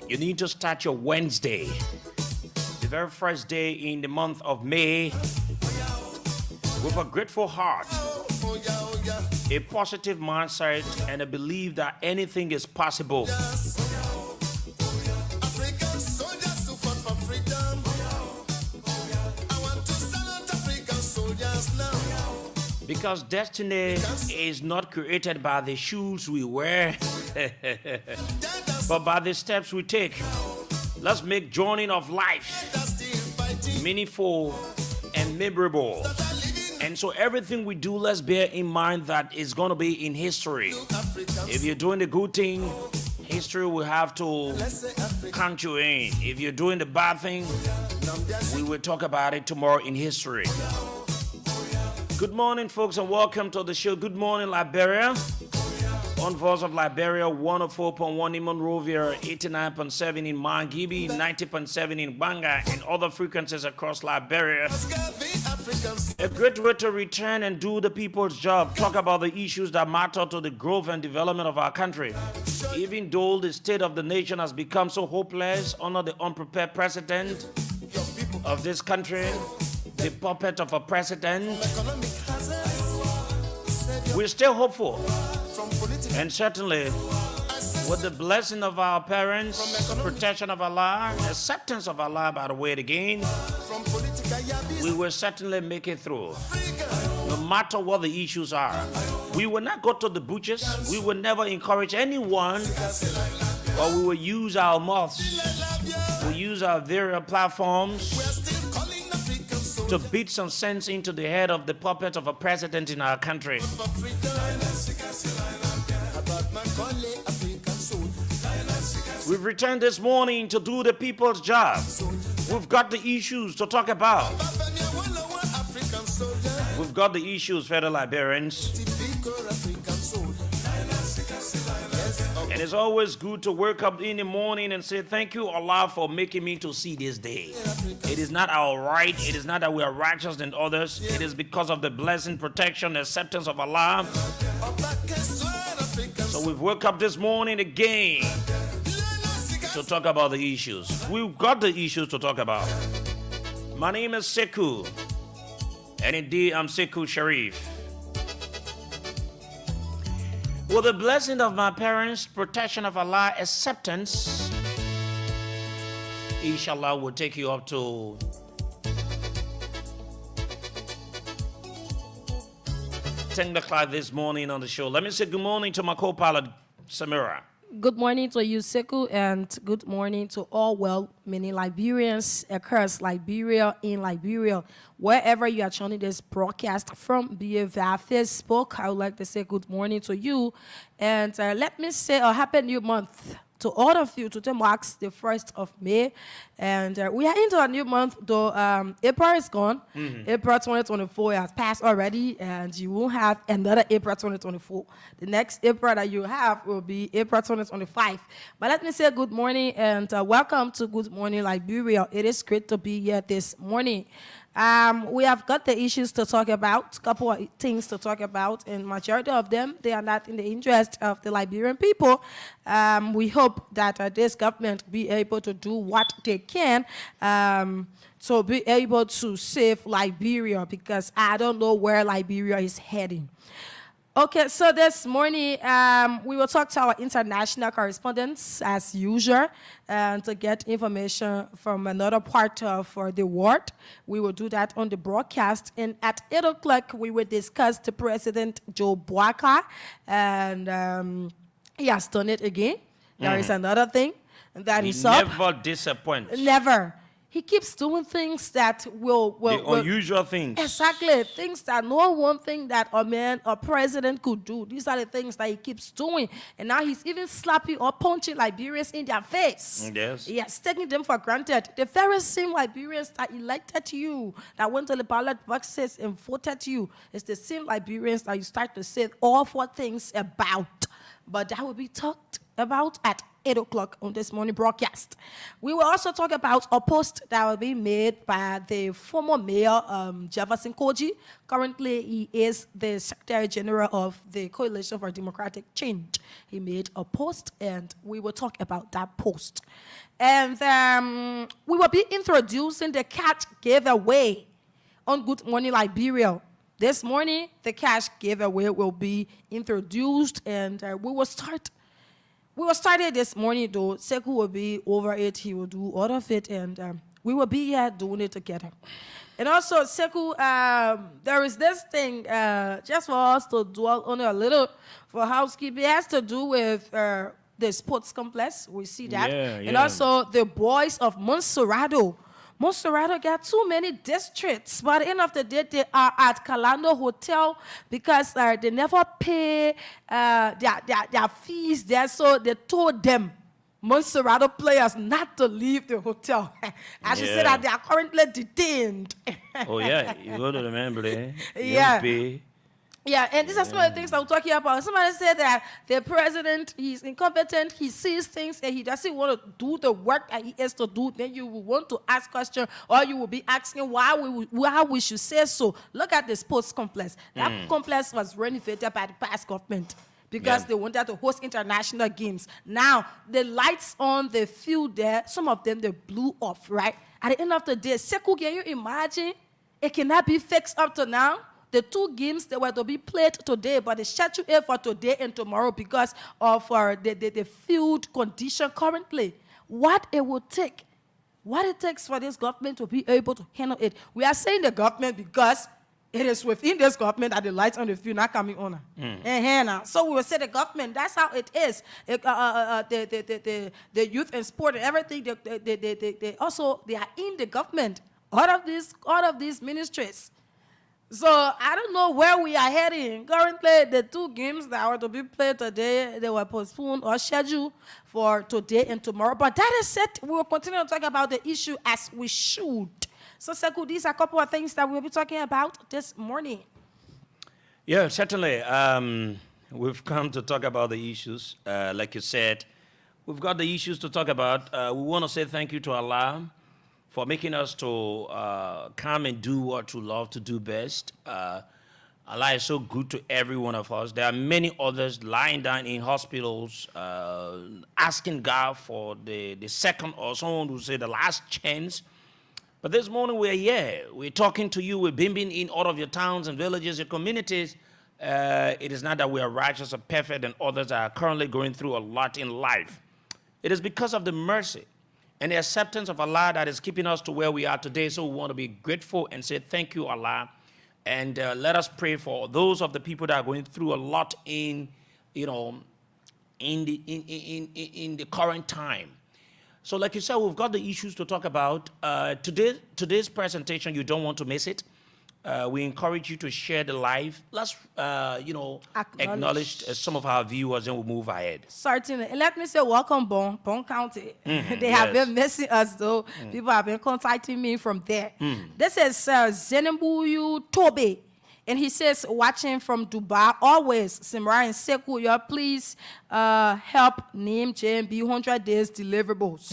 You need to start your Wednesday, the very first day in the month of May, with a grateful heart, a positive mindset, and a belief that anything is possible. Because destiny is not created by the shoes we wear, but by the steps we take. Let's make journey of life meaningful and memorable. And so everything we do, let's bear in mind that it's going to be in history. If you're doing the good thing, history will have to count you in. If you're doing the bad thing, we will talk about it tomorrow in history. Good morning, folks, and welcome to the show. Good morning, Liberia. On Voice of Liberia, 104.1 in Monrovia, 89.7 in Mangibi, 90.7 in Banga, and other frequencies across Liberia. A great way to return and do the people's job. Talk about the issues that matter to the growth and development of our country. Even though the state of the nation has become so hopeless under the unprepared president of this country, the puppet of a president, we're still hopeful. And certainly, with the blessing of our parents, protection of Allah, acceptance of Allah by the way again, we will certainly make it through. No matter what the issues are. We will not go to the butchers. We will never encourage anyone, but we will use our mouths. We'll use our various platforms to beat some sense into the head of the puppet of a president in our country. We've returned this morning to do the people's job. We've got the issues to talk about. We've got the issues, fellow Liberians. And it's always good to wake up in the morning and say, thank you, Allah, for making me to see this day. It is not our right. It is not that we are righteous than others. It is because of the blessing, protection, acceptance of Allah. So we've woke up this morning again to talk about the issues. We've got the issues to talk about. My name is Sekou. And indeed, I'm Sekou Sharif. With the blessing of my parents, protection of Allah, acceptance, inshallah, will take you up to 10 o'clock this morning on the show. Let me say good morning to my co-pilot, Samira. Good morning to you, Sekou, and good morning to all well-meaning Liberians across Liberia, in Liberia, wherever you are joining this broadcast from, be it via Facebook. I would like to say good morning to you, and let me say a happy new month to all of you. Today marks the 1st of May, and we are into a new month, though April is gone. April 2024 has passed already, and you will have another April 2024. The next April that you have will be April 2025. But let me say good morning and welcome to Good Morning Liberia. It is great to be here this morning. We have got the issues to talk about, a couple of things to talk about, and majority of them, they are not in the interest of the Liberian people. We hope that this government be able to do what they can to be able to save Liberia, because I don't know where Liberia is heading. Okay, so this morning, we will talk to our international correspondents as usual to get information from another part of the world. We will do that on the broadcast. And at 8 o'clock, we will discuss the President Joe Boaka. And he has done it again. There is another thing that is up. He never disappoints. Never. He keeps doing things that will unusual things. Exactly. Things that no one thing that a president could do. These are the things that he keeps doing. And now he's even slapping or punching Liberians in their face. Yes. Yes, taking them for granted. The very same Liberians that elected you, that went to the ballot boxes and voted you, it's the same Liberians that you start to say awful things about. But that will be talked about at 8 o'clock on this morning broadcast. We will also talk about a post that will be made by the former mayor, Jefferson Koji. Currently, he is the Secretary General of the Coalition for Democratic Change. He made a post, and we will talk about that post. And we will be introducing the cash giveaway on Good Morning Liberia. This morning, the cash giveaway will be introduced, and we will start. We will start it this morning, though. Sekou will be over it. He will do all of it, and we will be here doing it together. And also, Sekou, there is this thing, just for us to dwell on a little for housekeeping. It has to do with the sports complex. We see that. Yeah. And also the boys of Monserrado. Monserrado got too many districts, but at the end of the day, they are at Calando Hotel because they never pay their fees there, so they told them, Monserrado players, not to leave the hotel. I should say that they are currently detained. Oh, yeah, you go to the member, Yeah. pay. Yeah, and these are some of the things that we're talking about. Somebody said that the president, he's incompetent, he sees things, and he doesn't want to do the work that he has to do. Then you will want to ask questions, or you will be asking why we should say so. Look at the sports complex. That complex was renovated by the past government because they wanted to host international games. Now, the lights on the field there, some of them, they blew off, right? At the end of the day, Sekou, can you imagine? It cannot be fixed up to now. The two games that were to be played today, but the schedule is for today and tomorrow because of the field condition currently. What it would take, what it takes for this government to be able to handle it. We are saying the government because it is within this government that the lights on the field not coming on. So we will say the government, that's how it is. The youth and sport and everything, they are in the government. All of these ministries. So I don't know where we are heading. Currently, the two games that were to be played today, they were postponed or scheduled for today and tomorrow. But that is set. We will continue to talk about the issue as we should. So, Sekou, these are a couple of things that we'll be talking about this morning. Yeah, certainly. We've come to talk about the issues. Like you said, we've got the issues to talk about. We want to say thank you to Allah for making us to come and do what we love to do best. Allah is so good to every one of us. There are many others lying down in hospitals, asking God for the second, or someone who say the last chance. But this morning we're here. We're talking to you. We're beaming in all of your towns and villages, your communities. It is not that we are righteous or perfect and others are currently going through a lot in life. It is because of the mercy and the acceptance of Allah that is keeping us to where we are today. So we want to be grateful and say thank you, Allah. And let us pray for those of the people that are going through a lot in, in the current time. So like you said, we've got the issues to talk about. Today's presentation, you don't want to miss it. We encourage you to share the live. Let's, acknowledge some of our viewers and we'll move ahead. Certainly. And let me say welcome, Bon County. They have been missing us, though. People have been contacting me from there. This is Zenembuyu Tobe. And he says, watching from Dubai, always, Samira and Sekou, you please help name JMB 100 days deliverables.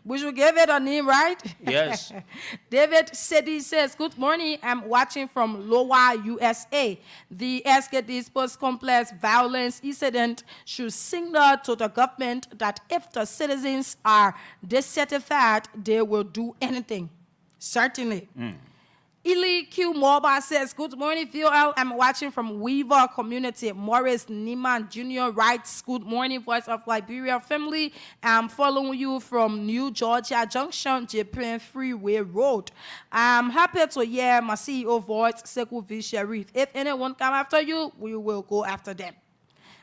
We should give it a name, right? Yes. David Sedi says, good morning, I'm watching from Lower USA. The SKD's post-complex violence incident should signal to the government that if the citizens are dissatisfied, they will do anything. Certainly. Ili Q Moba says, good morning, VOL. I'm watching from Weaver Community. Morris Niman Jr. writes, good morning, Voice of Liberia family. I'm following you from New Georgia Junction, Japan Freeway Road. I'm happy to hear my CEO voice, Sekou V. Sharif. If anyone come after you, we will go after them.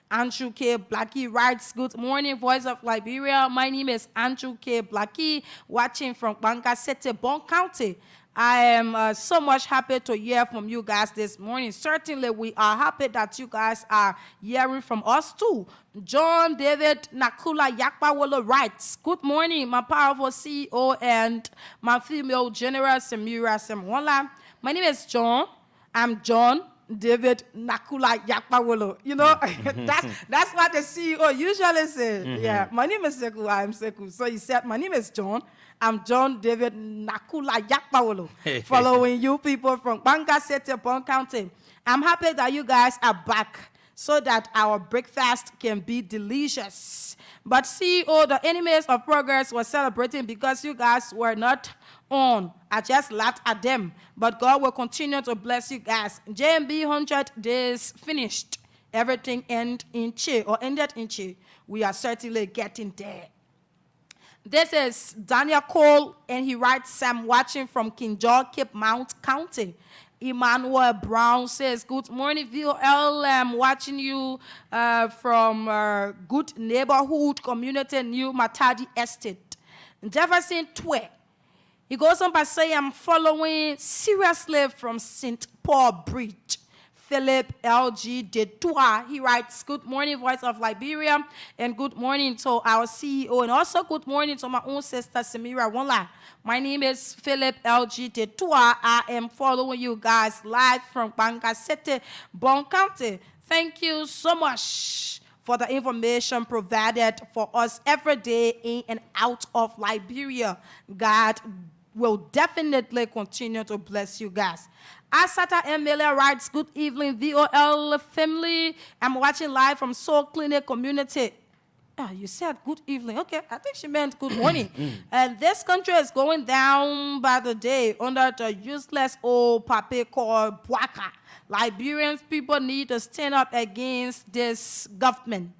Andrew K. Blackie writes, good morning, Voice of Liberia. My name is Andrew K. Blackie, watching from Banga City, Bon County. I am so much happy to hear from you guys this morning. Certainly, we are happy that you guys are hearing from us too. John David Nakula Yakpawolo writes, good morning, my powerful CEO and my female general Samira Wonlah. My name is John. I'm John David Nakula Yakpawolo. You know, that's what the CEO usually says. Yeah, my name is Sekou. I'm Sekou. So he said, my name is John. I'm John David Nakula Yakpawolo, following you people from Banga City, Bon County. I'm happy that you guys are back so that our breakfast can be delicious. But CEO, the enemies of progress were celebrating because you guys were not on. I just laughed at them. But God will continue to bless you guys. JMB 100 days finished. Everything ended in Chi. We are certainly getting there. This is Daniel Cole, and he writes, I'm watching from King George, Cape Mount County. Emmanuel Brown says, good morning, VOL. I'm watching you from Good Neighborhood Community, New Matadi Estate. Jefferson Twe. He goes on by saying, I'm following seriously from St. Paul Bridge. Philip LG Detua, he writes, good morning, Voice of Liberia, and good morning to our CEO, and also good morning to my own sister, Samira Wonlah. My name is Philip LG Detua. I am following you guys live from Banga City, Bon County. Thank you so much for the information provided for us every day in and out of Liberia. God will definitely continue to bless you guys. Asata Emilia writes, good evening, VOL family. I'm watching live from Soul Clinic Community. Oh, you said good evening. Okay, I think she meant good morning. And this country is going down by the day under the useless old pape called Bwaka. Liberians people need to stand up against this government.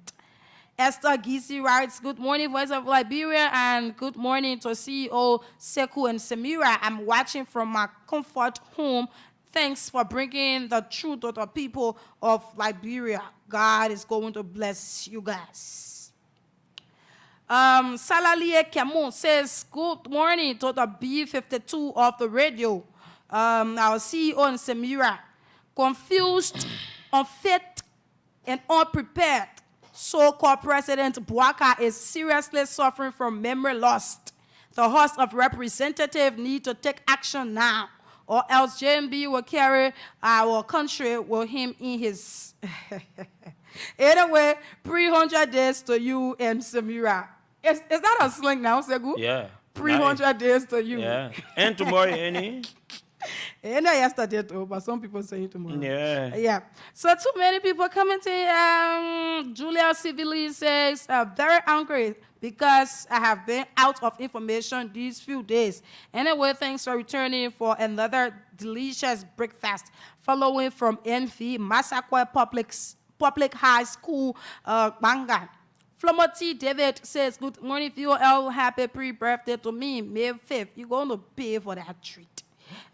Esther Gizi writes, good morning, Voice of Liberia, and good morning to CEO Sekou and Samira. I'm watching from my comfort home. Thanks for bringing the truth to the people of Liberia. God is going to bless you guys. Salalie Camon says, good morning to the B52 of the radio. Our CEO and Samira, confused, unfit, and unprepared. So-called President Bwaka is seriously suffering from memory loss. The House of Representatives need to take action now, or else JMB will carry our country with him in his... Anyway, 300 days to you and Samira. Is that a sling now, Sekou? Yeah. 300 days to you. Yeah. And tomorrow, any? And yesterday too, but some people say tomorrow. Yeah. Yeah. So too many people commenting. Julia Civili says, very angry because I have been out of information these few days. Anyway, thanks for returning for another delicious breakfast. Following from NV Massaquoi Public High School, Banga. Flomoti David says, good morning, VOL. Happy pre-birthday to me, May 5th. You're going to pay for that treat.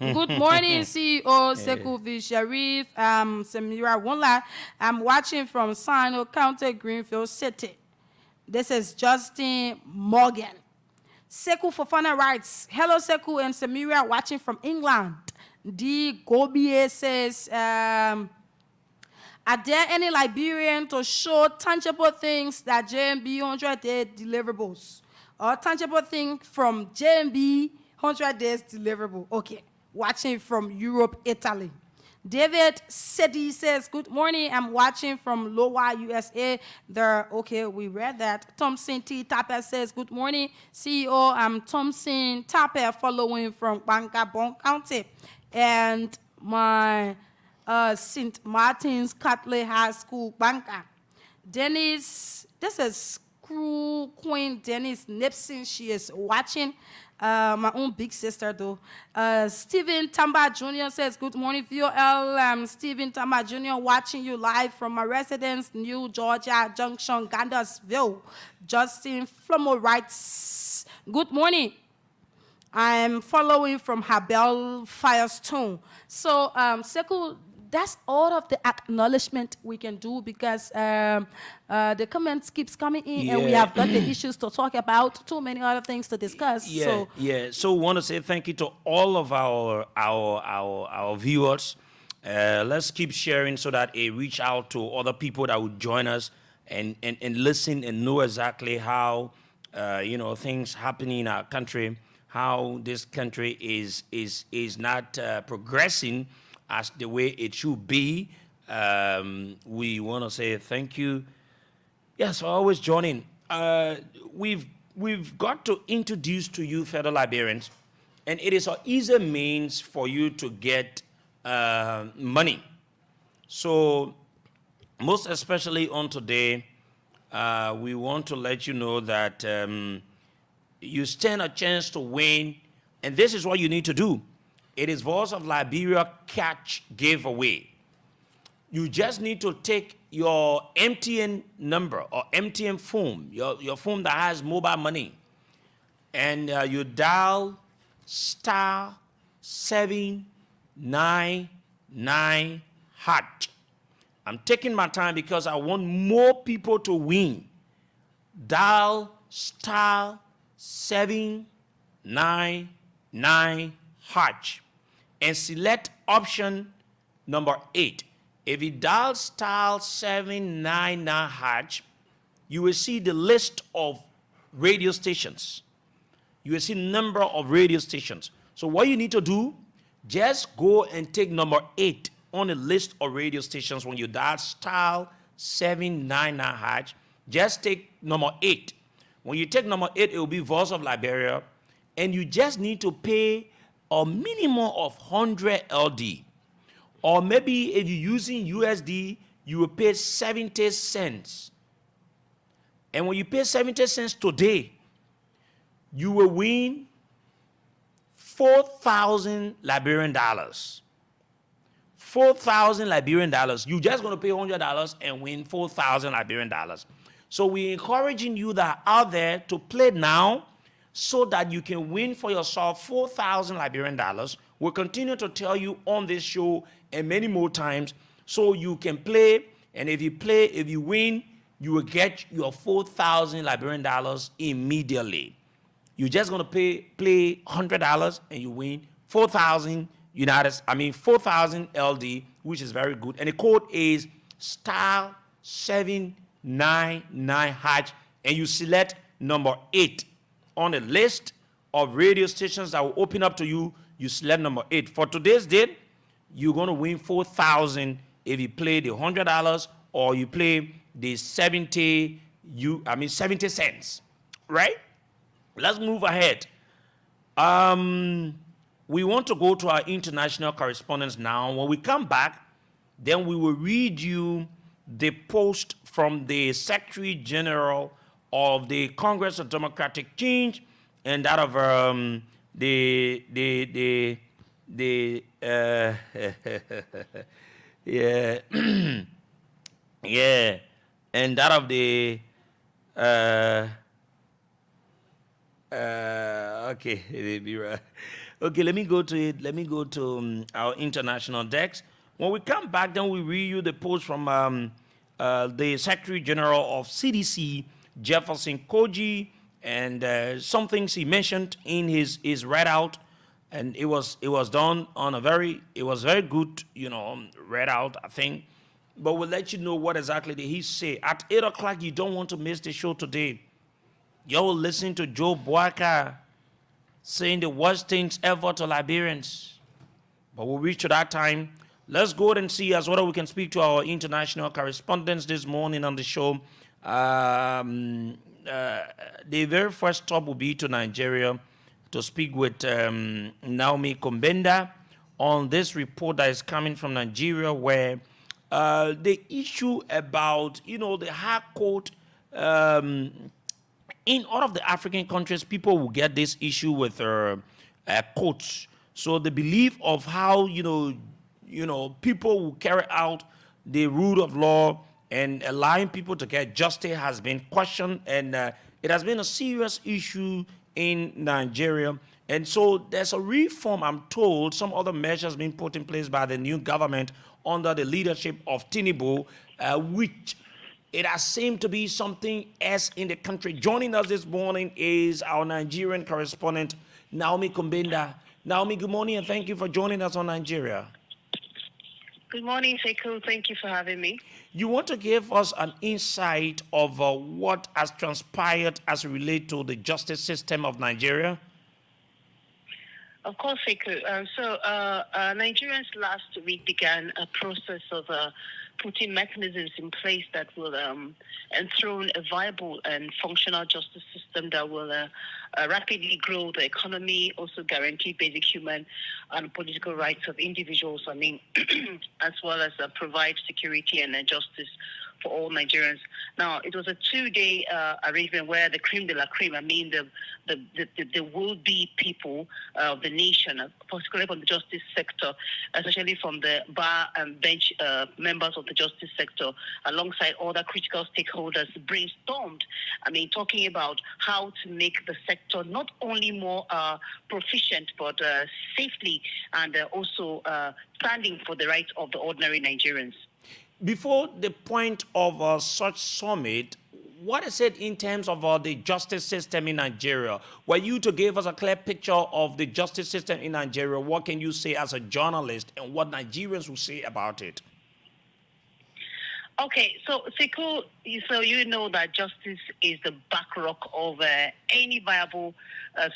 Good morning, CEO Sekou V. Sharif. Samira Wonlah. I'm watching from Sino County, Greenfield City. This is Justin Morgan. Sekou Fofana writes, hello Sekou and Samira watching from England. D. Gobie says, are there any Liberian to show tangible things that JMB 100 day deliverables? Or tangible thing from JMB 100 days deliverable? Okay, watching from Europe, Italy. David Sedi says, good morning, I'm watching from Lowa, USA. Okay, we read that. Thompson T. Tapper says, good morning, CEO. I'm Thompson Tapper following from Bancabon County. And my St. Martin's Catholic High School banker. Dennis, this is Queen Dennis Nipson. She is watching. My own big sister, though. Stephen Tamba Jr. says, good morning, VOL. Stephen Tamba Jr. watching you live from my residence, New Georgia Junction, Gandersville. Justin Flomo writes, good morning. I'm following from Habel Firestone. So, Sekou, that's all of the acknowledgement we can do because the comments keeps coming in and we have got the issues to talk about, too many other things to discuss. So want to say thank you to all of our viewers. Let's keep sharing so that it reach out to other people that would join us and listen and know exactly how things happening in our country, how this country is not progressing as the way it should be. We want to say thank you. Yes, for always joining. We've got to introduce to you fellow Liberians, and it is an easy means for you to get money. So, most especially on today, we want to let you know that you stand a chance to win, and this is what you need to do. It is Voice of Liberia Catch Giveaway. You just need to take your MTN number or MTN phone, your phone that has mobile money, and you dial *799#. I'm taking my time because I want more people to win. Dial *799# and select option number 8. If you dial *799#, you will see the list of radio stations. You will see number of radio stations. So what you need to do, just go and take number 8 on the list of radio stations. When you dial *799#, just take number 8. When you take number 8, it will be Voice of Liberia, and you just need to pay a minimum of 100 LD. Or maybe if you're using USD, you will pay 70 cents. And when you pay 70 cents today, you will win 4,000 Liberian dollars. 4,000 Liberian dollars. You're just going to pay $100 and win 4,000 Liberian dollars. So we're encouraging you that are out there to play now so that you can win for yourself 4,000 Liberian dollars. We'll continue to tell you on this show and many more times so you can play. And if you win, you will get your 4,000 Liberian dollars immediately. You're just going to play $100 and you win 4,000 4,000 LD, which is very good. And the code is *799#, and you select number 8 on the list of radio stations that will open up to you. You select number 8. For today's date, you're going to win 4,000 if you play the $100 or you play the 70 cents, right? Let's move ahead. We want to go to our international correspondence now. When we come back, then we will read you the post from the Secretary General of the Congress of Democratic Change and that of and that of the okay, Okay, let me go to it. Let me go to our international decks. When we come back, then we read you the post from the Secretary General of CDC, Jefferson Koji, and some things he mentioned in his read out, and it was done on a very good read out, I think. But we'll let you know what exactly did he say at 8 o'clock. You don't want to miss the show today. You're listening to Joe Boaka saying the worst things ever to Liberians. But we'll reach to that time. Let's go ahead and see as whether we can speak to our international correspondents this morning on the show. The very first stop will be to Nigeria to speak with Naomi Kombenda on this report that is coming from Nigeria, where the issue about, the High Court, in all of the African countries, people will get this issue with courts. So the belief of how, people will carry out the rule of law and allowing people to get justice has been questioned, and it has been a serious issue in Nigeria. And so there's a reform, I'm told, some other measures being put in place by the new government under the leadership of Tinubu, which it has seemed to be something else in the country. Joining us this morning is our Nigerian correspondent, Naomi Kombenda. Naomi, good morning, and thank you for joining us on Nigeria. Good morning, Sekou. Thank you for having me. You want to give us an insight of what has transpired as it relates to the justice system of Nigeria? Of course, Sekou. Nigerians last week began a process of putting mechanisms in place that will enthrone a viable and functional justice system that will rapidly grow the economy, also guarantee basic human and political rights of individuals, as well as provide security and justice for all Nigerians. Now, it was a 2-day arrangement where the creme de la creme, the will-be people of the nation, particularly from the justice sector, especially from the bar and bench members of the justice sector, alongside other critical stakeholders, brainstormed, talking about how to make the sector not only more proficient, but safely, and also standing for the rights of the ordinary Nigerians. Before the point of such summit, what is it in terms of the justice system in Nigeria? Were you to give us a clear picture of the justice system in Nigeria, what can you say as a journalist and what Nigerians will say about it? Okay, so Sekou, you know that justice is the bedrock of any viable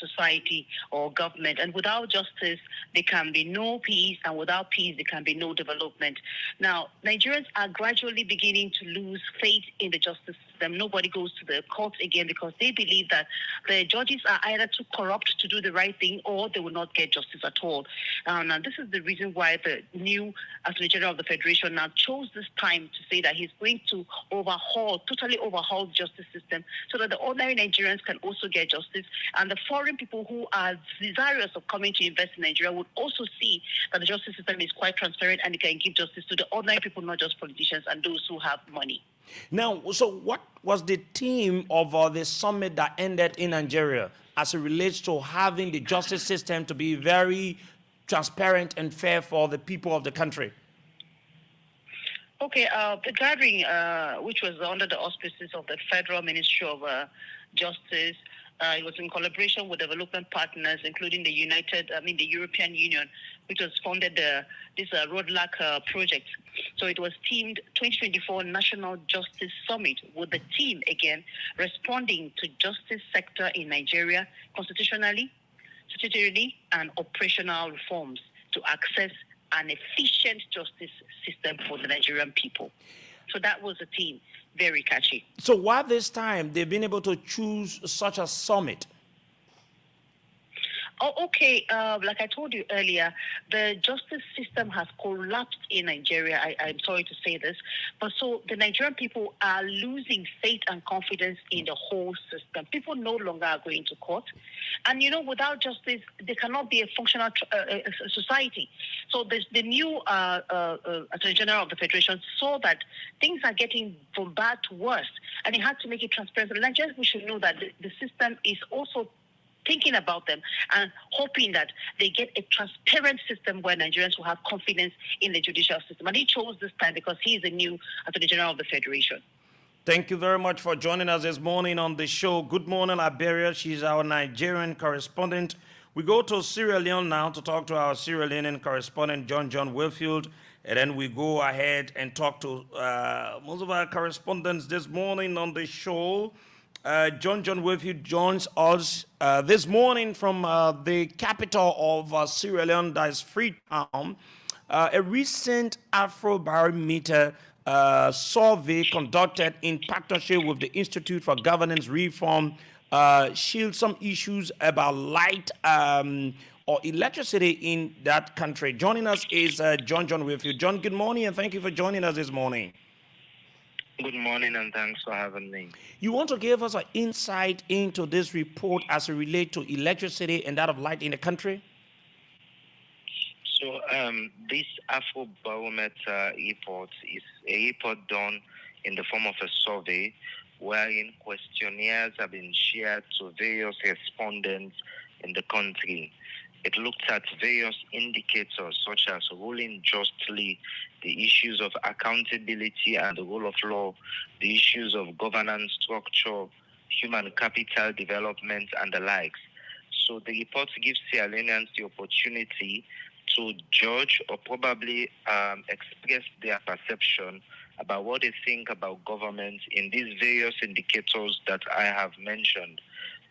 society or government, and without justice there can be no peace, and without peace there can be no development. Now, Nigerians are gradually beginning to lose faith in the justice system. Nobody goes to the courts again because they believe that the judges are either too corrupt to do the right thing, or they will not get justice at all. Now, this is the reason why the new Attorney General of the Federation now chose this time to say that he's going to totally overhaul the justice system so that the ordinary Nigerians can also get justice, and the foreign people who are desirous of coming to invest in Nigeria would also see that the justice system is quite transparent and it can give justice to the ordinary people, not just politicians and those who have money. Now, so what was the theme of the summit that ended in Nigeria as it relates to having the justice system to be very transparent and fair for the people of the country? Okay, the gathering, which was under the auspices of the Federal Ministry of Justice, it was in collaboration with development partners, including the European Union, which was funded this Wonlah project. So it was themed 2024 National Justice Summit, with the theme again responding to justice sector in Nigeria constitutionally, statutorily, and operational reforms to access an efficient justice system for the Nigerian people. So that was the theme. Very catchy. So why this time they've been able to choose such a summit? Oh, okay. Like I told you earlier, the justice system has collapsed in Nigeria. I'm sorry to say this, but so the Nigerian people are losing faith and confidence in the whole system. People no longer are going to court, and without justice, there cannot be a functional society. So the new Attorney General of the Federation saw that things are getting from bad to worse, and he had to make it transparent. The Nigerians, we should know that the system is also thinking about them and hoping that they get a transparent system where Nigerians will have confidence in the judicial system. And he chose this time because he is the new Attorney General of the Federation. Thank you very much for joining us this morning on the show. Good morning, Liberia. She's our Nigerian correspondent. We go to Sierra Leone now to talk to our Sierra Leonean correspondent, John Wilfield. And then we go ahead and talk to most of our correspondents this morning on the show. John Wilfield joins us this morning from the capital of Sierra Leone, that is Freetown. A recent Afrobarometer survey conducted in partnership with the Institute for Governance Reform shield some issues about light or electricity in that country. Joining us is John Wilfield. John, good morning, and thank you for joining us this morning. Good morning, and thanks for having me. You want to give us an insight into this report as it relates to electricity and that of light in the country? So this Afrobarometer report is a report done in the form of a survey wherein questionnaires have been shared to various respondents in the country. It looked at various indicators such as ruling justly, the issues of accountability and the rule of law, the issues of governance structure, human capital development, and the likes. So the report gives Sierra Leoneans the opportunity to judge or probably express their perception about what they think about government in these various indicators that I have mentioned.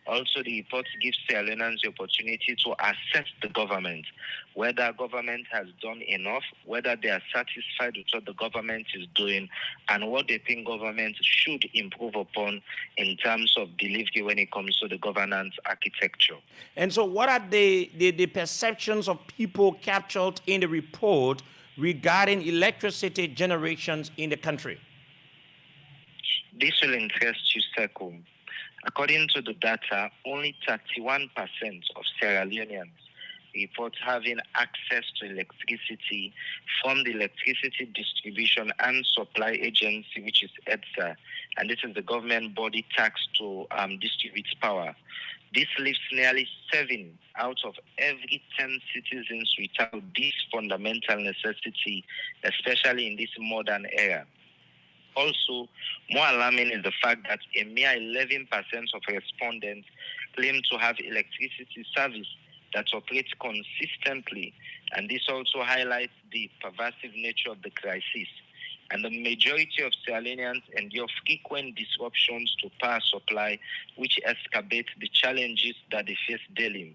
Also, the report gives Sierra Leoneans the opportunity to assess the government, whether government has done enough, whether they are satisfied with what the government is doing, and what they think government should improve upon in terms of delivery when it comes to the governance architecture. And so what are the perceptions of people captured in the report regarding electricity generations in the country? This will interest you, Sekou. According to the data, only 31% of Sierra Leoneans report having access to electricity from the Electricity Distribution and Supply Agency, which is EDSA, and this is the government body taxed to distribute power. This leaves nearly 7 out of every 10 citizens without this fundamental necessity, especially in this modern era. Also, more alarming is the fact that a mere 11% of respondents claim to have electricity service that operates consistently, and this also highlights the pervasive nature of the crisis. And the majority of Sierra Leoneans endure frequent disruptions to power supply, which exacerbate the challenges that they face daily.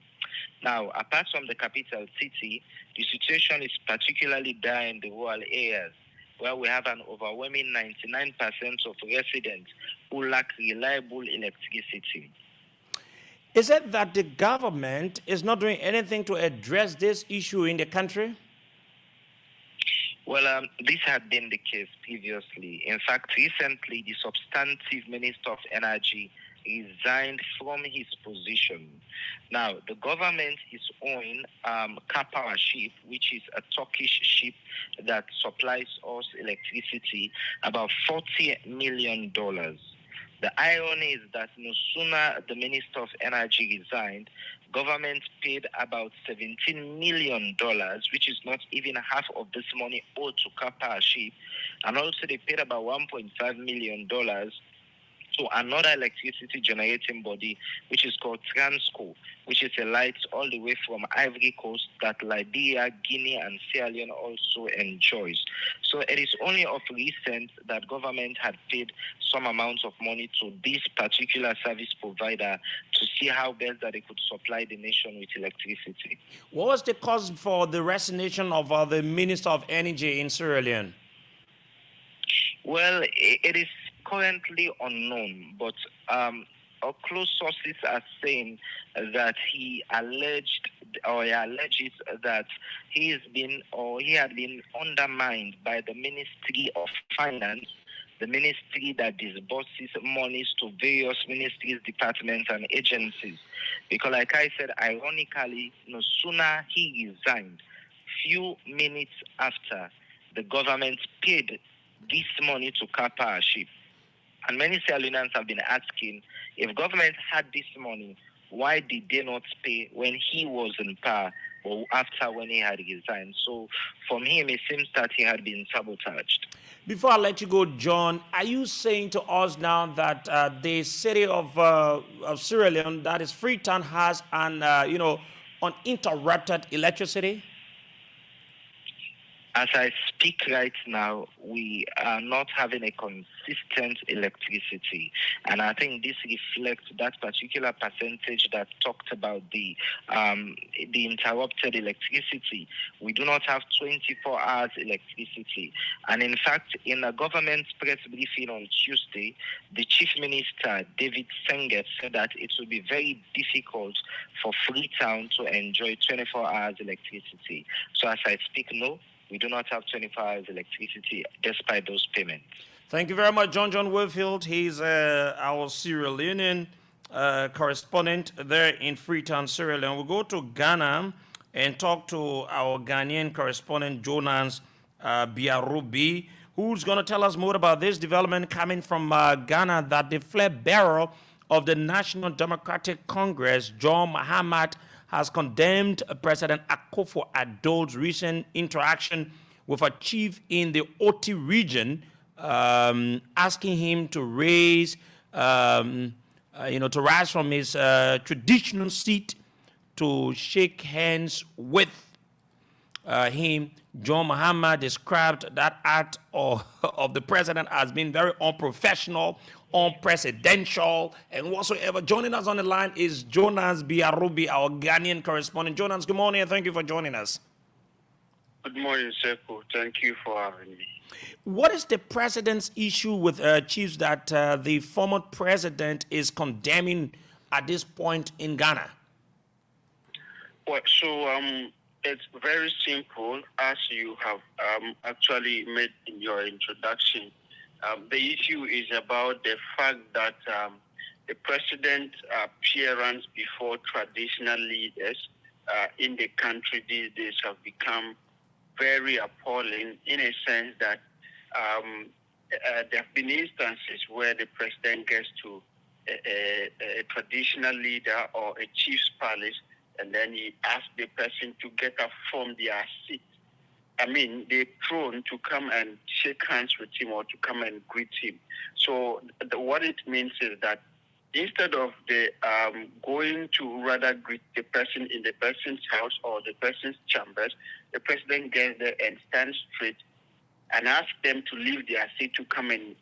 Now, apart from the capital city, the situation is particularly dire in the rural areas, where we have an overwhelming 99% of residents who lack reliable electricity. Is it that the government is not doing anything to address this issue in the country? Well, this had been the case previously. In fact, recently, the substantive Minister of Energy resigned from his position. Now, the government is owning Kapara ship, which is a Turkish ship that supplies us electricity, about $40 million. The irony is that no sooner the Minister of Energy resigned, government paid about $17 million, which is not even half of this money owed to Kapara ship, and also they paid about $1.5 million to another electricity generating body, which is called Transco, which is a light all the way from Ivory Coast that Liberia, Guinea, and Sierra Leone also enjoys. So it is only of recent that government had paid some amount of money to this particular service provider to see how best that they could supply the nation with electricity. What was the cause for the resignation of the Minister of Energy in Sierra Leone? Well, it is currently unknown, but our close sources are saying that he alleges that he had been undermined by the Ministry of Finance, the ministry that disburses monies to various ministries, departments, and agencies. Because like I said, ironically, no sooner he resigned, few minutes after, the government paid this money to Kapara ship. And many Sierra Leoneans have been asking, if government had this money, why did they not pay when he was in power or after when he had resigned? So from him, it seems that he had been sabotaged. Before I let you go, John, are you saying to us now that the city of Sierra Leone, that is Freetown, has an uninterrupted electricity? As I speak right now, we are not having a consistent electricity. And I think this reflects that particular percentage that talked about the interrupted electricity. We do not have 24 hours electricity. And in fact, in a government press briefing on Tuesday, the Chief Minister, David Senget, said that it will be very difficult for Freetown to enjoy 24 hours electricity. So as I speak, no, we do not have 24 hours electricity despite those payments. Thank you very much, John Wilfield. He's our Sierra Leonean correspondent there in Freetown, Sierra Leone. We'll go to Ghana and talk to our Ghanaian correspondent, Jonas Biarubi, who's going to tell us more about this development coming from Ghana, that the flag bearer of the National Democratic Congress, John Mahama, has condemned President Akufo-Addo's recent interaction with a chief in the Oti region, asking him to rise from his traditional seat to shake hands with him. John Mahama described that act of the president as being very unprofessional, unpresidential, and whatsoever. Joining us on the line is Jonas Biarubi, our Ghanaian correspondent. Jonas, good morning and thank you for joining us. Good morning, Sekou. Thank you for having me. What is the president's issue with chiefs that the former president is condemning at this point in Ghana? Well, it's very simple, as you have actually made in your introduction. The issue is about the fact that the president's appearance before traditional leaders in the country these days have become very appalling, in a sense that there have been instances where the president gets to a traditional leader or a chief's palace, and then he asks the person to get up from their seat. I mean, they're thrown to come and shake hands with him or to come and greet him. So what it means is that instead of the going to rather greet the person in the person's house or the person's chambers, the president gets there and stands straight and ask them to leave their seat to come and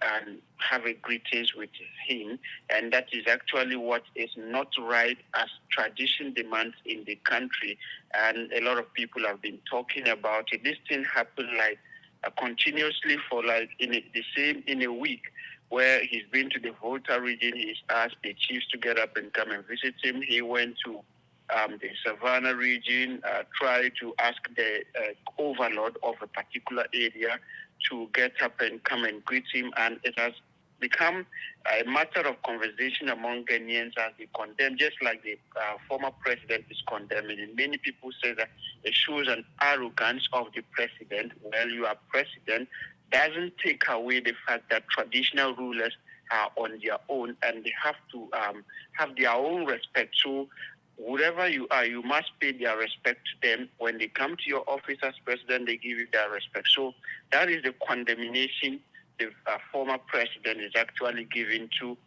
have a greetings with him. And that is actually what is not right as tradition demands in the country. And a lot of people have been talking about it. This thing happened continuously for in a week, where he's been to the Volta region. He's asked the chiefs to get up and come and visit him. He went to the Savannah region, tried to ask the overlord of a particular area to get up and come and greet him, and it has become a matter of conversation among Ghanaians as they condemn, just like the former president is condemning. And many people say that it shows an arrogance of the president. Well, you are president, doesn't take away the fact that traditional rulers are on their own and they have to have their own respect. So wherever you are, you must pay their respect to them. When they come to your office as president, they give you their respect. So that is the condemnation the former president is actually giving to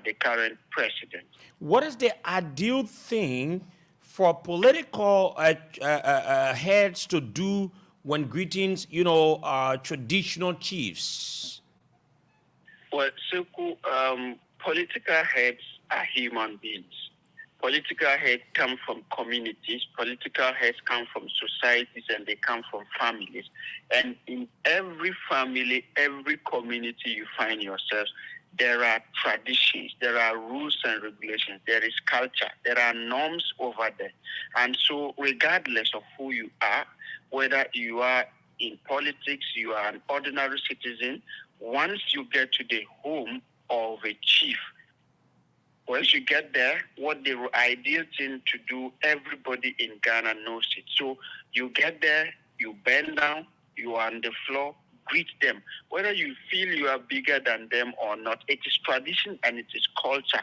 the current president. What is the ideal thing for political heads to do when greetings, traditional chiefs? Well, Sekou, political heads are human beings. Political heads come from communities. Political heads come from societies, and they come from families. And in every family, every community you find yourself, there are traditions, there are rules and regulations, there is culture, there are norms over there. And so regardless of who you are, whether you are in politics, you are an ordinary citizen, once you get to the home of a chief, once you get there, what the ideal thing to do, everybody in Ghana knows it. So you get there, you bend down, you are on the floor, greet them. Whether you feel you are bigger than them or not, it is tradition and it is culture.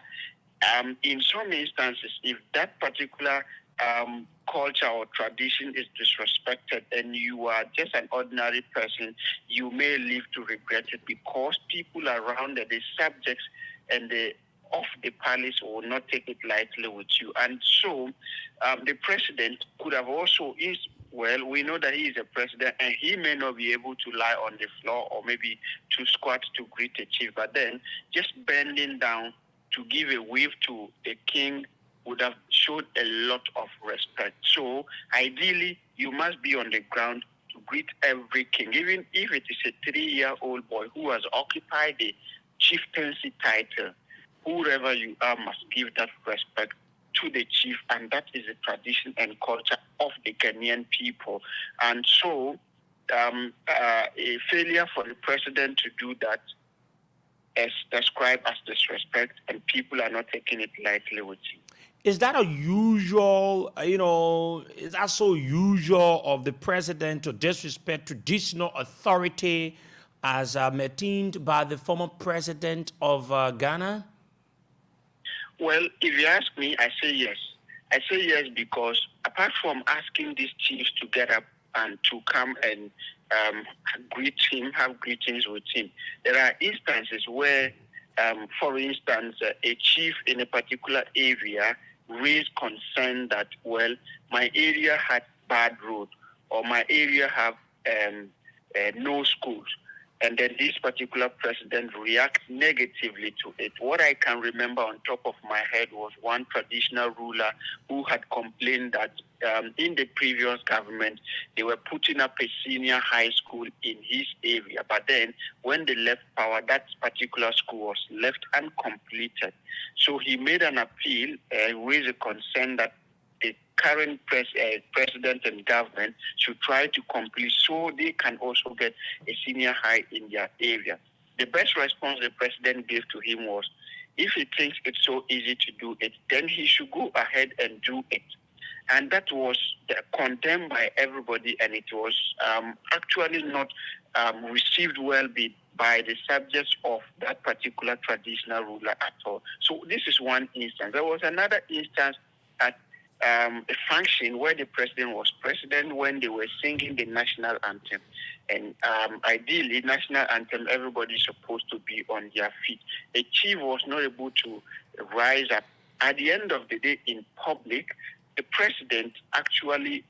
in some instances, if that particular culture or tradition is disrespected and you are just an ordinary person, you may live to regret it because people around the subjects and the of the palace will not take it lightly with you. And so the president could have also we know that he is a president and he may not be able to lie on the floor or maybe to squat to greet a chief, but then just bending down to give a wave to the king would have showed a lot of respect. So ideally, you must be on the ground to greet every king, even if it is a 3-year-old boy who has occupied the chieftaincy title. Whoever you are must give that respect to the chief, and that is the tradition and culture of the Ghanaian people. And so a failure for the president to do that is described as disrespect, and people are not taking it lightly with him. Is that a usual, is that so usual of the president to disrespect traditional authority as maintained by the former president of Ghana? Well, if you ask me, I say yes. I say yes because apart from asking these chiefs to get up and to come and greet him, have greetings with him, there are instances where, for instance, a chief in a particular area raised concern that, well, my area had bad road or my area have no schools. And then this particular president reacts negatively to it. What I can remember on top of my head was one traditional ruler who had complained that in the previous government, they were putting up a senior high school in his area. But then when they left power, that particular school was left uncompleted. So he made an appeal, raised a concern that the current president and government should try to complete so they can also get a senior high in their area. The best response the president gave to him was, if he thinks it's so easy to do it, then he should go ahead and do it. And that was condemned by everybody, and it was actually not received well by the subjects of that particular traditional ruler at all. So this is one instance. There was another instance at a function where the president was president when they were singing the national anthem. And ideally, national anthem, everybody's supposed to be on their feet. A chief was not able to rise up. At the end of the day, in public, the president actually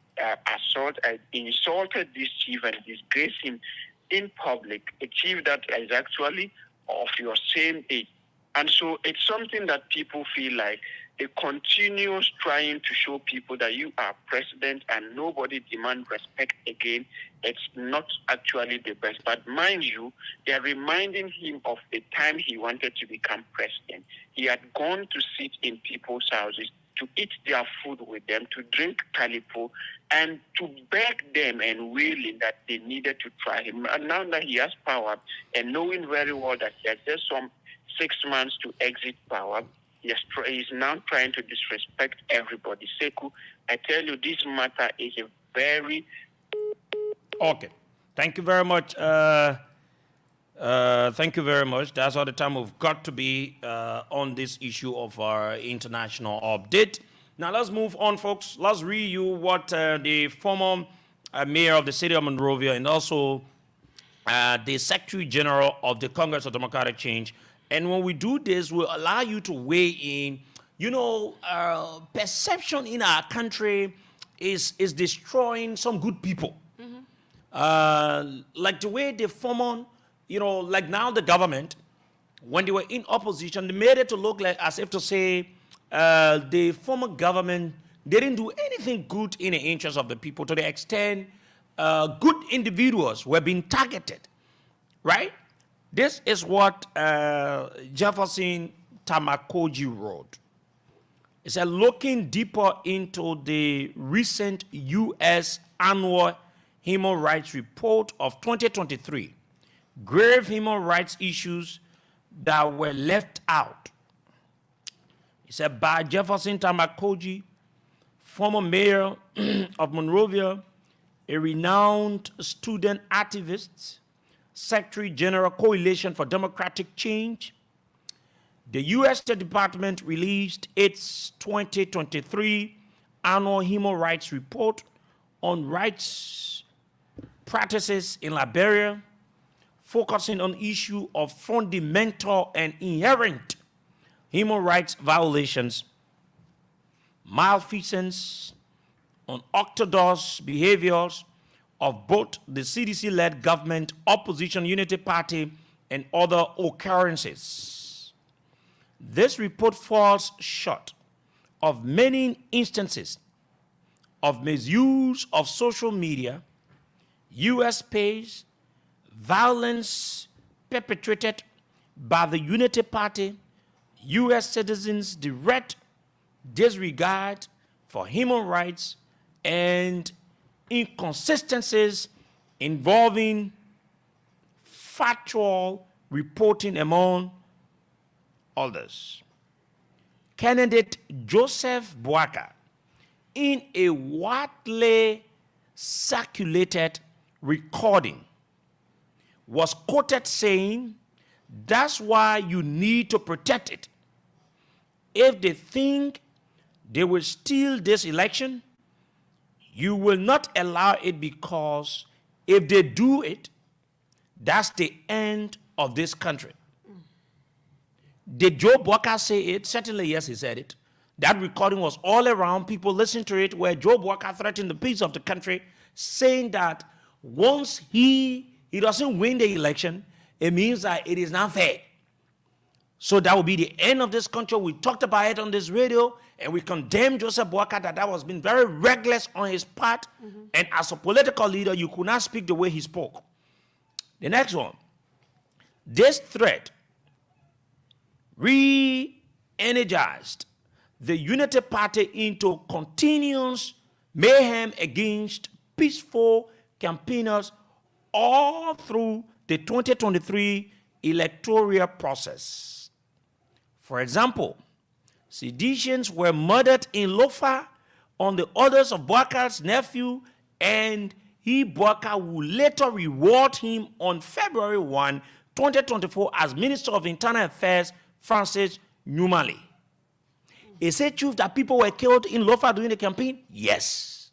insulted this chief and disgraced him in public, a chief that is actually of your same age. And so it's something that people feel like the continuous trying to show people that you are president and nobody demand respect again, it's not actually the best. But mind you, they are reminding him of the time he wanted to become president. He had gone to sit in people's houses, to eat their food with them, to drink calipo, and to beg them and wailing that they needed to try him. And now that he has power, and knowing very well that he has just some 6 months to exit power, he's now trying to disrespect everybody. Sekou, I tell you, this matter is a very... Okay. Thank you very much. Thank you very much. That's all the time we've got to be on this issue of our international update. Now let's move on, folks. Let's read you what the former mayor of the city of Monrovia and also the Secretary General of the Congress of Democratic Change. And when we do this, we'll allow you to weigh in. Perception in our country is destroying some good people. Mm-hmm. Like the way the former, like now the government, when they were in opposition, they made it to look like as if to say the former government didn't do anything good in the interest of the people to the extent good individuals were being targeted, right? This is what Jefferson Tamakoji wrote. It said, looking deeper into the recent U.S. annual Human Rights Report of 2023, grave human rights issues that were left out. It said, by Jefferson Tamakoji, former mayor of Monrovia, a renowned student activist, Secretary General Coalition for Democratic Change. The U.S. State Department released its 2023 annual Human Rights Report on rights practices in Liberia, focusing on issue of fundamental and inherent human rights violations, malfeasance, unorthodox behaviors of both the CDC-led government, opposition unity party, and other occurrences. This report falls short of many instances of misuse of social media, U.S. pays, violence perpetrated by the Unity Party, U.S. citizens' direct disregard for human rights, and inconsistencies involving factual reporting among others. Candidate Joseph Boakai, in a widely circulated recording, was quoted saying, "That's why you need to protect it. If they think they will steal this election, you will not allow it, because if they do it, that's the end of this country." Did Joe Boakai say it? Certainly, yes, he said it. That recording was all around. People listened to it, where Joe Boakai threatened the peace of the country, saying that once he doesn't win the election, it means that it is not fair. So that will be the end of this country. We talked about it on this radio, and we condemned Joseph Boakai that was been very reckless on his part. And as a political leader, you could not speak the way he spoke. The next one. This threat re-energized the Unity Party into continuous mayhem against peaceful campaigners all through the 2023 electoral process. For example, seditions were murdered in Lofa on the orders of Boakai's nephew, and Boakai will later reward him on February 1, 2024 as Minister of Internal Affairs, Francis Numali. Is it true that people were killed in Lofa during the campaign? Yes.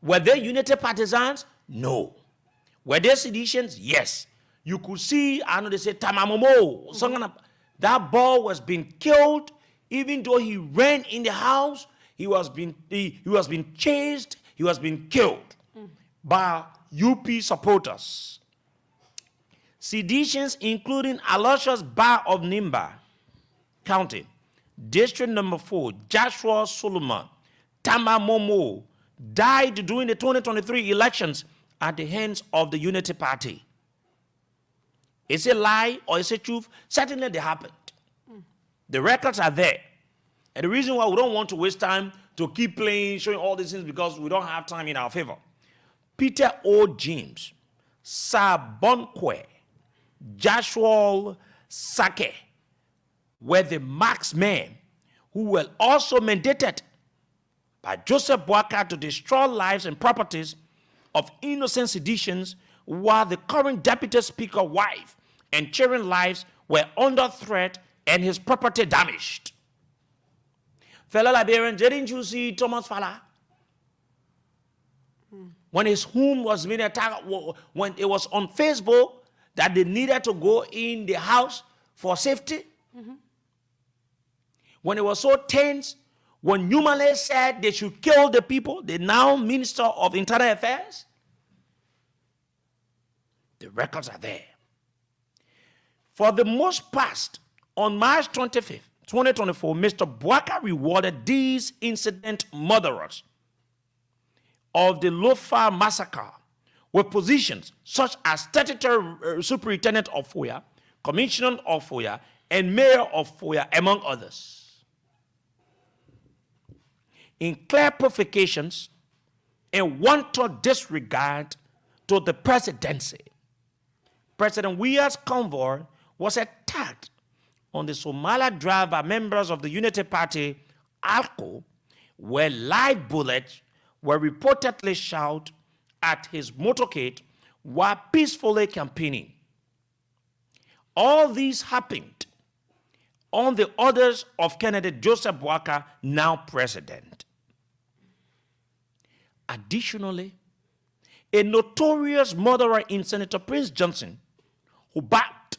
Were they Unity partisans? No. Were they seditions? Yes. You could see, I know they say Tamamomo. That boy was being killed, even though he ran in the house. He was being chased. He was being killed by UP supporters. Seditions, including Aloysius Bar of Nimba County, District Number 4, Joshua Solomon, Tamamomo, died during the 2023 elections at the hands of the Unity Party. Is it a lie or is it truth? Certainly they happened. The records are there. And the reason why we don't want to waste time to keep playing, showing all these things, because we don't have time in our favor. Peter O. James, Sabonkwe, Joshua Sake were the marksmen who were also mandated by Joseph Boakai to destroy lives and properties of innocent seditions, while the current deputy speaker's wife and children's lives were under threat and his property damaged. Fellow Liberians, didn't you see Thomas Fala? When his home was being attacked, when it was on Facebook that they needed to go in the house for safety. When it was so tense, when Numale said they should kill the people, the now Minister of Internal Affairs, the records are there. For the most part, on March 25th, 2024, Mr. Boakai rewarded these incident murderers of the Lofa massacre with positions such as Statutory Superintendent of FOIA, Commissioner of FOIA, and Mayor of FOIA, among others. In clear provocations and wanton disregard to the presidency, President Weah's convoy was attacked on the Somalia Drive by members of the Unity Party, ALCO, where live bullets were reportedly shot at his motorcade while peacefully campaigning. All these happened on the orders of candidate Joseph Boakai, now president. Additionally, a notorious murderer in Senator Prince Johnson, who backed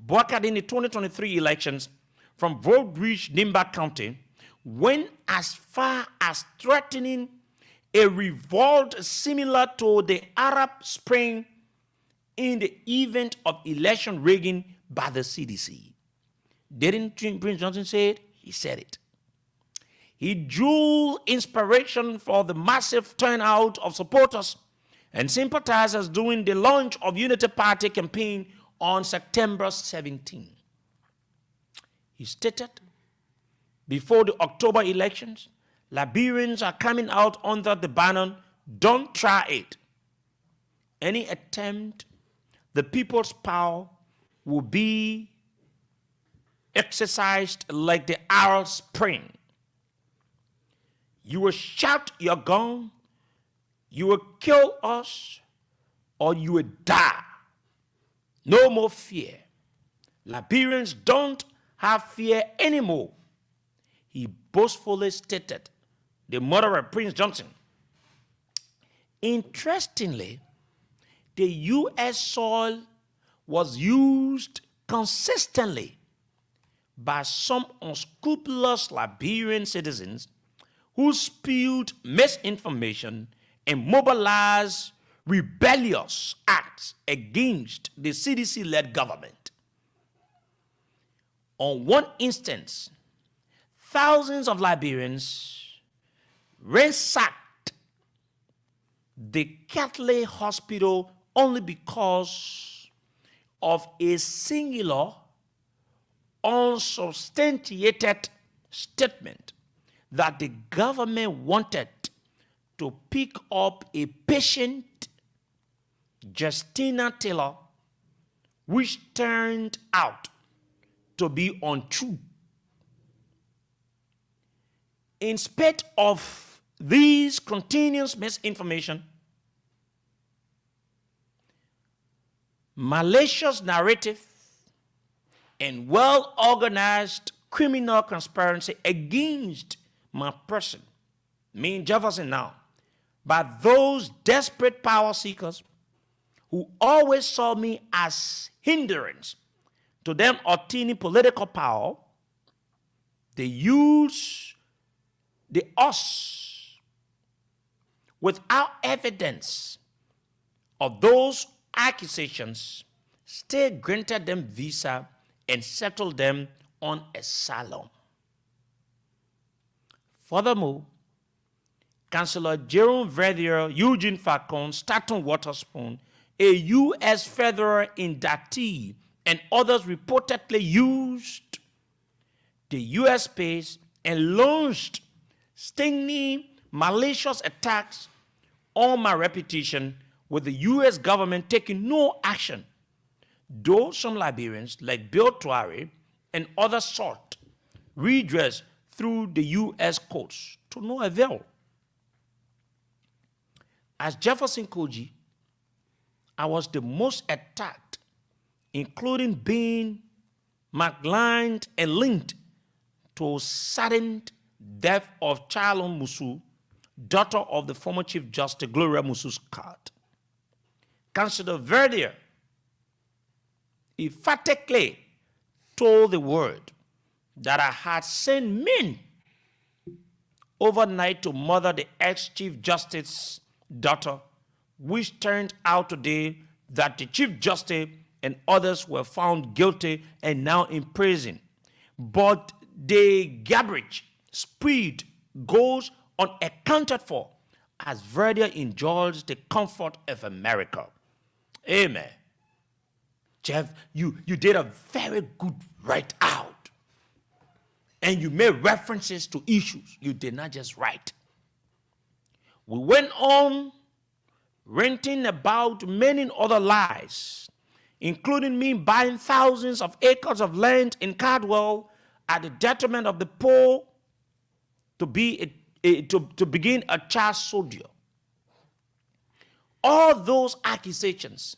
Boakai in the 2023 elections from Vote Ridge, Nimba County, went as far as threatening a revolt similar to the Arab Spring in the event of election rigging by the CDC. Didn't Prince Johnson say it? He said it. He drew inspiration for the massive turnout of supporters and sympathizers during the launch of Unity Party campaign on September 17. He stated, before the October elections, Liberians are coming out under the banner, "Don't try it." Any attempt, the people's power will be exercised like the Arab Spring. You will shout your gun, you will kill us, or you will die. No more fear. Liberians don't have fear anymore, he boastfully stated, the murderer Prince Johnson. Interestingly, the U.S. soil was used consistently by some unscrupulous Liberian citizens who spewed misinformation and mobilized rebellious acts against the CDC-led government. On one instance, thousands of Liberians ransacked the Catholic hospital only because of a singular, unsubstantiated statement that the government wanted to pick up a patient, Justina Taylor, which turned out to be untrue. In spite of these continuous misinformation, malicious narrative, and well-organized criminal conspiracy against my person, me Jefferson now, by those desperate power seekers who always saw me as hindrance to them obtaining political power, they use the us without evidence of those accusations, still granted them visa and settled them on asylum. Furthermore, Councillor Jerome Verdier, Eugene Falcon, Staton Waterspoon, a U.S. federal inductee, and others reportedly used the U.S. space and launched stinging, malicious attacks on my reputation, with the U.S. government taking no action, though some Liberians, like Bill Tuare and others, sought redress through the U.S. courts to no avail. As Jefferson Koji, I was the most attacked, including being maligned and linked to sudden death of Chalon Musu, daughter of the former Chief Justice Gloria Musu's court. Councillor Verdier emphatically told the world that I had sent men overnight to murder the ex-Chief Justice's daughter, which turned out today that the Chief Justice and others were found guilty and now in prison. But the garbage spread goes unaccounted for as Verdier enjoys the comfort of America. Amen. Jeff, you did a very good write-out. And you made references to issues. You did not just write. We went on ranting about many other lies, including me buying thousands of acres of land in Cardwell at the detriment of the poor to begin a child soldier. All those accusations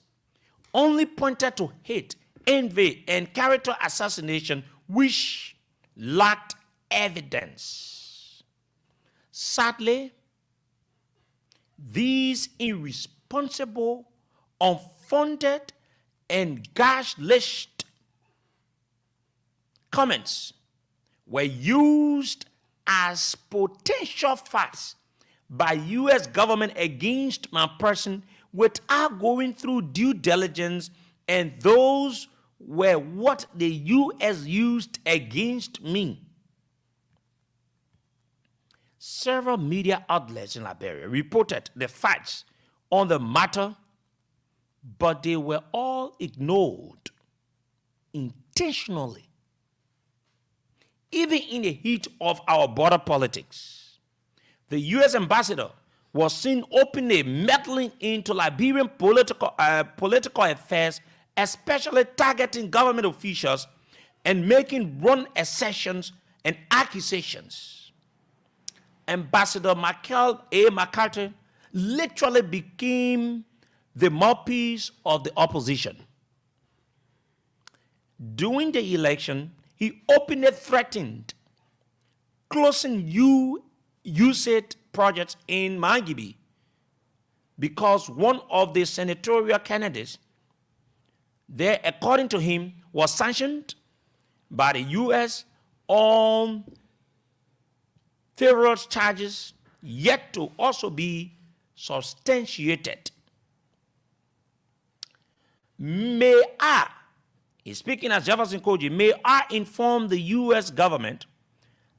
only pointed to hate envy, and character assassination which lacked evidence. Sadly, these irresponsible, unfounded, and gaslit comments were used as potential facts by U.S. government against my person without going through due diligence, and those were what the U.S. used against me. Several media outlets in Liberia reported the facts on the matter, but they were all ignored intentionally. Even in the heat of our border politics, the U.S. ambassador was seen openly meddling into Liberian political affairs, especially targeting government officials and making wrong assertions and accusations. Ambassador Michael A. McCarthy literally became the mouthpiece of the opposition. During the election, he openly threatened closing USAID projects in Mangibi because one of the senatorial candidates there, according to him, was sanctioned by the U.S. on federal charges yet to also be substantiated. May I, he's speaking as Jefferson Koji, may I inform the U.S. government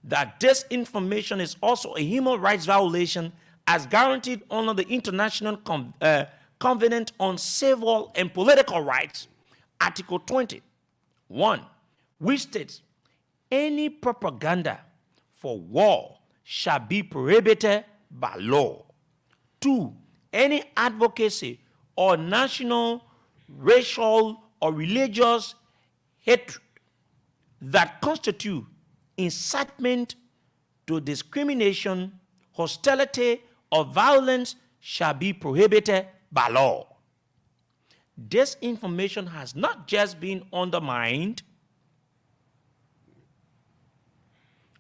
that this information is also a human rights violation as guaranteed under the International Covenant on Civil and Political Rights, Article 21, which states, any propaganda for war shall be prohibited by law. 2, any advocacy or national, racial, or religious hatred that constitute incitement to discrimination, hostility, or violence shall be prohibited by law. This information has not just been undermined,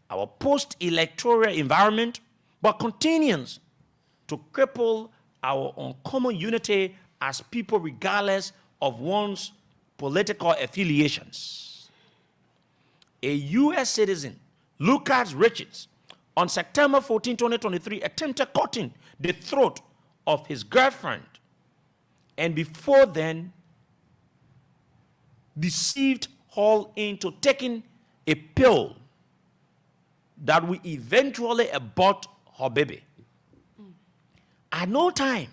our post-electoral environment, but continues to cripple our uncommon unity as people regardless of one's political affiliations. A U.S. citizen, Lucas Richards, on September 14, 2023, attempted cutting the throat of his girlfriend, and before then, deceived her into taking a pill that will eventually abort her baby. At no time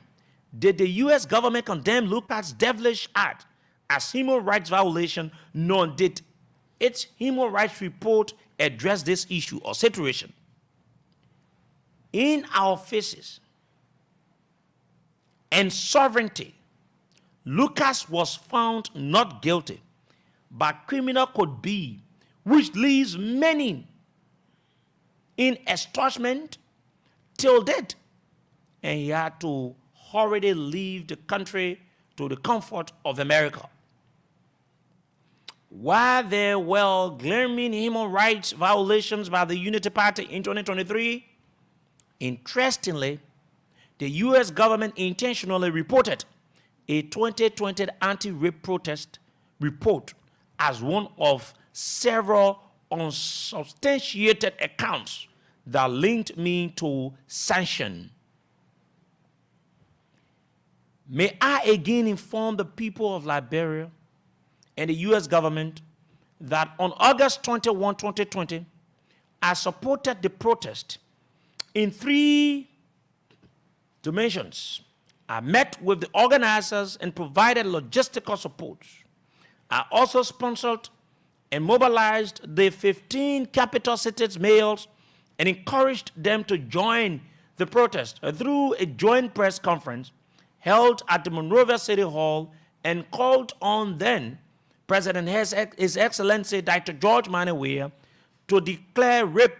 did the U.S. government condemn Lucas' devilish act as human rights violation, nor did its human rights report address this issue or situation. In our faces and sovereignty, Lucas was found not guilty by criminal code B, which leaves many in estrangement till death, and he had to hurriedly leave the country to the comfort of America. While there were glaring human rights violations by the Unity Party in 2023, interestingly, the U.S. government intentionally reported a 2020 anti-rape protest report as one of several unsubstantiated accounts that linked me to sanction. May I again inform the people of Liberia and the U.S. government that on August 21, 2020, I supported the protest in 3 dimensions. I met with the organizers and provided logistical support. I also sponsored and mobilized the 15 capital cities mayors and encouraged them to join the protest through a joint press conference held at the Monrovia City Hall, and called on then President His Excellency Dr. George Manawea to declare rape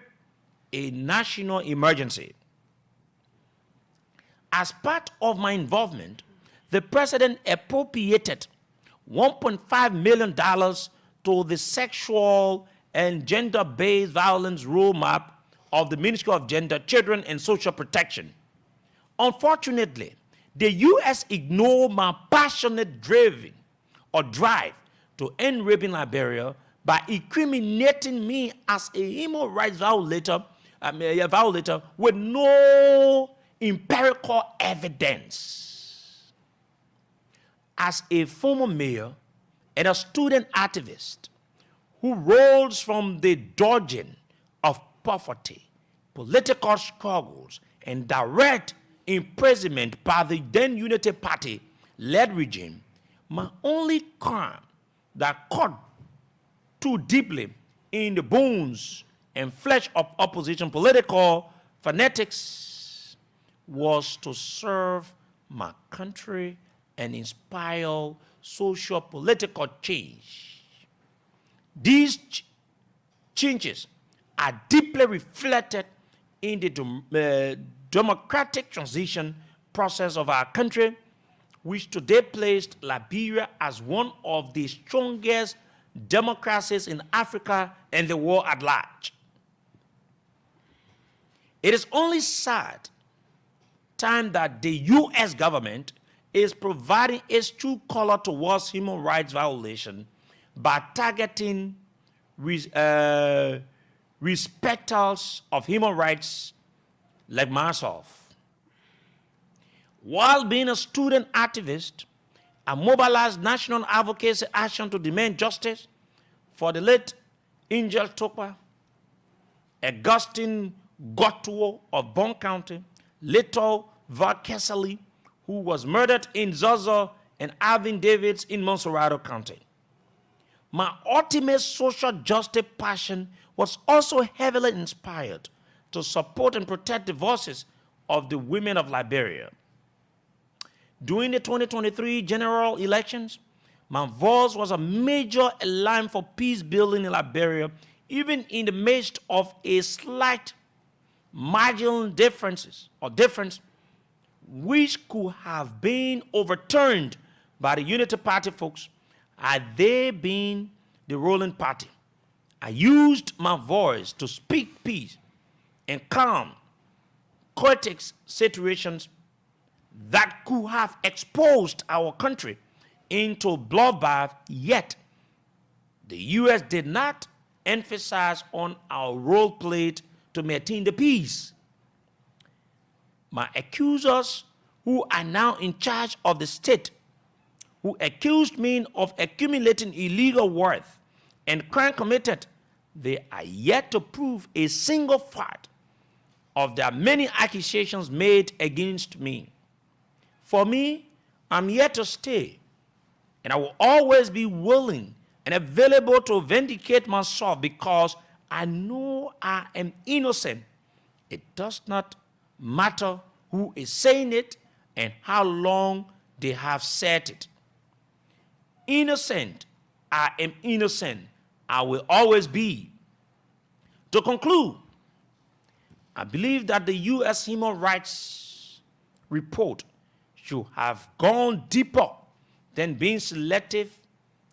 a national emergency. As part of my involvement, the president appropriated $1.5 million to the sexual and gender-based violence roadmap of the Ministry of Gender, Children, and Social Protection. Unfortunately, the U.S. ignored my passionate drive to end rape in Liberia by incriminating me as a human rights violator with no empirical evidence. As a former mayor and a student activist who rose from the dungeon of poverty, political struggles, and direct imprisonment by the then Unity Party-led regime, my only crime that cut too deeply in the bones and flesh of opposition political fanatics was to serve my country and inspire social political change. These changes are deeply reflected in the democratic transition process of our country, which today placed Liberia as one of the strongest democracies in Africa and the world at large. It is only sad time that the U.S. government is providing its true color towards human rights violation by targeting respecters of human rights like myself. While being a student activist, I mobilized national advocacy action to demand justice for the late Angel Tokwa, Augustine Gotuo of Bon County, Leto Vakesali, who was murdered in Zozo, and Alvin Davids in Monserrato County. My ultimate social justice passion was also heavily inspired to support and protect the voices of the women of Liberia. During the 2023 general elections, my voice was a major alarm for peace building in Liberia, even in the midst of a slight marginal difference which could have been overturned by the Unity Party folks had they been the ruling party. I used my voice to speak peace and calm chaotic situations that could have exposed our country into bloodbath, yet the U.S. did not emphasize on our role played to maintain the peace. My accusers, who are now in charge of the state, who accused me of accumulating illegal wealth and crime committed, they are yet to prove a single fact of the many accusations made against me. For me, I'm here to stay, and I will always be willing and available to vindicate myself because I know I am innocent. It does not matter who is saying it and how long they have said it. Innocent, I am innocent. I will always be. To conclude, I believe that the U.S. Human Rights Report should have gone deeper than being selective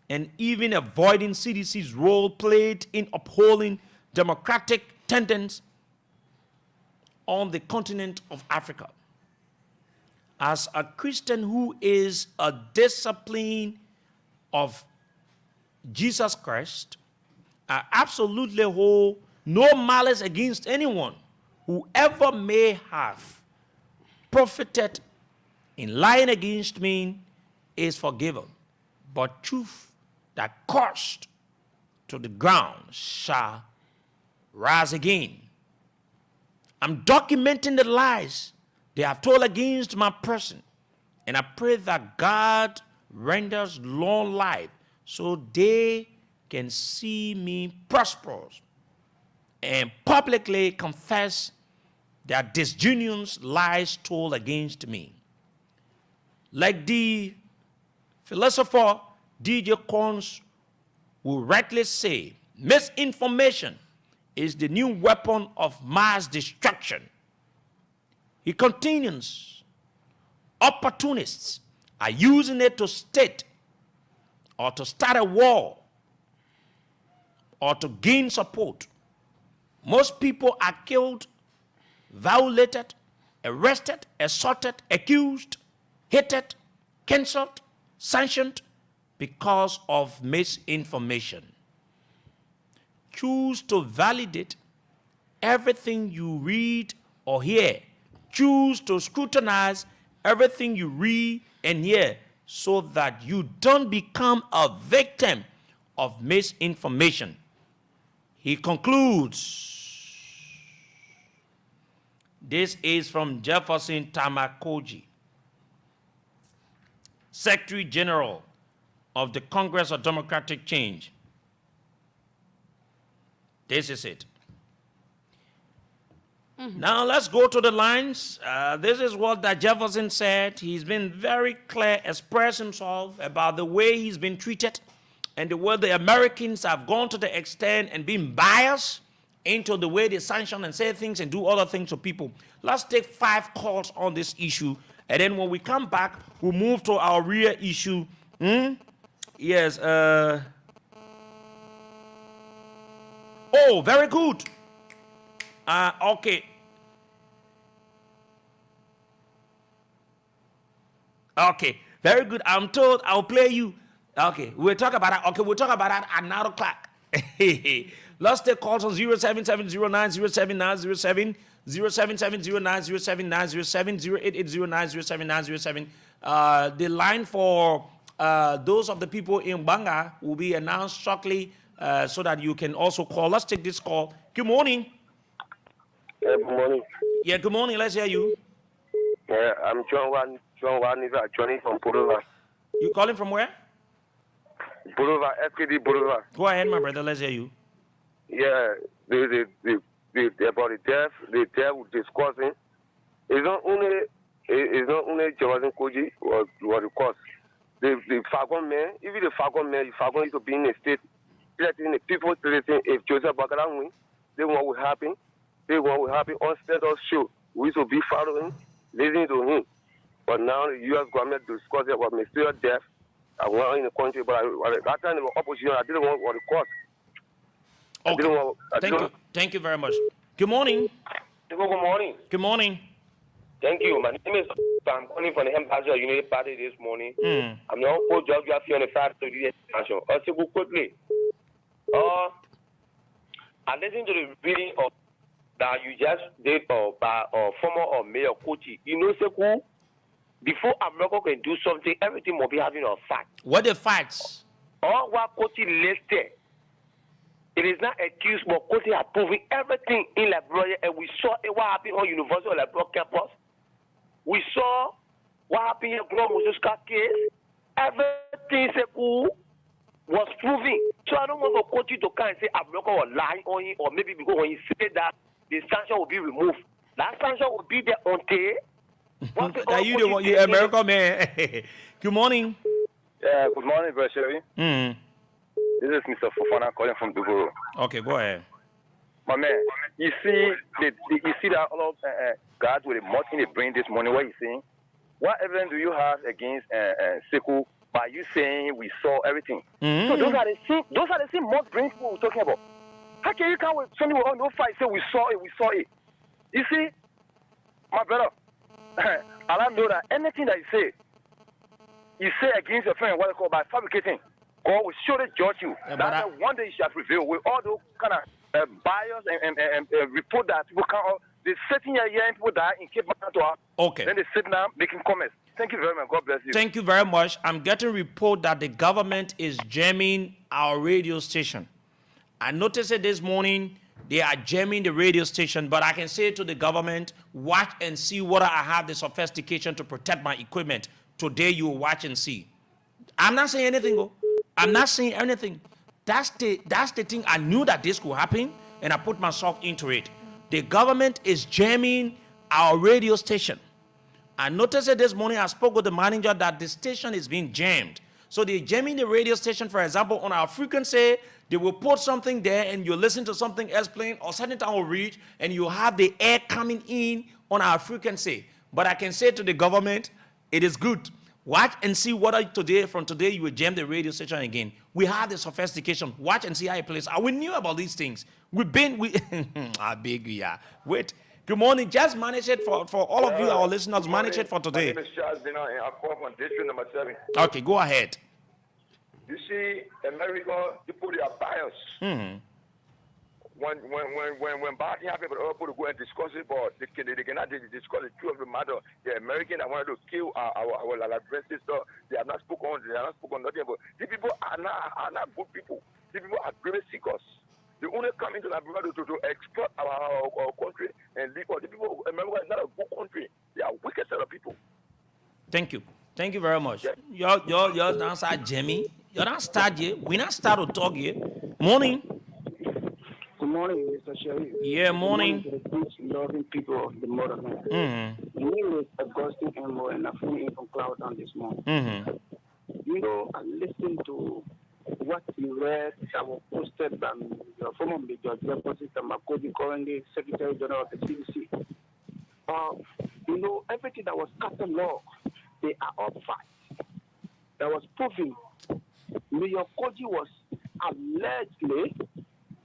and even avoiding CDC's role played in upholding democratic tendencies on the continent of Africa. As a Christian who is a disciple of Jesus Christ, I absolutely hold no malice against anyone, whoever may have profited in lying against me is forgiven, but truth that cursed to the ground shall rise again. I'm documenting the lies they have told against my person, and I pray that God renders long life so they can see me prosperous and publicly confess their disunions lies told against me. Like the philosopher D.J. Korns will rightly say, misinformation is the new weapon of mass destruction. He continues, opportunists are using it to state or to start a war or to gain support. Most people are killed, violated, arrested, assaulted, accused, hated, cancelled, sanctioned because of misinformation. Choose to validate everything you read or hear. Choose to scrutinize everything you read and hear so that you don't become a victim of misinformation. He concludes. This is from Jefferson Tamakoji, Secretary General of the Congress of Democratic Change. This is it. Now let's go to the lines. This is what that Jefferson said. He's been very clear, expressed himself about the way he's been treated and the way the Americans have gone to the extent and been biased into the way they sanction and say things and do other things to people. Let's take 5 calls on this issue, and then when we come back, we'll move to our real issue. Yes. Oh, very good. Okay. Okay, very good. I'm told I'll play you. Okay, we'll talk about that. Okay, we'll talk about that at 9 o'clock. Let's take calls on 07709079070, 07709079070, 08809079070. The line for those of the people in Banga will be announced shortly so that you can also call. Let's take this call. Good morning. Good morning. Yeah, good morning. Let's hear you. I'm Johnny from Boulevard. You calling from where? Boulevard, FKD Boulevard. Go ahead, my brother. Let's hear you. Yeah, the about the death we're discussing. It's not only Jefferson Koji or the cause. The Fagon man, even the Fagon man, Fagon is to be in a state, letting the people listen. If Joseph Bakalan win, they want will happen. They want will happen on state of show. We should be following, listening to him. But now the U.S. government discussing about mysterious death. I went in the country, but that time the opposition, I didn't want what it cost. Okay. Thank you very much. Good morning. Good morning. Good morning. Thank you. My name is I'm calling from the Ambassador United Party this morning. I'm the uncle geography on the 530 expansion. Sekou quickly. I listened to the reading of that you just did by former Mayor Kuti. You know, Sekou, before America can do something, everything must be having a fact. What the facts? All what Kuti listed, it is not excuse, but Kuti has proven everything in Liberia, and we saw what happened on University of Liberia campus. We saw what happened in Global Mususka case. Everything Sekou was proving. So I don't want for Kuti to come and say America was lying on him, or maybe because when he said that the sanction will be removed. That sanction will be there until. That you the one, you American man. Good morning. Yeah, good morning, Brother Sherry. This is Mr. Fofana calling from Dugoro. Okay, go ahead. My man, you see that all of guys with a mouth in the brain this morning. What you saying? What evidence do you have against Sekou by you saying we saw everything? So those are the same mouth brain people we're talking about. How can you come with something with no fight? Say we saw it. You see, my brother. I know that anything that you say against your friend, what they call by fabricating, God will surely judge you. Yeah, that's one day you shall prevail with all those kind of bias and report that people can't. They sitting here and people die in Cape Town. Okay. Then they sit now making comments. Thank you very much. God bless you. Thank you very much. I'm getting a report that the government is jamming our radio station. I noticed it this morning. They are jamming the radio station, but I can say to the government, watch and see whether I have the sophistication to protect my equipment. Today you will watch and see. I'm not saying anything. I'm not saying anything. That's the thing. I knew that this could happen, and I put myself into it. The government is jamming our radio station. I noticed it this morning. I spoke with the manager that the station is being jammed. So they're jamming the radio station, for example, on our frequency. They will put something there and you listen to something else playing, or certain time will reach and you have the air coming in on our frequency. But I can say to the government, it is good. Watch and see whether from today you will jam the radio station again. We have the sophistication. Watch and see how it plays. We knew about these things. I beg you, yeah. Wait. Good morning. Just manage it for all of you, our listeners. Manage it for today. My name is Charles Dina, and I call from district number 7. Okay, go ahead. You see, America, people they are biased. When bad things happen, people go and discuss it, but they cannot discuss the truth of the matter. The American that wanted to kill our Liberian sister, they have not spoken on. They have not spoken nothing. But these people are not good people. These people are great seekers. They only come into Liberia to exploit our country and live. The people, America is not a good country. They are wicked set of people. Thank you. Thank you very much. You're not start Jimmy. You're not start yet. We not start to talk yet. Morning. Good morning, Mr. Sherry. Yeah, morning. Good morning to the good, loving people of the motherland. My name is Augustine Emo, and I'm phone in from Cloud Town this morning. You know, I listened to what you read that was posted by your former Major Deposit and Makobi, currently Secretary General of the CDC. You know, everything that was cataloged, they are all facts. That was proven. Mayor Koji was allegedly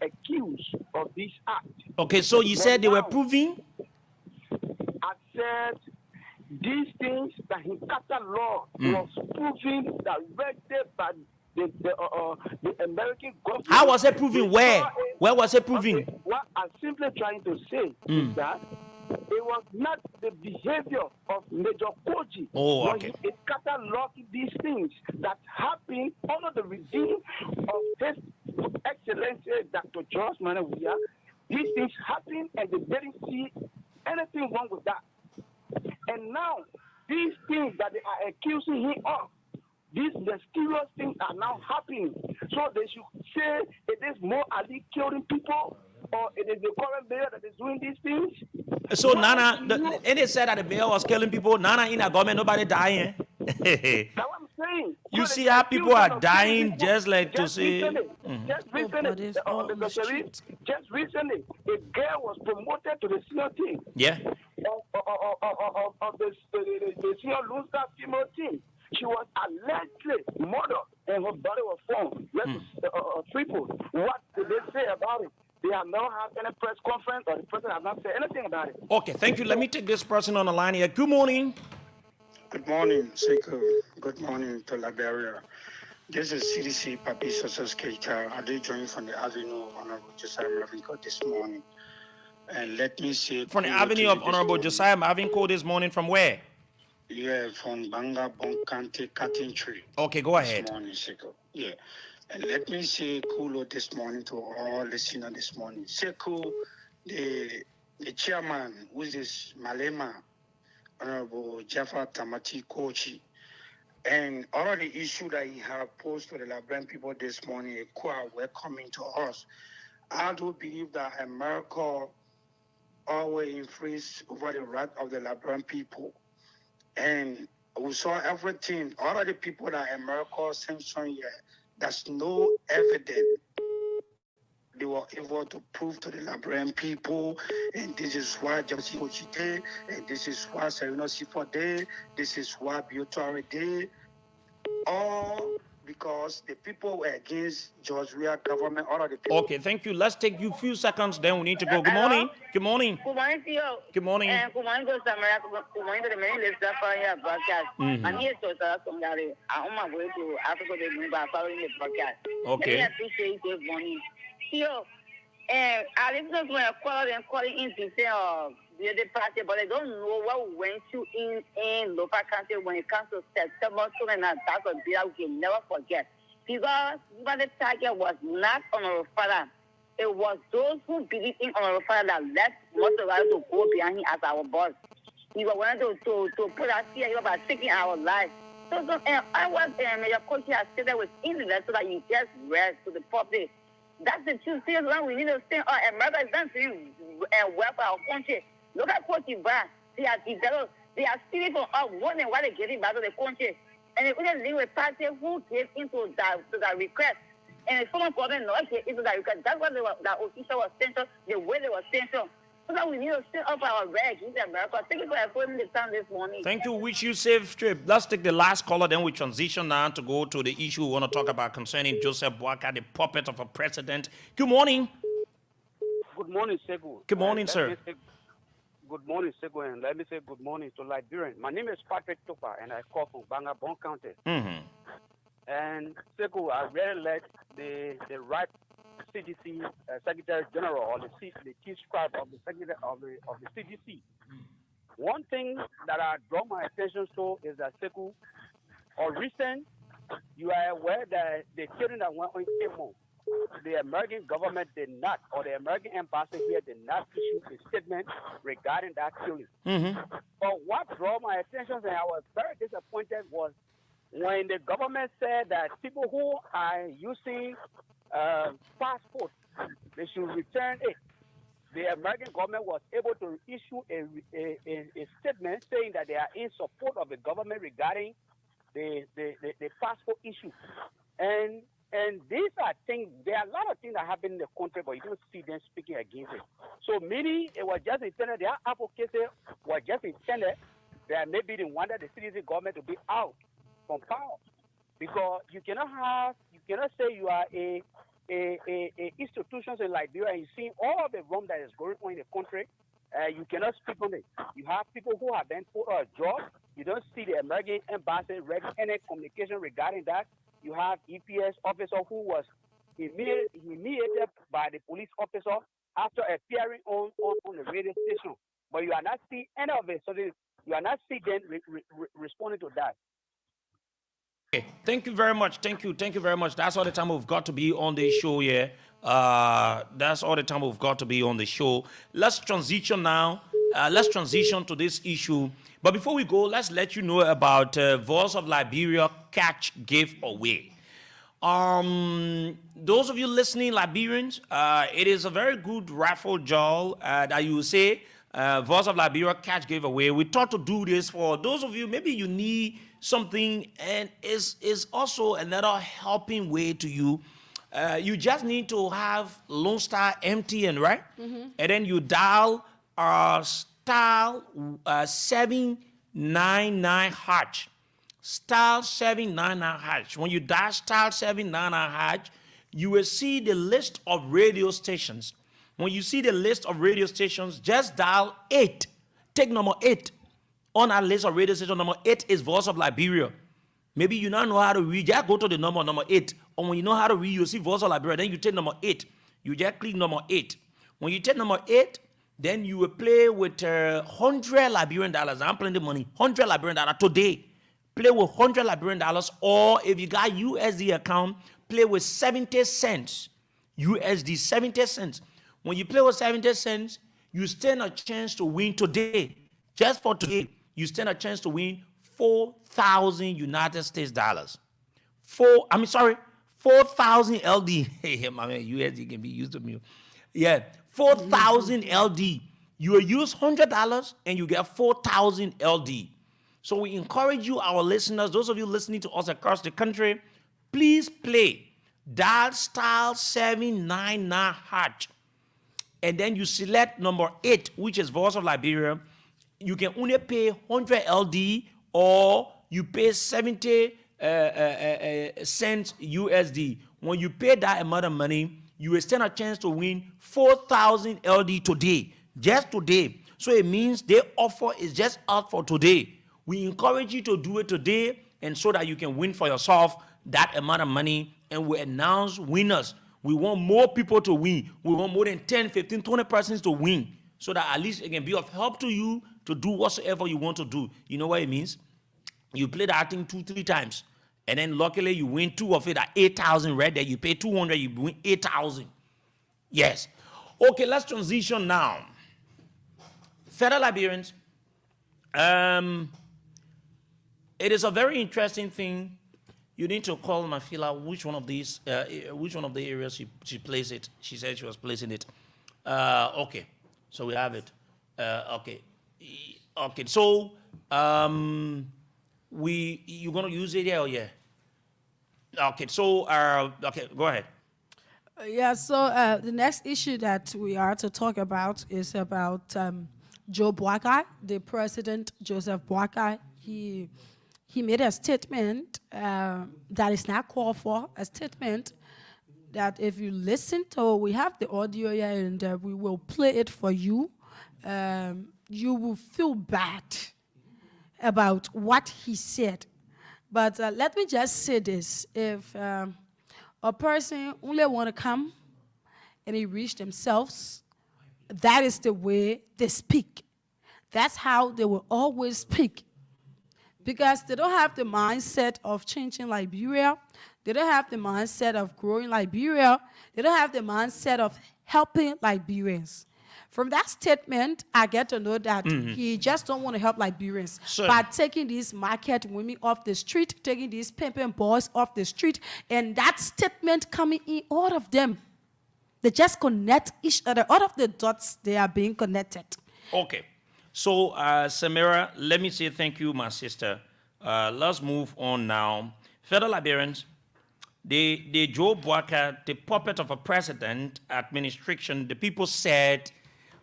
accused of this act. Okay, so you said they were proving? I said these things that he cataloged was proven directly by the American government. How was it proven? Where? Where was it proven? Okay, what I'm simply trying to say is that it was not the behavior of Major Koji. Oh, okay. It cataloged these things that happened under the regime of His Excellency Dr. George Manawia. These things happened and they didn't see anything wrong with that. And now, these things that they are accusing him of, these mysterious things are now happening. So they should say it is more Ali killing people, or it is the current mayor that is doing these things. So Nana, and they said that the mayor was killing people. Nana in a government, nobody dying. That's what I'm saying. You So see they how accuse people them are of dying killing people. just like to Just say. recently, just recently, a girl was promoted to the senior team. Yeah. Of the senior loser female team. She was allegedly murdered and her body was found. People, what did they say about it? They have not had any press conference, or the president has not said anything about it. Okay, thank you. Let me take this person on the line here. Good morning. Good morning, Sekou. Good morning to Liberia. This is CDC Papi Sosos Keita. I did join from the Avenue of Honorable Josiah Mavinko this morning. And let me say... From the Avenue of Honorable Josiah Mavinko this morning, from where? Yeah, from Banga Bonkante Cutting Tree. Okay, go ahead. This morning, Sekou. Yeah. And let me say kulo this morning to all listeners this morning. Sekou, the chairman, who is Malema, Honorable Jaffa Tamati Kochi, and all of the issue that he have posed to the Liberian people this morning, were coming to us. I do believe that America always infringes over the right of the Liberian people. And we saw everything, all of the people that America sanctioned here, there's no evidence they were able to prove to the Liberian people, and this is why Jamsi Kochi did, and this is why Serino Sifo did, this is why Biotori did, all because the people were against George Weah government, all of the people. Okay, thank you. Let's take you a few seconds, then we need to go. Good morning. Good morning. Good morning to you. Good morning. Good morning to Samira. Good morning to the many listeners for your broadcast. I'm here to tell somebody I'm on my way to Africa to move by following the broadcast. Okay. I appreciate this morning. Yo, I listen to a calling in to say, the party, but I don't know what we went to in local country when it comes to September 2 and that's a deal we can never forget. Because the target was not on our father. It was those who believe in our father that left most of us to go behind him as our boss. He was wanting to put us here about taking our lives. So I was Major Coach has said that was in the letter that you just read to the public. That's the two things that we need to say. America is done to you and well for our country. Look at Cote d'Ivoire. They are developed. They are stealing from us more than what they're getting back to the country. And they couldn't live with a party who gave into that request. And if someone problem not get into that request, that's what that official was censored, the way they were censored. So We need to sit up our rag in America. Thank you for putting the time this morning. Thank you. Wish you safe trip. Let's take the last caller, then we transition now to go to the issue we want to talk about concerning Joseph Boakai, the puppet of a president. Good morning. Good morning, Sekou. Good morning, sir. Good morning, Sekou, and let me say good morning to Liberian. My name is Patrick Topa, and I call from Bangabon County. Mm-hmm. And Sekou, I really like the right CDC Secretary General or the chief scribe of the Secretary of the CDC. One thing that I draw my attention to is that Sekou, or recent, you are aware that the killing that went on Kemo, the American government did not, or the American embassy here did not issue a statement regarding that killing. Mm-hmm. But what drew my attention, and I was very disappointed, was when the government said that people who are using passports, they should return it. The American government was able to issue a statement saying that they are in support of the government regarding the passport issue. And these are things, there are a lot of things that happen in the country, but you don't see them speaking against it. So many, it was just intended, their advocacy was just intended that maybe they wanted the citizen government to be out from power. Because you cannot say you are a institutions in Liberia and you see all the wrong that is going on in the country. You cannot speak on it. You have people who have been put on a job. You don't see the American embassy any communication regarding that. You have EPS officer who was humiliated by the police officer after appearing on the radio station. But you are not seeing any of it. So you are not seeing them responding to that. Okay. Thank you very much. Thank you very much. That's all the time we've got to be on the show here. That's all the time we've got to be on the show. Let's transition now. Let's transition to this issue. But before we go, let's let you know about Voice of Liberia Catch Giveaway. Those of you listening, Liberians, it is a very good raffle draw that you will say Voice of Liberia Catch Giveaway. We thought to do this for those of you, maybe you need something, and is also another helping way to you. You just need to have Lone Star MTN, right? Mm-hmm. And then you dial star 799 hash. Star 799 hash. When you dial star 799 hash, you will see the list of radio stations. When you see the list of radio stations, just dial 8. Take number 8. On our list of radio station, number 8 is Voice of Liberia. Maybe you don't know how to read, just go to the number 8. Or when you know how to read, you see Voice of Liberia, then you take number 8. You just click number 8. When you take number 8, then you will play with $100 Liberian dollars. I'm playing the money, $100 Liberian dollars today. Play with $100 Liberian dollars, or if you got USD account, play with 70 cents. USD, 70 cents. When you play with 70 cents, you stand a chance to win today. Just for today, you stand a chance to win 4,000 United States dollars. 4,000 LD. Hey, my man, USD can be used to me. Yeah, 4,000 LD. You will use $100 and you get 4,000 LD. So we encourage you, our listeners, those of you listening to us across the country, please play. Dial star 799 hash. And then you select number 8, which is Voice of Liberia. You can only pay 100 LD or you pay 70 cents USD. When you pay that amount of money, you will stand a chance to win 4,000 LD today, just today. So it means their offer is just out for today. We encourage you to do it today, and so that you can win for yourself that amount of money, and we announce winners. We want more people to win. We want more than 10, 15, 20 persons to win, so that at least it can be of help to you to do whatsoever you want to do. You know what it means? You play that thing 2-3 times, and then luckily you win 2 of it at 8,000 right there. You pay 200, you win 8,000. Yes. Okay, let's transition now. Fellow Liberians, it is a very interesting thing. You need to call Mafila which one of the areas she placed it. She said she was placing it. Okay, so we have it. Okay. So you're gonna use it here or yeah? Okay. So okay, go ahead. Yeah, so the next issue that we are to talk about is about Joe Boakai, the president, Joseph Boakai. He made a statement that is not called for, a statement that if you listen to, we have the audio here and we will play it for you. You will feel bad about what he said. But let me just say this. If a person only want to come and he reach themselves, that is the way they speak. That's how they will always speak. Because they don't have the mindset of changing Liberia. They don't have the mindset of growing Liberia. They don't have the mindset of helping Liberians. From that statement, I get to know that he just don't want to help Liberians by taking these market women off the street, taking these pimping boys off the street, and that statement coming in, all of them, they just connect each other. All of the dots, they are being connected. Okay. So, Samira, let me say thank you, my sister. Let's move on now. Fellow Liberians, the Joe Boakai, the puppet of a president administration, the people said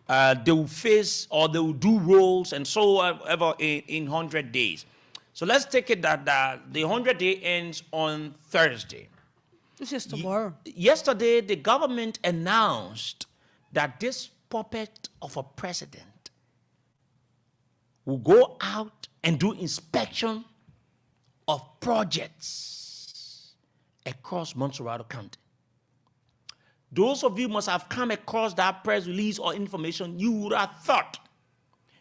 they will face or they will do roles and so ever in 100 days. So let's take it that the 100-day ends on Thursday. This is tomorrow. Yesterday, the government announced that this puppet of a president will go out and do inspection of projects across Montserrat County. Those of you must have come across that press release or information. You would have thought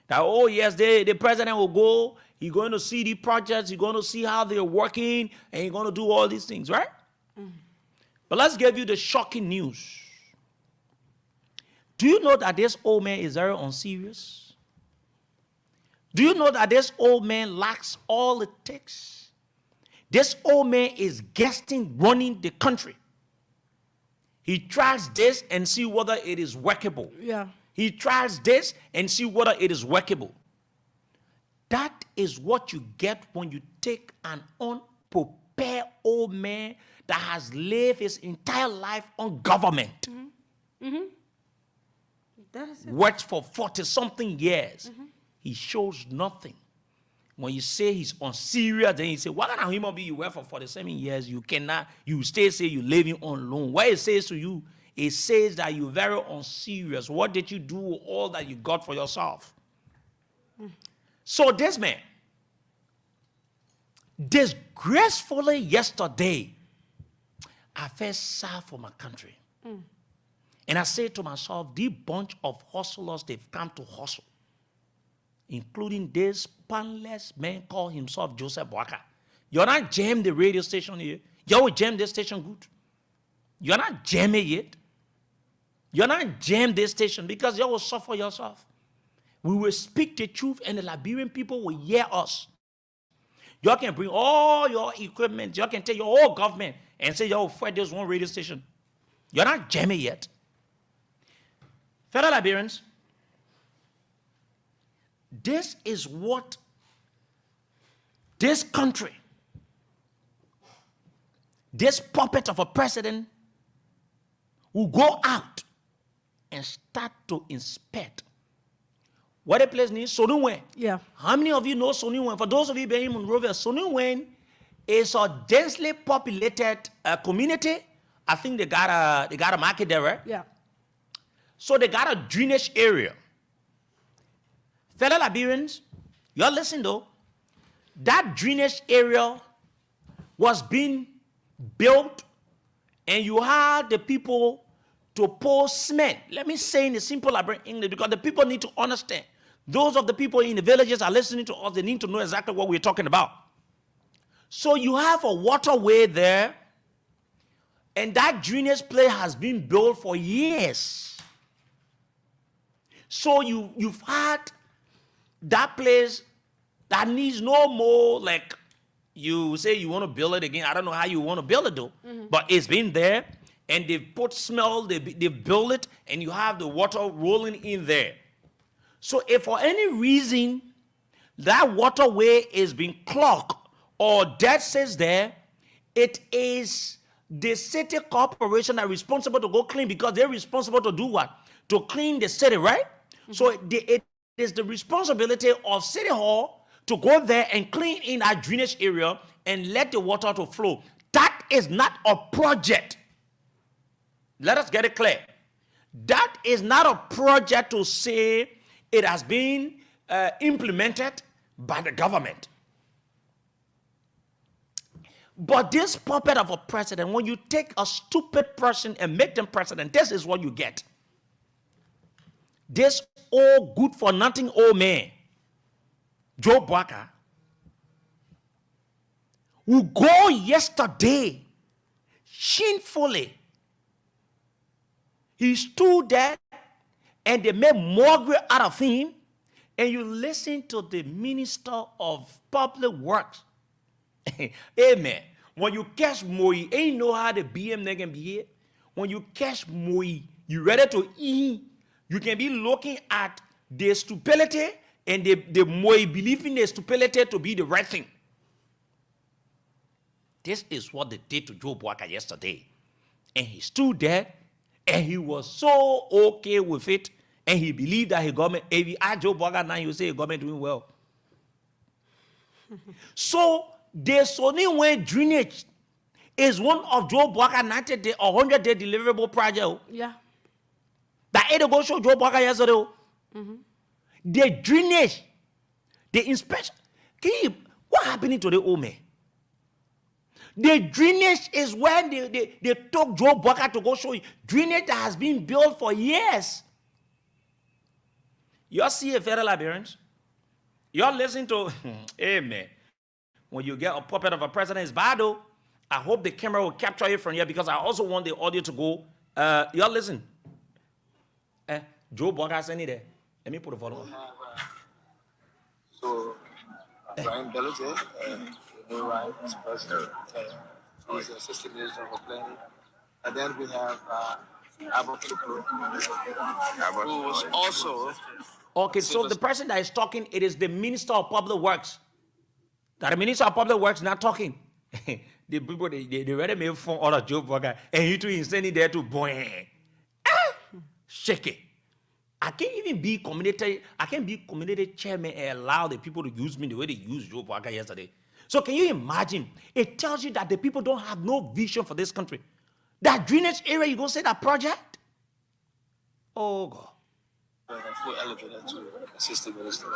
that, oh yes, the president will go, he's going to see the projects, he's going to see how they're working, and he's going to do all these things, right? But let's give you the shocking news. Do you know that this old man is very unserious? Do you know that this old man lacks all it takes? This old man is guessing, running the country. He tries this and see whether it is workable. Yeah. He tries this and see whether it is workable. That is what you get when you take an unprepared old man that has lived his entire life on government. That is it. Worked for 40-something years. He shows nothing. When you say he's unserious, then you say, what kind of human being you work for 47 years? You cannot, you still say you're living on loan. What it says to you, it says that you're very unserious. What did you do with all that you got for yourself? So this man, disgracefully yesterday, I felt sad for my country. And I said to myself, the bunch of hustlers, they've come to hustle, including this panless man called himself Joseph Boakai. You're not jam the radio station here. You will jam this station good. You're not jamming it. You're not jam this station because you will suffer yourself. We will speak the truth and the Liberian people will hear us. You can bring all your equipment. You can take your whole government and say you will fight this one radio station. You're not jamming yet. Fellow Liberians, this is what this country, this puppet of a president will go out and start to inspect. What a place needs Sonuwen. Yeah. How many of you know Sonuwen? For those of you being in Monrovia, Sonuwen is a densely populated community. I think they got a market there, right? Yeah. So they got a drainage area. Fellow Liberians, you're listening though. That drainage area was being built and you had the people to pour cement. Let me say in a simple Liberian English because the people need to understand. Those of the people in the villages are listening to us. They need to know exactly what we're talking about. So you have a waterway there and that drainage place has been built for years. So you've had that place that needs no more, like you say you want to build it again. I don't know how you want to build it though, but it's been there and they've put smell, they build it and you have the water rolling in there. So if for any reason that waterway is being clogged or dead sits there, it is the city corporation are responsible to go clean because they're responsible to do what? To clean the city, right? So it is the responsibility of City Hall to go there and clean in our drainage area and let the water to flow. That is not a project. Let us get it clear. That is not a project to say it has been implemented by the government. But this puppet of a president, when you take a stupid person and make them president, this is what you get. This old good for nothing old man, Joe Bwaka, who go yesterday shamefully. He stood there and they made mockery out of him. And you listen to the minister of public works. Amen. When you catch Moi, ain't know how the BM they can be here. When you catch Moi, you ready to eat. You can be looking at the stupidity and the Moi believing the stupidity to be the right thing. This is what they did to Joe Bwaka yesterday. And he stood there and he was so okay with it. And he believed that his government, if you ask Joe Bwaka now, you say his government doing well. So the Sony Way drainage is one of Joe Bwaka 90-day or 100-day deliverable project. Yeah. That ain't go show Joe Bwaka yesterday. The drainage, the inspection. What happening to the old man? The drainage is when they took Joe Bwaka to go show you. Drainage that has been built for years. You all see a federal Liberians? You all listen to, amen. When you get a puppet of a president, it's bad though. I hope the camera will capture it from here because I also want the audio to go. You all listen. Joe Bwaka send it there. Let me put a photo. So, Brian Belichick, Ryan is president. He's the assistant minister for planning. And then we have Abu Tukur, who was also... Okay, so the person that is talking, it is the Minister of Public Works. That the Minister of Public Works not talking. The people, they already made fun out of Joe Bwaka, and you two is sending there to boy. Shake it. I can't even be community chairman and allow the people to use me the way they used Joe Bwaka yesterday. So can you imagine? It tells you that the people don't have no vision for this country. That drainage area, you gonna say that project? Oh God. Full elevator to assistant minister.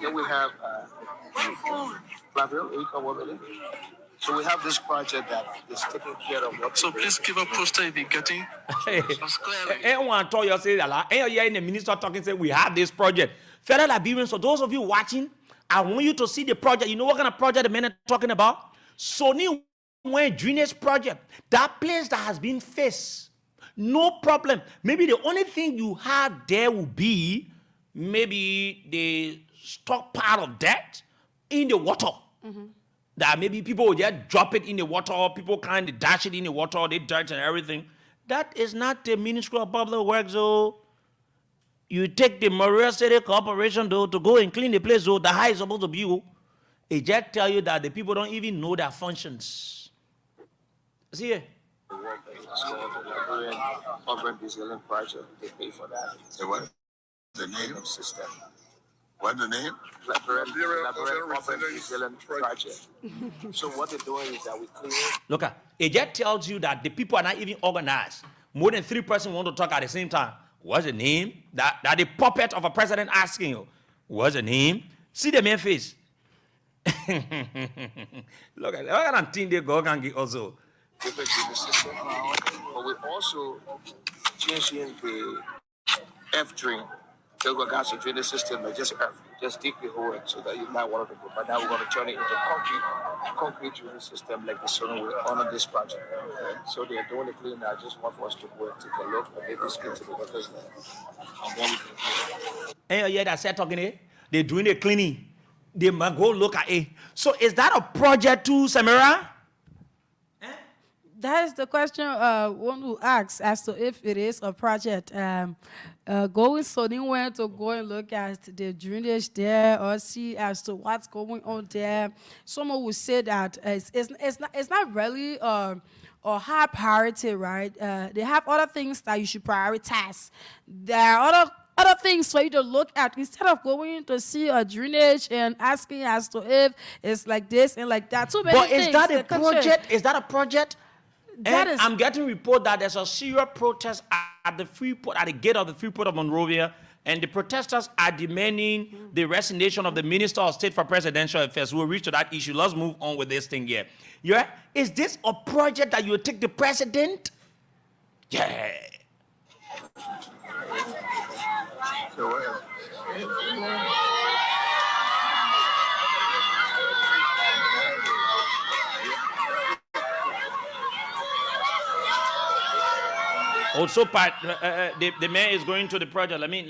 Then we have Flavio, so we have this project that is taking care of what. So please give a poster if you're getting. Anyone told you say that? And you're in the minister talking say we have this project. Fellow Liberians, so those of you watching, I want you to see the project. You know what kind of project the men are talking about? Sony Way drainage project. That place that has been faced. No problem. Maybe the only thing you have there will be maybe the stockpile of that in the water. That maybe people will just drop it in the water, people kind of dash it in the water, they dirt and everything. That is not the Ministry of Public Works, though. You take the Maria City Corporation, though, to go and clean the place, though, the high is supposed to be, oh. It just tell you that the people don't even know their functions. See here? The work that is called the Liberian Urban Resilience Project. They pay for that. The what? The name? System. What's the name? Liberian Urban Resilience Project. So what they're doing is that we clean. Look, it just tells you that the people are not even organized. More than 3 persons want to talk at the same time. What's the name? That the puppet of a president asking you. What's the name? See the man face. Look at that thing they go and get also. Different in the system, but we also changing the F drain. So we're going to drain the system like just earth, just dig the hole so that you might want to go. But now we're going to turn it into concrete drainage system like the sun will honor this project. So they're doing the cleaning. I just want for us to go and take a look and maybe speak to the workers there. And then we can. And yeah, that's it talking here. They're doing the cleaning. They might go look at it. So is that a project too, Samira? That is the question one who asks as to if it is a project. Going so anywhere to go and look at the drainage there or see as to what's going on there. Someone would say that it's not really a or high priority, right? They have other things that you should prioritize. There are other things for you to look at instead of going to see a drainage and asking as to if it's like this and like that. Too many But things. is that a project? Is that a project? That And is- I'm getting report that there's a serious protest at the Freeport, at the gate of the Freeport of Monrovia, and the protesters are demanding the resignation of the Minister of State for Presidential Affairs. We'll reach to that issue. Let's move on with this thing here. Yeah, is this a project that you will take the president? Yeah. So what? Also, part the mayor is going to the project. Let me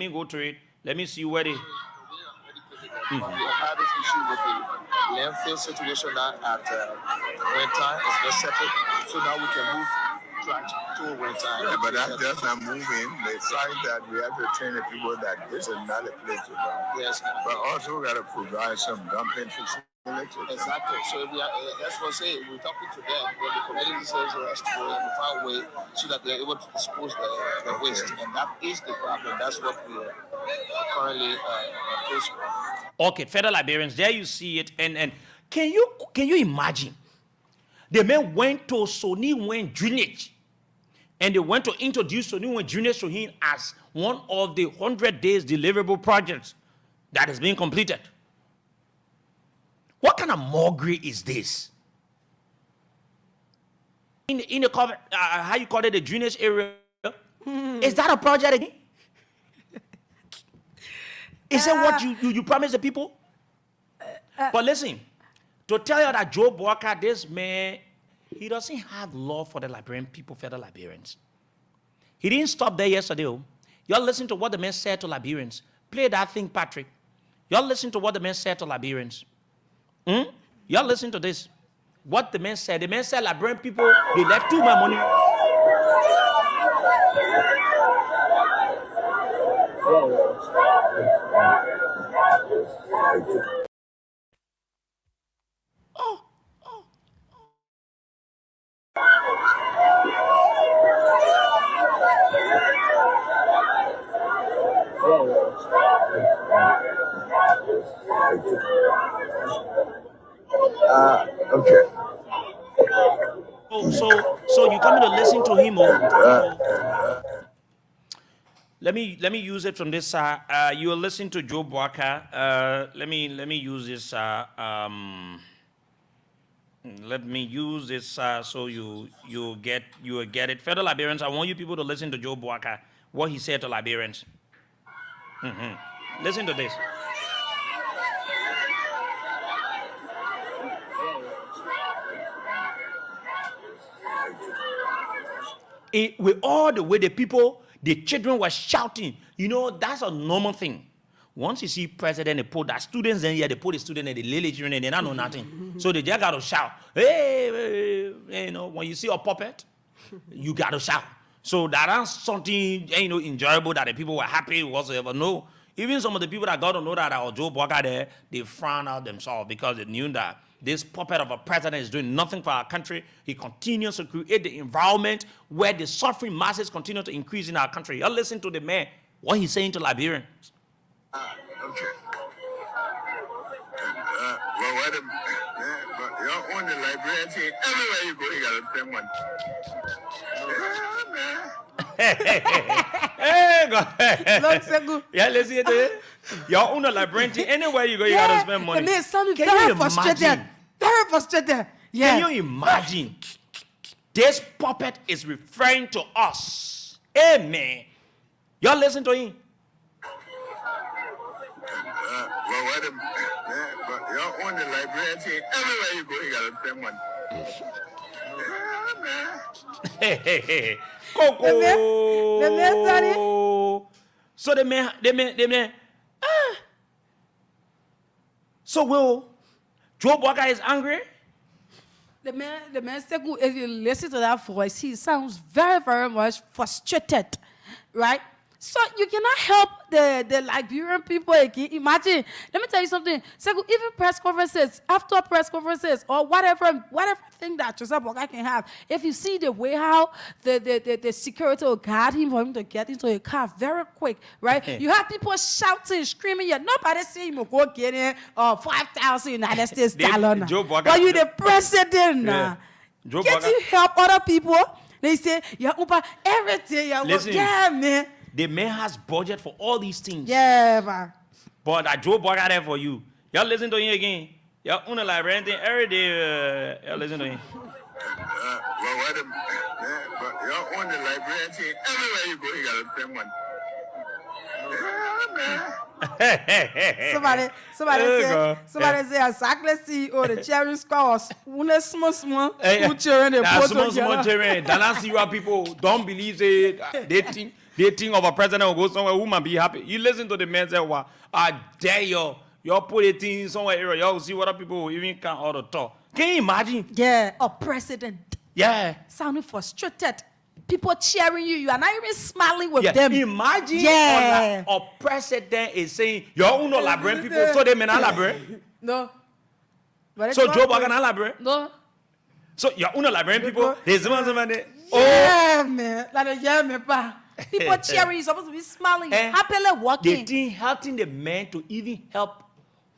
go to it. Let me see where they. We have had this issue with the landfill situation now at winter. It's been settled, so now we can move track to winter. Yeah, but that's just not moving. The fact that we have to train the people that this is not a place to dump. Yes. But also we got to provide some dumping facilities. Exactly. So we are, that's what I say. We're talking to them. When the community says there has to go and find a way so that they're able to dispose the waste, and that is the problem. That's what we are currently facing. Okay, federal Liberians, there you see it. And can you imagine? The men went to Sonny Wen drainage, and they went to introduce Sonny Wen drainage to him as one of the 100 days deliverable projects that is being completed. What kind of mockery is this? In the cover, how you call it, the drainage area, is that a project again? Is it what you promised the people? But listen, to tell you that Joe Walker, this man, he doesn't have love for the Liberian people, federal Liberians. He didn't stop there yesterday. Y'all listen to what the man said to Liberians. Play that thing, Patrick. Y'all listen to what the man said to Liberians. Y'all listen to this. What the man said. The man said Liberian people, they left too much money. Okay. So you coming to listen to him? Let me use it from this. You will listen to Joe Walker. Let me use this. Let me use this so you will get it. Federal Liberians, I want you people to listen to Joe Walker, what he said to Liberians. Listen to this. With all the way the people, the children were shouting, that's a normal thing. Once you see president, they put that students in here, they put the student and the little children and they don't know nothing. So they just got to shout. Hey, when you see a puppet, you got to shout. So that's something, enjoyable that the people were happy whatsoever. No. Even some of the people that got to know that our Joe Walker there, they frowned out themselves because they knew that this puppet of a president is doing nothing for our country. He continues to create the environment where the suffering masses continue to increase in our country. Y'all listen to the man, what he's saying to Liberians. Okay. Well, wait a minute. But you're on the Liberian thing. Everywhere you go, you got to spend money. Hey, go ahead. Look, Sekou. Yeah, listen to it. You're on the Liberian thing. Anywhere you go, you got to spend money. The man sounded Can very you frustrated. imagine? Very frustrated. Yeah. Can you imagine? This puppet is referring to us. Amen. Y'all listen to him. Well, wait a minute. But you're on the Liberian thing. Everywhere you go, you got to spend money. Hey. Coco. The man said it. So the man. So will Joe Walker is angry? The man Sekou, if you listen to that voice, he sounds very, very much frustrated, right? So you cannot help the Liberian people again. Imagine, let me tell you something. So even press conferences, after press conferences, or whatever thing that Joseph Boga can have, if you see the way how the security will guard him for him to get into a car very quick, right? You have people shouting, screaming, yet nobody see him go get in 5,000 United States dollars. But you the president now. Can't you help other people? They say, yeah, everything. Listen, yeah, man. The man has budget for all these things. Yeah, man. But I Joe Boga there for you. Y'all listen to him again. Y'all own a library every day. Y'all listen to him. Well, wait a minute. Yeah, but you're on the library everywhere you go, you got to spend money. Somebody say exactly CEO the cherry scores. One small small children they put small children. That's see what people don't believe they think of a president will go somewhere who might be happy. You listen to the man say, "Wow, I dare you put a thing somewhere area. Y'all see what people will even can't all the talk." Can you imagine? Yeah, a president. Yeah, sounding frustrated. People cheering you. You are not even smiling with them. Imagine a president is saying, "You own no Liberian people, so they may not Liberian." No. So Joe Boga not Liberian? No. So you own no Liberian people? Yeah, man. Like yeah, man, pa. People cheering you, supposed to be smiling, happily walking. They think helping the man to even help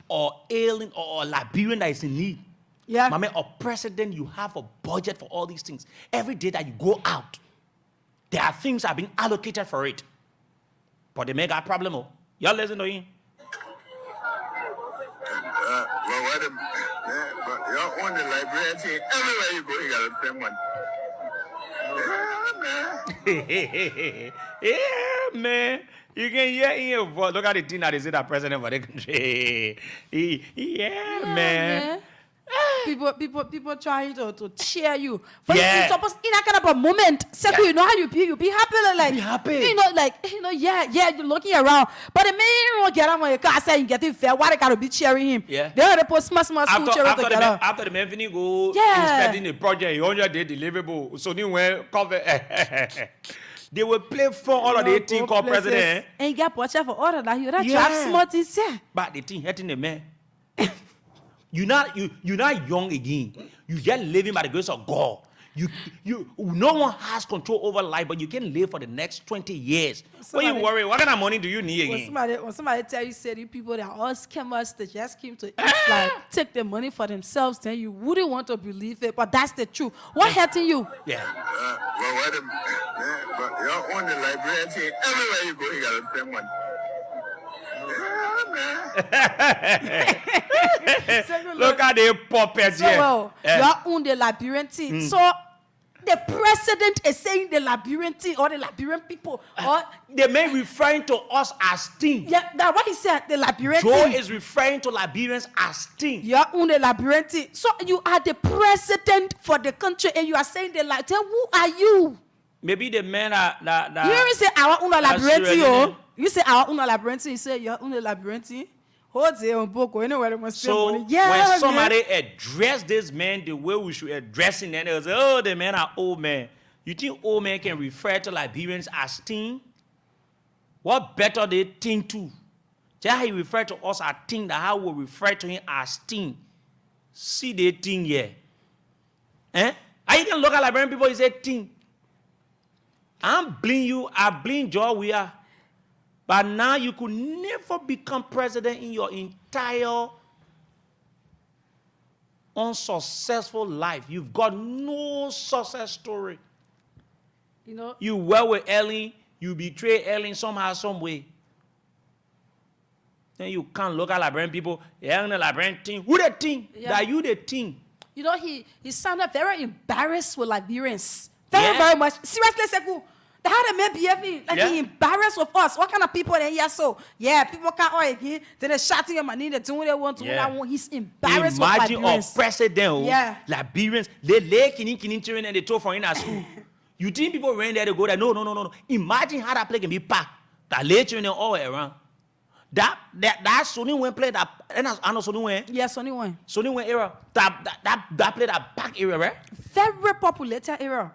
or ailing or Liberian that is in need. Yeah. My man, a president, you have a budget for all these things. Every day that you go out, there are things that are being allocated for it. But they make a problem. Y'all listen to him. Well, wait a minute. Yeah, but you're on the library everywhere you go, you got to spend money. Yeah, man. You can hear in your voice. Look at the thing that is the president for the country. Yeah, man. People trying to cheer you. But it's supposed in that kind of a moment, Sekou, you know how you be happy, like be happy. You're looking around. But the man won't get on your car saying getting fair. Why they gotta be cheering him? Yeah. They are the post small school cheering together. After the man finish go inspecting the project, he only did deliverable. So they went cover. They will play for all of the 18 called president. And you get watch out for all of that. You're not trap smart is here. But the thing hurting the man. You're not young again. You just living by the grace of God. No one has control over life, but you can live for the next 20 years. When you worry, what kind of money do you need again? When somebody tell you, say, you people that are all scammers, they just came to take the money for themselves, then you wouldn't want to believe it, but that's the truth. What hurting you? Yeah. Well, wait a minute. Yeah, but you're on the library everywhere you go, you got to spend money. Look at the puppets here. So, you're on the Liberian team. So, the president is saying the Liberian team or the Liberian people. Or they may referring to us as team. Yeah, that's what he said, the Liberian Joe team. is referring to Liberians as team. You're on the Liberian team. So, you are the president for the country and you are saying the Liberian. Who are you? Maybe the men that you even say our own Liberian. You say our own labyrinth, you say your own labyrinth. Hold it on book anywhere must so when somebody address this man the way we should address him, then they say, "Oh, the men are old men." You think old men can refer to Liberians as teen? What better they think to? Just how he refer to us as teen, that how we refer to him as teen. See the thing here. How you can look at Liberian people and say teen? I'm blaming you, I blame Joe we are. But now you could never become president in your entire unsuccessful life. You've got no success story. You know, you were with Ellen, you betray Ellen somehow, some way. Then you can't look at Liberian people, you're the Liberian team. Who the team? Yeah. That you the team. You know, he sounded very embarrassed with Liberians. Very much. Seriously, Sekou. How the man behaving? Like he embarrassed with us. What kind of people they here? So people can't all again. Then they're shouting at my knee, they're doing what they want to. Yeah. He's embarrassed with Liberians. Imagine a president, Liberians, they lay kinin children and they throw for in at school. You think people ran there to go there? No. Imagine how that place can be packed. That lay children all around. That Sony went play that. And I know Sony went. Yeah, Sony went. Sony went era. That play that back area, right? Very populated era.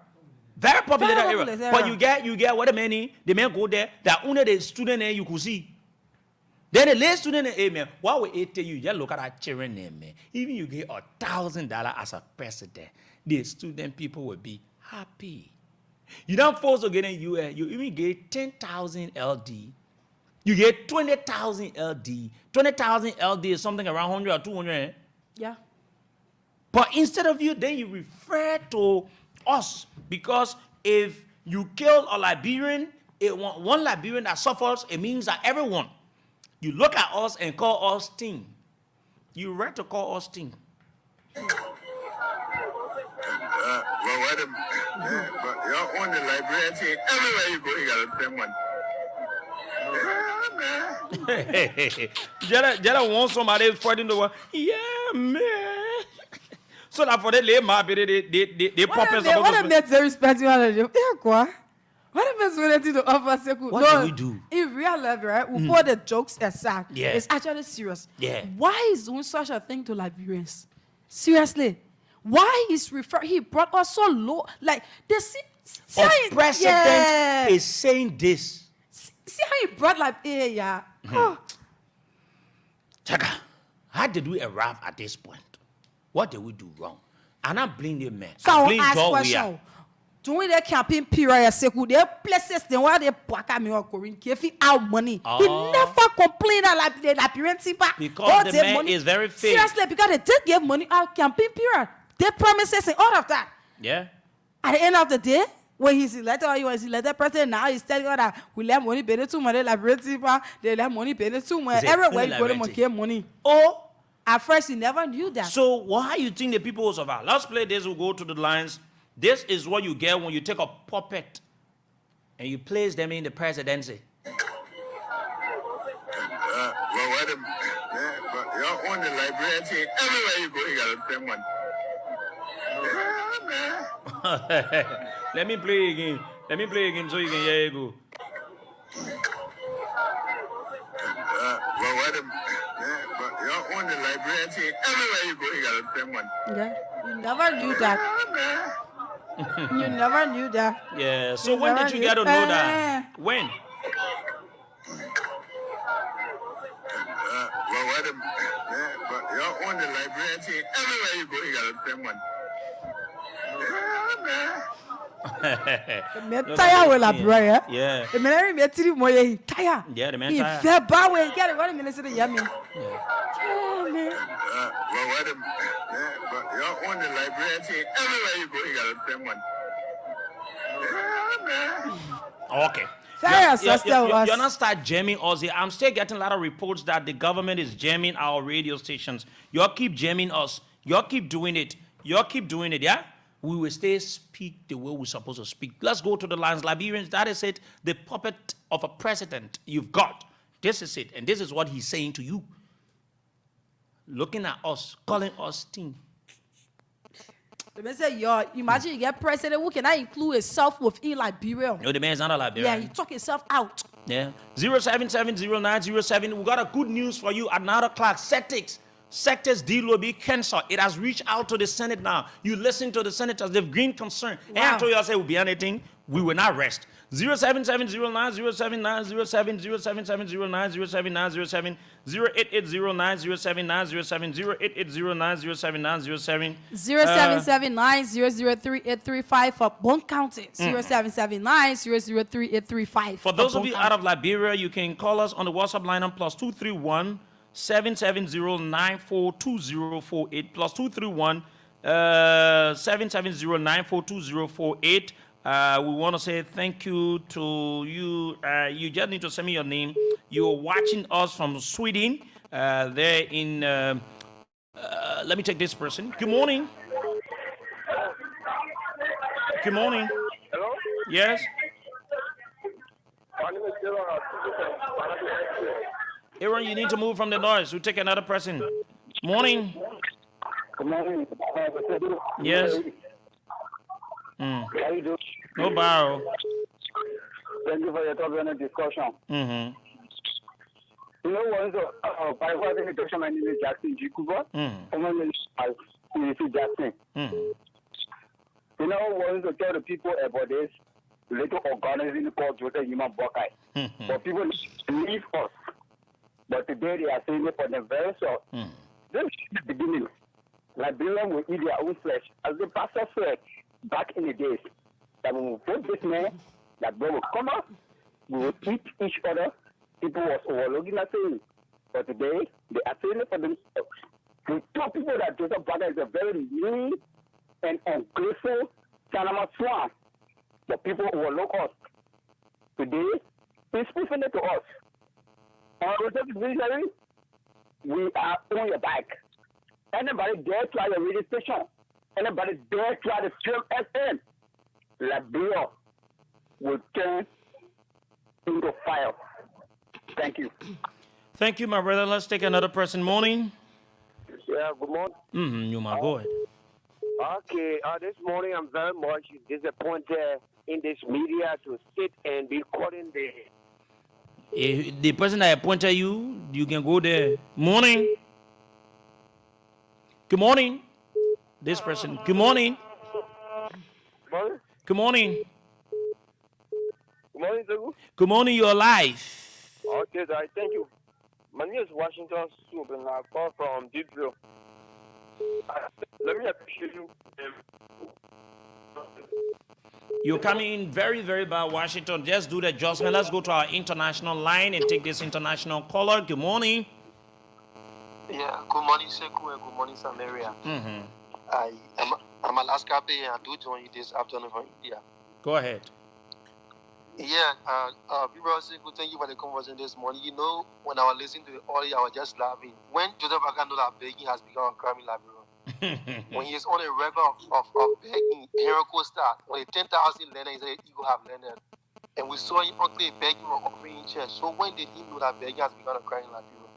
Very popular Very area. popular But area. you get what the men go there, that only the student there you could see. Then the lay student, hey man, what will it tell you? Just look at that children name, man. Even you get $1,000 as a president, the student people will be happy. You don't force to get in US, you even get 10,000 LD. You get 20,000 LD. 20,000 LD is something around 100 or 200. Yeah. But instead of you, then you refer to us. Because if you kill a Liberian, one Liberian that suffers, it means that everyone. You look at us and call us team. You right to call us team. Well, wait a minute. Yeah, but you're on the Liberia team. Everywhere you go, you got to spend money. Jella want somebody fighting the world. Yeah, man. So that for the lay my they pop us up. What if they respect you? Yeah, quoi? What if it's related to offer Sekou? What do we do? In real life, right? We put the jokes aside. Yeah. It's actually serious. Yeah. Why is doing such a thing to Liberians? Seriously. Why is he brought us so low? Like, the president is saying this. See how he brought like, yeah. Oh. Chaka, how did we arrive at this point? What did we do wrong? And I blame the man. So I blame ask God question. During the campaign period, Sekou, there are places where they pack me or Corinne, if he out money. He never complained that the Liberians because the man is very fair. Seriously, because they did give money out campaign period. They promises and all of that. Yeah. At the end of the day, when he's elected or he was elected president, now he's telling us that we let money pay too much, they let money pay too much. Everywhere you go, they get money. Oh, at first he never knew that. So why you think the people will survive? Let's play this, we'll go to the lines. This is what you get when you take a puppet and you place them in the presidency. Well, wait a minute. Yeah, but you're on the Liberia team. Everywhere you go, you got to spend money. Let me play again. Let me play again so you can hear it go. Well, wait a minute. Yeah, but you're on the Liberia team. Everywhere you go, you got to spend money. Yeah, you never knew that. You never knew that. Yeah, so when did you get to know that? When? Well, wait a minute. Yeah, but you're on the Liberia team. Everywhere you go, you got to spend money. Me tire with la brother. Yeah. The man me tiri mo ye tire. Yeah, the man he tire. He fell bad way. Get it. What a minute say yummy. Well, wait a minute. Yeah, but you're on the Liberia team. Everywhere you go, you got to spend money. Okay. You're not start jamming us here. I'm still getting a lot of reports that the government is jamming our radio stations. Y'all keep jamming us. Y'all keep doing it. Y'all keep doing it, yeah? We will stay speak the way we're supposed to speak. Let's go to the lines. Liberians, that is it. The puppet of a president you've got. This is it. And this is what he's saying to you. Looking at us, calling us team. The man say, yo, imagine you get president who cannot include himself within Liberia. No, the man's not a Liberian. Yeah, he took himself out. Yeah. 0770907. We got a good news for you at 9 o'clock. Sectors deal will be canceled. It has reached out to the Senate now. You listen to the senators, they've green concern. Wow. And I told you I said we'll be anything, we will not rest. 077090790707709079070 08809079070 07790038335 for Bond County. 07790038335 for those of you out of Liberia, you can call us on the WhatsApp line on +231 770-942048 +231 770-942048. We want to say thank you to you. You just need to send me your name. You're watching us from Sweden. There in. Let me take this person. Good morning. Good morning. Hello. Yes. My name is Aaron, you need to move from the noise. We'll take another person. Morning. Good morning. Yes. How you doing? No borrow. Thank you for your topic and discussion. Mm-hmm. You know what? By what introduction, my name is Jackson G. Kuba. My name is Jackson. You know, we want to tell the people about this little organism called Total Human Buckeye. But people leave us. But today they are saying it for the very short. This is the beginning. Liberia will eat their own flesh. As the pastor said back in the days, that when we vote this man, that they will come up, we will eat each other. People was overlooking that thing. But today, they are saying it for themselves. We told people that Joseph Bada is a very mean and ungrateful Panama swan. But people overlook us. Today, he's speaking it to us. On the we are on your back. Anybody dare try the radio station? Anybody dare try the stream FM? Liberia will turn into fire. Thank you. Thank you, my brother. Let's take another person. Morning. Yeah, good morning. You might go ahead. Okay, this morning I'm very much disappointed in this media to sit and be quoting the person that appointed you, you can go there. Morning. Good morning. This person. Good morning. Morning. Good morning. Good morning, Sekou. Good morning. You're alive. Okay, guys, thank you. My name is Washington Soup, and I call from Deepville. Let me appreciate you. You're coming in very, very bad, Washington. Just do the adjustment. Let's go to our international line and take this international caller. Good morning. Yeah, good morning, Sekou, and good morning, Samira. I'm Alaska Bay, and I do join you this afternoon from India. Go ahead. Yeah, people are saying, thank you for the conversation this morning. You know, when I was listening to the audio, I was just laughing. When Joseph Baka know that begging has become a crime in Liberia, when he is on a record of begging, Heracles start, when the 10,000 learners, he said, you go have learned. And we saw him actually begging or offering in church. So when did he know that begging has become a crime in Liberia?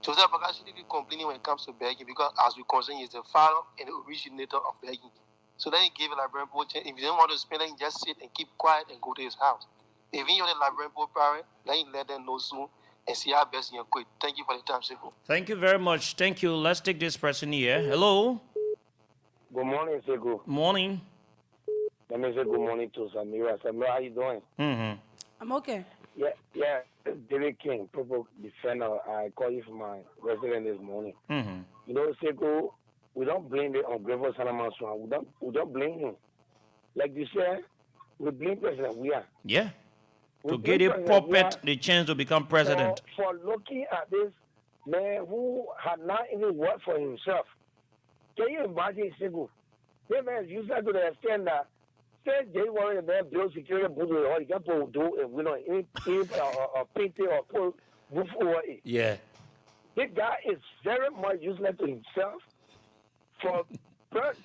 Joseph Baka shouldn't be complaining when it comes to begging because, as we concern, he's the father and the originator of begging. So then he gave a Liberian boy chance. If he didn't want to spend it, he just sit and keep quiet and go to his house. If you're the Liberian boy parent, then he let them know soon and see how best you quit. Thank you for the time, Sekou. Thank you very much. Thank you. Let's take this person here. Hello. Good morning, Sekou. Morning. Let me say good morning to Samira. Samira, how you doing? I'm okay. Yeah. David King, Purple Defender. I call you from my resident this morning. You know, Sekou, we don't blame the ungrateful Salaman Swan. We don't blame him. Like you said, we blame President. We are. Yeah. To get a puppet the chance to become president. For looking at this man who had not even worked for himself. Can you imagine, Sekou? This man is useless to the extent that said they wanted to build security booth or you can do it, you know, paint it or put roof over it. Yeah. This guy is very much useless to himself. For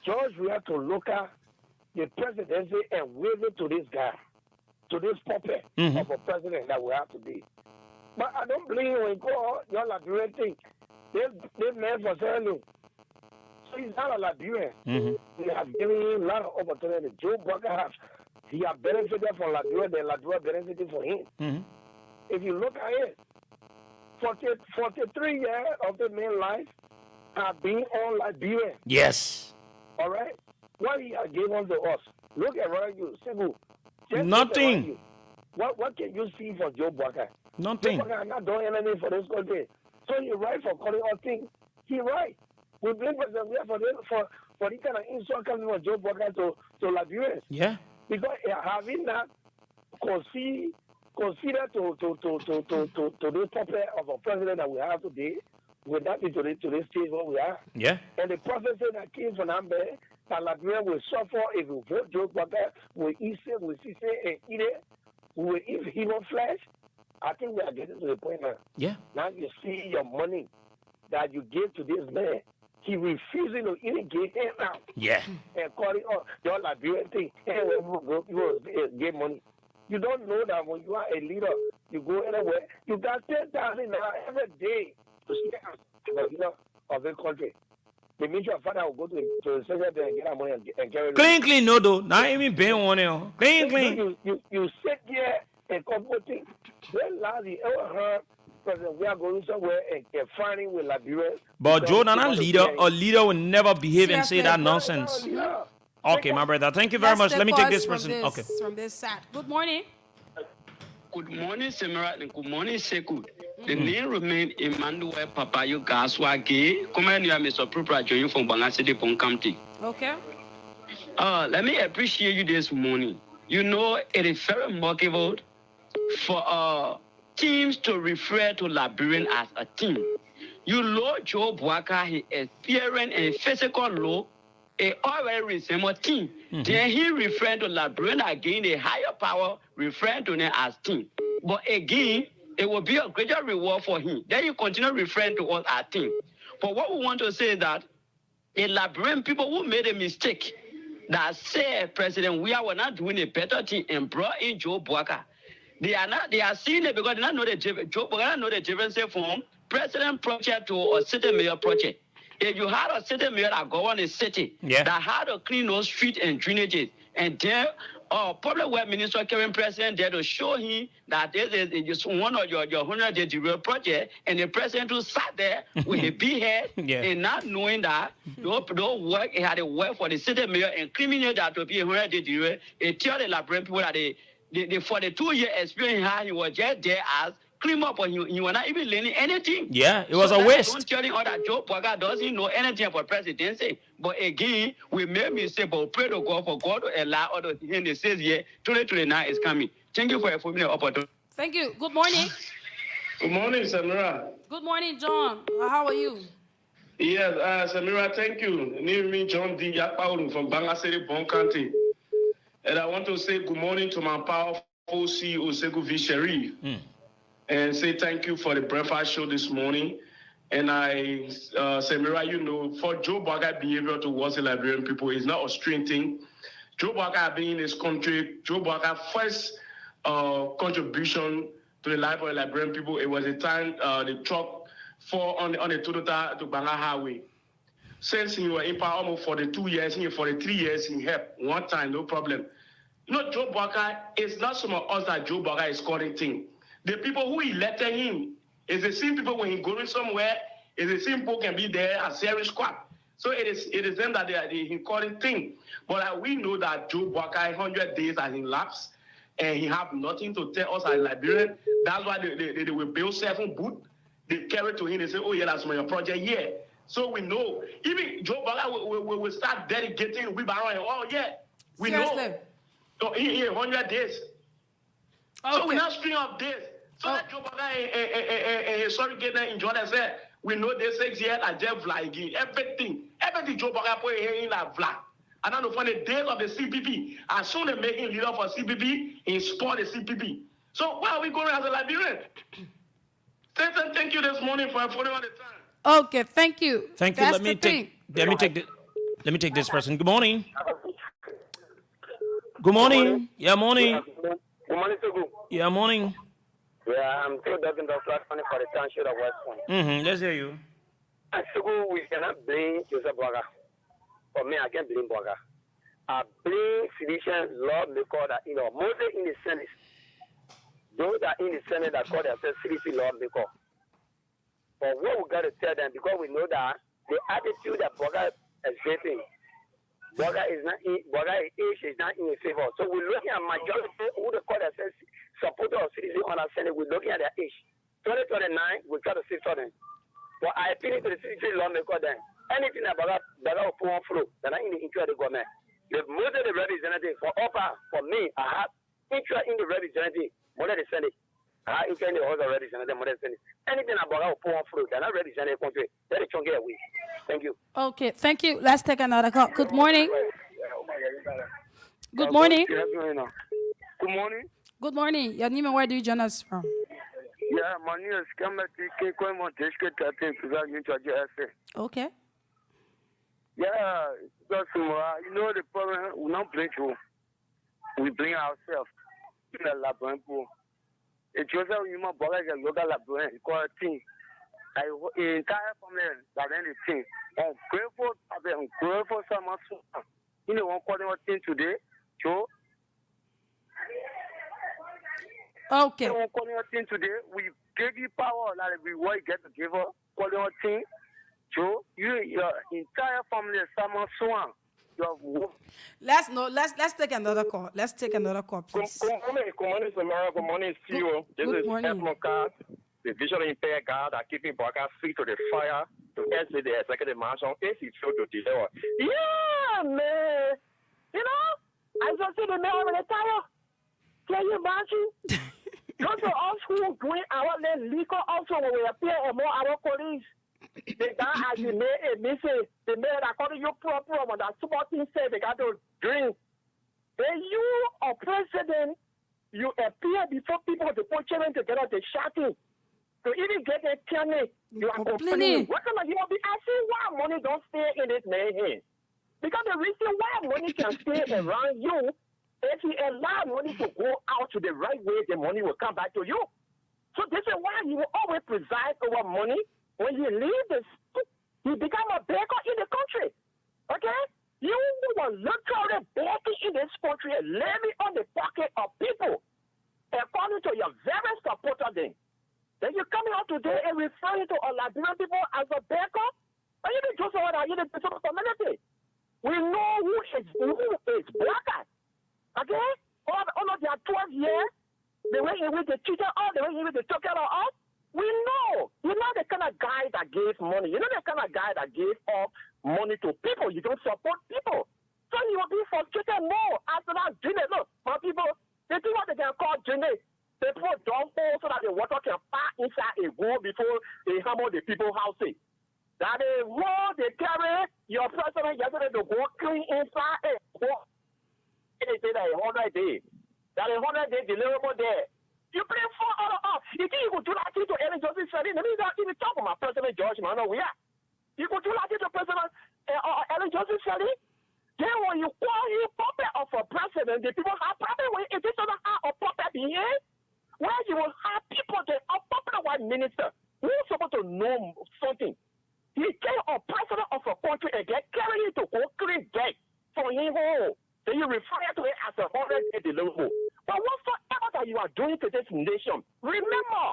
George, we have to look at the presidency and wave it to this guy, to this puppet of a president that we have today. But I don't believe when you go your Liberian thing, this man for selling. So he's not a Liberian. We have given him a lot of opportunity. Joe Bucker he has benefited from Liberia, then Liberia benefited from him. If you look at it, 43 years of the man's life have been on Liberia. Yes. All right? What he has given to us. Look around you, Sekou. Nothing. You. What can you see for Joe Bucker? Nothing. Joe Bucker is not doing anything for this country. So you're right for calling all things. He's right. We blame President for the kind of insult coming from Joe Bucker to Liberians. Yeah. Because having that consider to this puppet of a president that we have today, would not be to this stage where we are. Yeah. And the prophecy that came from Amber, that Liberia will suffer if we vote Joe Bucker, we eat it, we see it and eat it, we will eat human flesh. I think we are getting to the point now. Yeah. Now you see your money that you give to this man. He refusing to even give him out. Yeah. And calling your Liberian thing. And you will get money. You don't know that when you are a leader, you go anywhere, you got 10,000 every day to stay the leader of the country. The minister of father will go to the secretary and get our money and carry it. Clean, no, though. Not even paying one. Clean. You sit here and come putting. When last you ever heard President, we are going somewhere and fighting with Liberia. But Joe, not a leader will never behave and say that nonsense. Okay, my brother. Thank you very much. Let me take this person. Okay. From this side. Good morning. Good morning, Samira, and good morning, Sekou. The name remains Emmanuel Papayo Gaswagi. Come on, you are Mr. Propra joining from Bangasidi County. Okay. Let me appreciate you this morning. You know, it is very remarkable for teams to refer to Liberian as a team. You know, Joe Bwaka, he experienced a physical law, a already resemble team. Then he referred to Liberian again, a higher power, referring to them as team. But again, it will be a greater reward for him. Then you continue referring to us as team. But what we want to say is that the Liberian people who made a mistake that said President we are not doing a better thing and brought in Joe Bwaka. They are seeing it because they don't know the Joe Bwaka know the difference from president project to a city mayor project. If you had a city mayor that go on a city that had to clean those streets and drainages, and there, public work minister Kevin President there to show him that this is just one of your 100-day real project, and the president who sat there with a big head and not knowing that no work, he had to work for the city mayor and criminal that to be 100-day. It tell the Liberian people that they for the 2-year experience he was just there as clean up, and you were not even learning anything. Yeah, it was a waste. Don't tell him that Joe Bwaka doesn't know anything about presidency. But again, we made mistake, but pray to God for God to allow others to hear the says, 2029 is coming. Thank you for your familiar opportunity. Thank you. Good morning. Good morning, Samira. Good morning, John. How are you? Yes, Samira, thank you. Name me John D. Yakpaulu from Bangasiri, Bon County. And I want to say good morning to my powerful CEO, Sekou Sherif. And say thank you for the breakfast show this morning. And Samira, you know, for Joe Bwaka behavior towards the Liberian people is not a strange thing. Joe Bwaka being in this country, Joe Bwaka first contribution to the life of the Liberian people, it was the time the truck fall on the Toyota to Banga Highway. Since he was in power almost for the 2 years, for the 3 years, he helped one time, no problem. You know, Joe Bwaka, it's not so much us that Joe Bwaka is calling things. The people who elected him is the same people when he going somewhere, is the same people can be there as serious squad. So it is them that he calling thing. But we know that Joe Bwaka 100 days has elapsed and he have nothing to tell us as Liberian. That's why they will build 7 booths. They carry to him, they say, oh yeah, that's my project, yeah. So we know, even Joe Bwaka will start dedicating wheelbarrow and oh yeah, we know. So in 100 days. Okay. So we now string up this. So that Joe Bwaka sorry get that enjoy themselves. We know they 6 years I just vlog everything Joe Bwaka put in that vlog. And then from the days of the CPP, as soon as they make him leader for CPP, he spoiled the CPP. So where are we going as a Liberian? Thank you this morning for following on the time. Okay, thank you. Thank you. Let me take this person. Good morning. Good morning. Yeah, morning. Good morning, Sekou. Yeah, morning. Yeah, I'm still dubbing the flat money for the township of West Point. Let's hear you. Sekou, we cannot blame Joseph Bwaka. For me, I can't blame Bwaka. I blame physicians, lawmakers that, mostly in the Senate. Those that in the Senate that call themselves CDC lawmakers. But what we got to tell them, because we know that the attitude that Bwaka is exhibiting, Bwaka is age is not in his favor. So we're looking at majority who they call themselves supporter of citizen on our Senate. We're looking at their age. 2029, we try to save them. But I appeal to the citizen lawmaker then. Anything that Bwaka will put on through, they're not in the interest of the government. The most of the representatives for upper, for me, I have interest in the representative more than the Senate. I have interest in the other representative more than the Senate. Anything that Bwaka will put on through, they're not representing the country. Let it get away. Thank you. Okay, thank you. Let's take another call. Good morning. Good morning. Good morning. Good morning. Your name and where do you join us from? Yeah, my name is Kamati Kekwemo Deshke Okay. Yeah, because you know the problem, we don't blame you. We blame ourselves. In the labyrinth. It was a human body and local labyrinth, called a team. Entire family that anything. I'm grateful so much. You know, one calling what thing today, Joe. Okay. One calling what thing today. We gave you power that we will get to give up. Calling what thing, Joe. Your entire family is someone swan. Let's take another call. Let's take another call, please. Good morning, Samira. Good morning, CEO. This is Edmund Card, the visually impaired guy that keeping broadcast free to the fire to answer the executive mansion if he failed to deliver. Yeah, man. You know, I just see the man with the tire. Can you imagine? Go to our school doing our legal also when we appear and more our police. The guy has made a message. The man according to your problem and that small thing said they got to drink. Then you are president, you appear before people to put children together, they shouting. To even get a penny, you are complaining. What kind of you will be asking why money don't stay in this man's hand? Because the reason why money can stay around you, if you allow money to go out to the right way, the money will come back to you. So this is why you will always preside over money. When you leave the school, you become a beggar in the country. Okay? You will literally begging in this country and living on the pocket of people according to your very supporter then. Then you coming out today and referring to a Liberian people as a beggar? Are you the just what are you the people of community? We know who is black. Okay? All of their 12 years, the way in which they cheated us, the way in which they took care of us, we know. You know the kind of guy that gave money. You know the kind of guy that gave up money to people. You don't support people. So you will be frustrated more after that drinking. Look, my people, they do what they can call drinking. They put dump hole so that the water can pass inside a wall before they hammer the people's houses. That the wall they carry, your president yesterday to go clean inside a wall. They say that 100 days. That 100 days deliverable there. You bring 4 other up. You think you could do that to Ellen Johnson Shelly? Let me not even talk about President George Mano. We are. You could do that to President Ellen Johnson Shelly? Then when you call him puppet of a president, the people have problem with it. This other have a puppet here. Where you will have people that are popular white minister who's supposed to know something. He came a president of a country and get carried to go clean debt for him home. Then you refer to it as a 100-day deliverable. But whatsoever that you are doing to this nation, remember,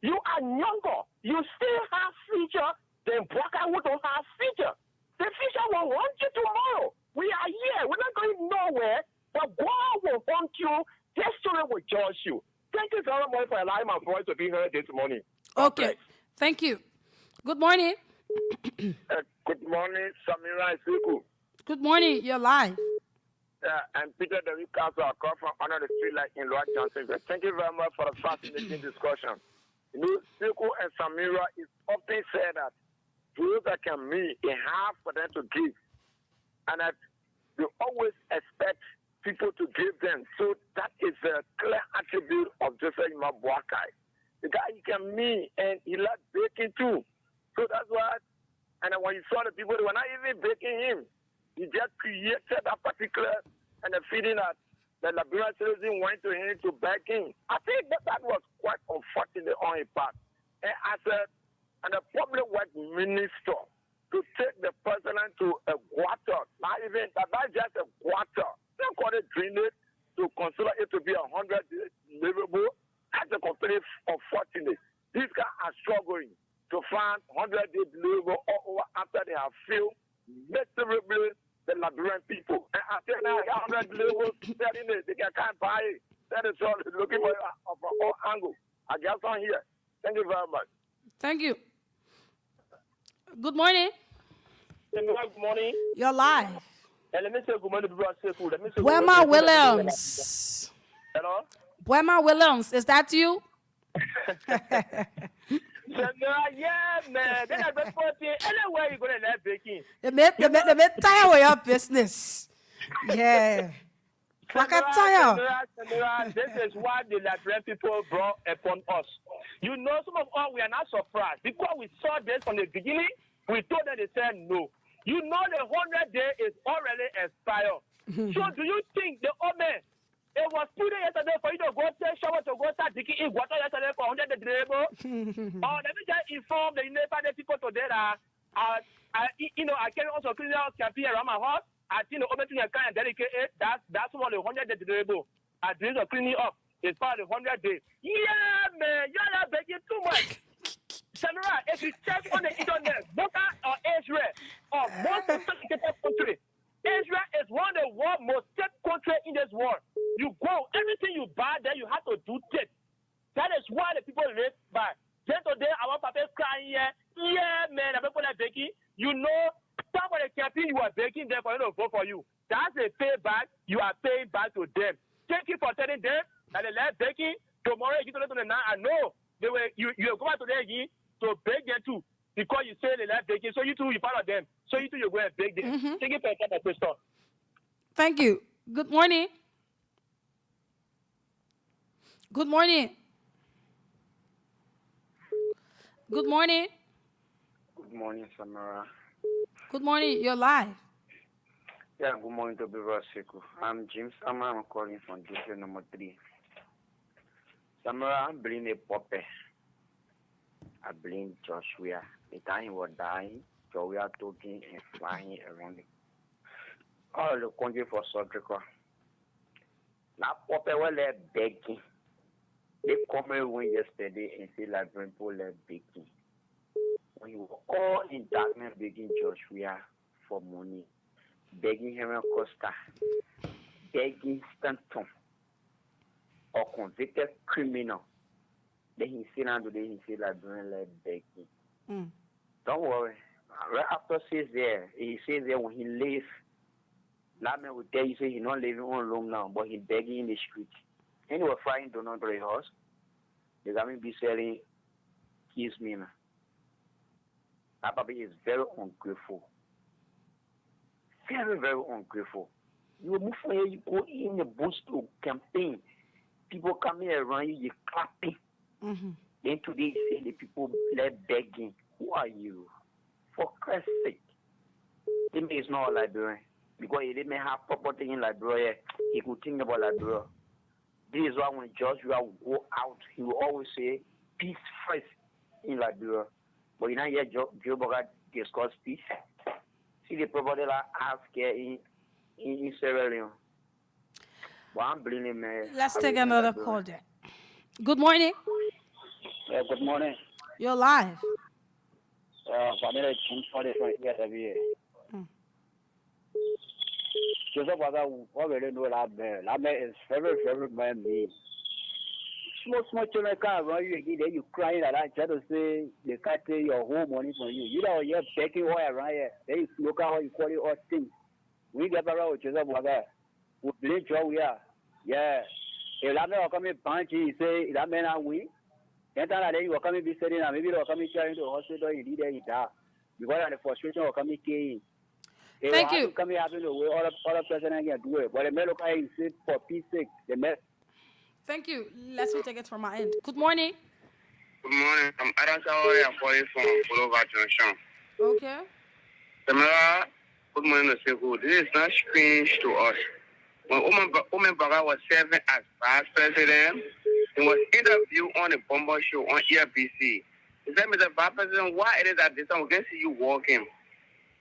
you are younger. You still have future than black who don't have future. The future will want you tomorrow. We are here. We're not going nowhere, but God will want you. History will judge you. Thank you very much for allowing my voice to be heard this morning. Okay. Thank you. Good morning. Good morning, Samira and Sekou. Good morning. You're live. I'm Peter the Council. I come from under the street light in Lower Johnson. Thank you very much for the fascinating discussion. You know, Sekou and Samira is often said that those that can meet, they have for them to give. And that they always expect people to give them. So that is a clear attribute of Joseph Mabuakai. The guy, he can meet and he likes baking too. So that's why, and when you saw the people, they were not even baking him. He just created that particular and the feeling that the Liberian citizen went to him to beg him. I think that was quite unfortunate on his part. And as a public work minister, to take the president to a water, not just a water, they call it drainage, to consider it to be 100 livable, that's a completely unfortunate. These guys are struggling to find 100-day livable all over after they have failed miserably the Liberian people. And I tell now, 100 livable selling it, they can't buy it. That is all looking for from all angles. I guess on here. Thank you very much. Thank you. Good morning. Good morning. You're live. And let me say good morning to Brother Sekou. Let me say Buema Williams. Hello? Buema Williams, is that you? Yeah, man. Then I got 40. Anywhere you go to that baking. They made tire with your business. Yeah. Like a tire. This is what the Liberian people brought upon us. You know, some of us, we are not surprised. Because we saw this from the beginning, we told them, they said no. You know the 100 day is already expired. So do you think the old man, it was 2 days yesterday for you to go take shower to go start digging in water yesterday for 100 days labor? Or let me just inform the Nepalese people today that I can also clean out campaign around my house. I think the only thing I can dedicate it, that's one of the 100 days labor. I did the cleaning up. It's part of the 100 days. Yeah, man, you're not begging too much. Samira, if you check on the internet, look at Israel or most of the country, Israel men, the people that baking, you know, some of the campaign you are baking them for them to vote for you. That's a payback you are paying back to them. Thank you for telling them that they left baking. Tomorrow you get to the night. I know they will. You go back to them again to bake them too because you say they left baking. So you too, you follow them. So you too, you go and bake them. Thank you for your question. Thank you. Good morning. Good morning. Good morning. Good morning, Samira. Good morning. You're live. Yeah, good morning to Sekou. I'm James Samira. I'm calling from district number 3. Samira, I'm bringing a puppet. I blame Joshua. The time he was dying, Joshua talking and flying around it. All the country for Sodrico. Now, puppet was begging. They come in yesterday and say like people left begging. When you were all in darkness begging Joshua for money, begging Henry Costa, begging Stanton, or convicted criminal, then he said down today, he said like begging. Don't worry. Right after he says there when he leaves, that man will tell you say he's not living on alone now, but he's begging in the street. And he was flying donut to the house. The government be selling his mina. That baby is very ungrateful. Very, very ungrateful. You move from here, you go in the bush to campaign. People coming around you, you're clapping. Then today you say the people left begging. Who are you? For Christ's sake. It is not a Liberia. Because he may have property in Liberia, he could think about Liberia. This is why when Joshua will go out, he will always say, peace first in Liberia. But you know, here Joe Bogart discuss peace. See the property like ask in Sierra Leone. But I'm blaming man. Let's take another call there. Good morning. Yeah, good morning. You're live. Samira is from here. Joseph was already know that man. That man is very, very man me. Small children come around you again, then you crying like that, try to say they can't take your whole money from you. You know, you're begging all around here. Then you look at how you call it all things. We get around with Joseph was there. We believe Joe we are. Yeah. If that man will come in punchy, he say, that man are we. Then you will come in be sitting and maybe they will come in carrying to the hospital, you need it, die. Because of the frustration will come in killing. Thank you. Come here, having the way all president can do it. But the man look at him say for peace sake, the man. Thank you. Let's take it from my end. Good morning. Good morning. I'm Adam Sawari. I'm calling from Follover Junction. Okay. Samira, good morning, Sekou. This is not strange to us. When Omen Baga was serving as vice president, he was interviewed on a bomber show on ERBC. He said, Mr. Vice President, why it is that this time we can see you walking?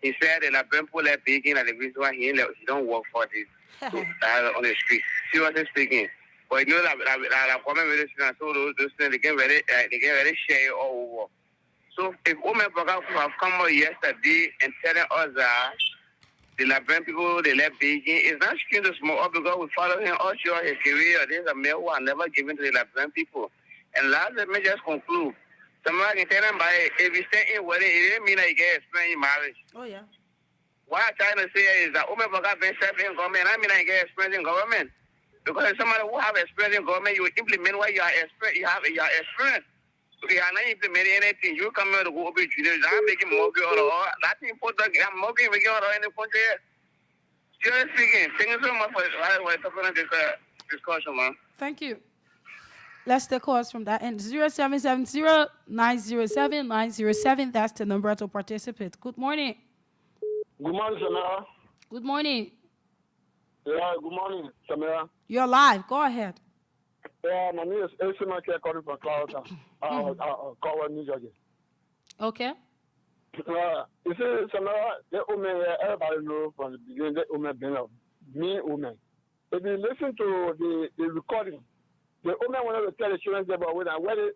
He said that people are begging and the reason why he don't work for this on the street. Seriously speaking. But you know that comment with this and so those things they get ready share all over. So if Omen Baga have come out yesterday and telling us that the Liberian people they left Beijing, it's not skin to small up because we follow him all throughout his career. There's a mail who are never given to the Liberian people. And last let me just conclude. Somebody can tell them by if you stay in wedding, it didn't mean that you get experience in marriage. Oh yeah. What I'm trying to say is that Omen Baga been serving in government, I mean I get experience in government. Because somebody who have experience in government, you implement what you are experience. You have your experience. Okay, you are not implementing anything. You come here to go over to you. I'm making more or that's important. I'm making or any country. Seriously speaking, thank you so much for talking on this discussion, man. Thank you. Let's take calls from that end. 0770-907-907. That's the number to participate. Good morning. Good morning, Samira. Good morning. Yeah, good morning, Samira. You're live. Go ahead. Yeah, my name is Elsie Michael calling from Cloud. Call New Jersey. Okay. You see, Samira, everybody know from the beginning that woman been a mean woman. If you listen to the recording, the woman wanted to tell the children about where the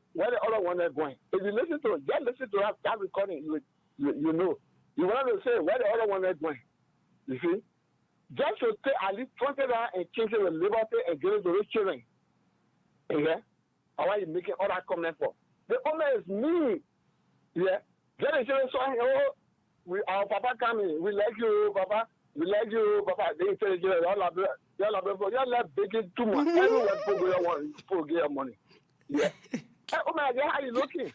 other one is going. If you listen to just listen to that recording, you know. You want to say where the other one is going. You see? Just to take at least 20 and change the liberty and give it to those children. Yeah? How are you making all that comment for? The owner is me. Yeah? Then they say, oh, our Papa coming. We like you, Papa. We like you, Papa. They say, y'all are baking too much. Everyone put their money. Yeah. Oh my God, how you looking?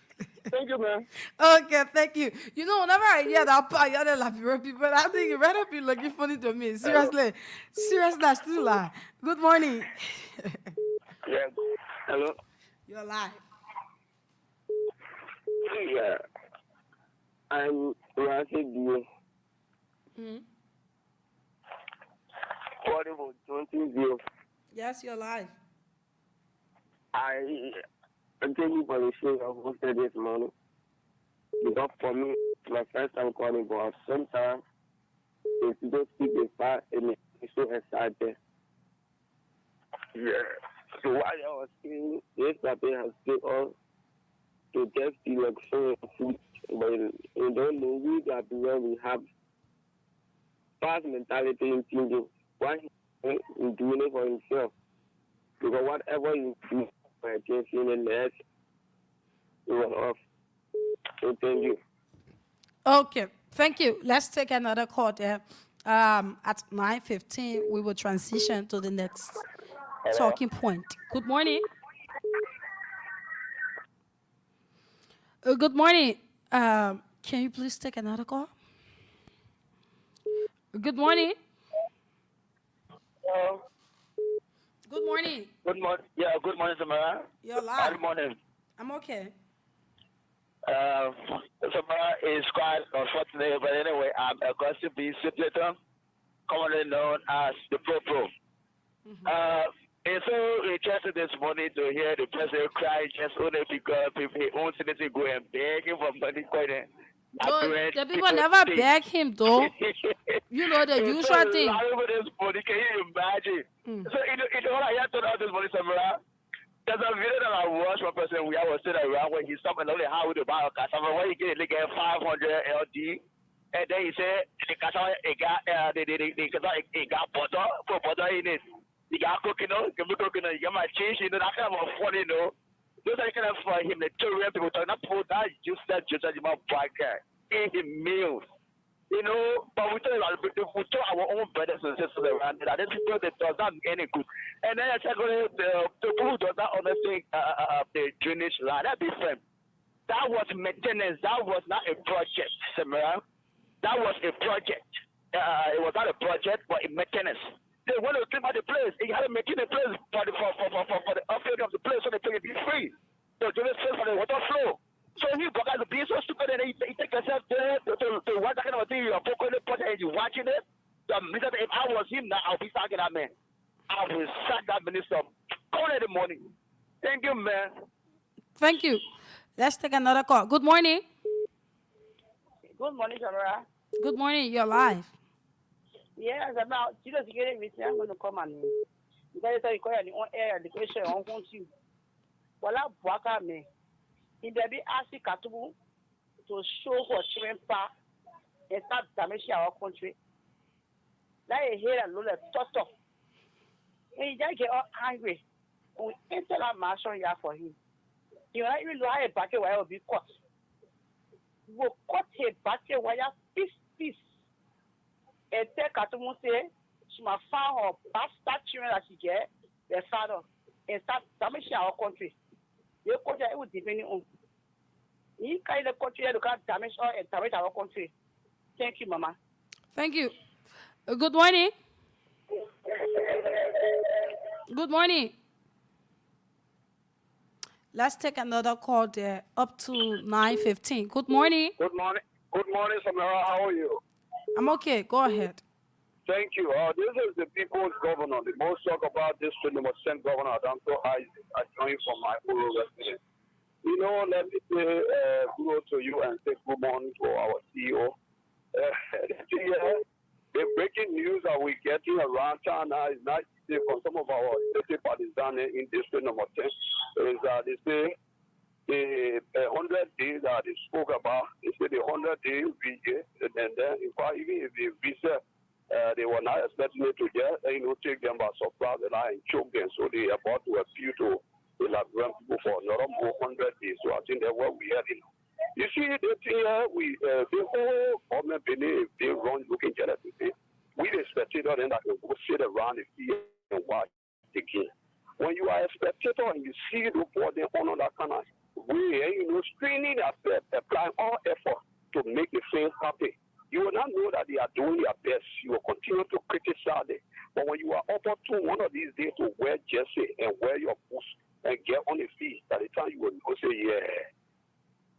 Thank you, man. Okay, thank you. You know, whenever I hear that part, I hear the Liberian people, I think you better be looking funny to me. Seriously. Seriously, that's too loud. Good morning. Yeah. Hello. You're live. Yeah. I'm Rasid Dio. Portable 20 view. Yes, you're live. I thank you for the show I hosted this morning. Because for me, it's my first time calling, but sometimes if you don't speak the part, it's so excited. Yeah. So what I was saying, this campaign has still on to get the election food, but you don't know we that we have past mentality in thinking. Why he's doing it for himself? Because whatever you do, I can see in the net, you are off. So thank you. Okay, thank you. Let's take another call there. At 9:15, we will transition to the next talking point. Good morning. Good morning. Can you please take another call? Good morning. Good morning. Good morning. Yeah, good morning, Samira. You're live. Good morning. I'm okay. Samira is quite unfortunate, but anyway, I'm Augusta B. Simpleton, commonly known as the Pro. It's so interesting this morning to hear the president cry just only because he owns anything go and begging for money. The people never beg him, though. You know the usual thing. This morning, can you imagine? So, you know what I heard about this morning, Samira? There's a video that I watched one person I was sitting around when he's talking only how to buy a car. When he get 500 LD, and then he said the car it got butter, put butter in it. You got coconut, you got my cheese, that kind of funny, Those are kind of for him, the two real people talking about that just about black guy in the meals. But we tell our own brothers and sisters around that these people that does not any good. And then secondly, the people who does not understand the drainage line, that's different. That was maintenance. That was not a project, Samira. That was a project. It was not a project, but a maintenance. They want to clean out the place. You have to maintain the place for the upgrade of the place so they can be free. So give it space for the water flow. So you got to be so stupid and you take yourself there to watch that kind of thing. You're focusing on it and you're watching it. If I was him now, I'll be sacking that man. I will sack that minister. Call in the morning. Thank you, man. Thank you. Let's take another call. Good morning. Good morning, Samira. Good morning. You're live. Yes, about Jesus getting me. I'm going to come and you guys are calling on air education on you. Well, I walk at me. In the be asking Katubu to show what children part and start damaging our country. That is here and look at tough. And you get all angry. We enter that marshal here for him. You know, even lie a bucket wire will be caught. We'll cut a bucket wire piece. And take Katubu say, she must find her bastard children that she get, their father, and start damaging our country. Your country will depend on. You kind of country to damage or damage our country. Thank you, Mama. Thank you. Good morning. Good morning. Let's take another call there up to 9:15. Good morning. Good morning. Good morning, Samira. How are you? I'm okay. Go ahead. Thank you. This is the people's governor. The most talk about this 20% governor. I'm so high. I join from my full resident. Let me say hello to you and say good morning to our CEO. The breaking news that we're getting around China is not easy for some of our state partisans in district number 10. Is that they say the 100 days that they spoke about, they say the 100 days visa, and then in fact, even if the visa, they were not expecting it to get, take them by surprise and choke them. So they are about to appeal to the Liberian people for another 100 days. So I think that's what we had. You see, the thing here, the whole government, they run looking at it. We the spectator then that can go sit around and see and watch the game. When you are a spectator and you see the board, they honor that kind of way, straining themselves, applying all effort to make the thing happen. You will not know that they are doing their best. You will continue to criticize them. But when you are opportune one of these days to wear jersey and wear your boots and get on the field, at the time you will go say, yeah,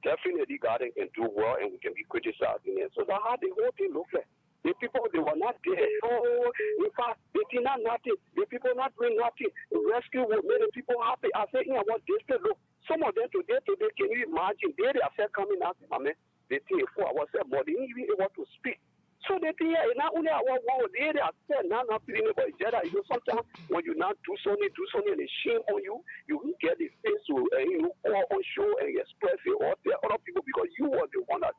definitely God can do well and we can be criticizing it. So that's how the whole thing looks like. The people, they were not there. Oh, in fact, they did not nothing. The people not doing nothing. The rescue will make the people happy. I said, what this look. Some of them today, can you imagine? They are still coming out, man. They think 4 hours, but they didn't even able to speak. So they think, not only our world, they are still not feeling about each other. Sometimes when you not do something, and they shame on you, you will get the face to, go on show and express it or tell other people because you were the one that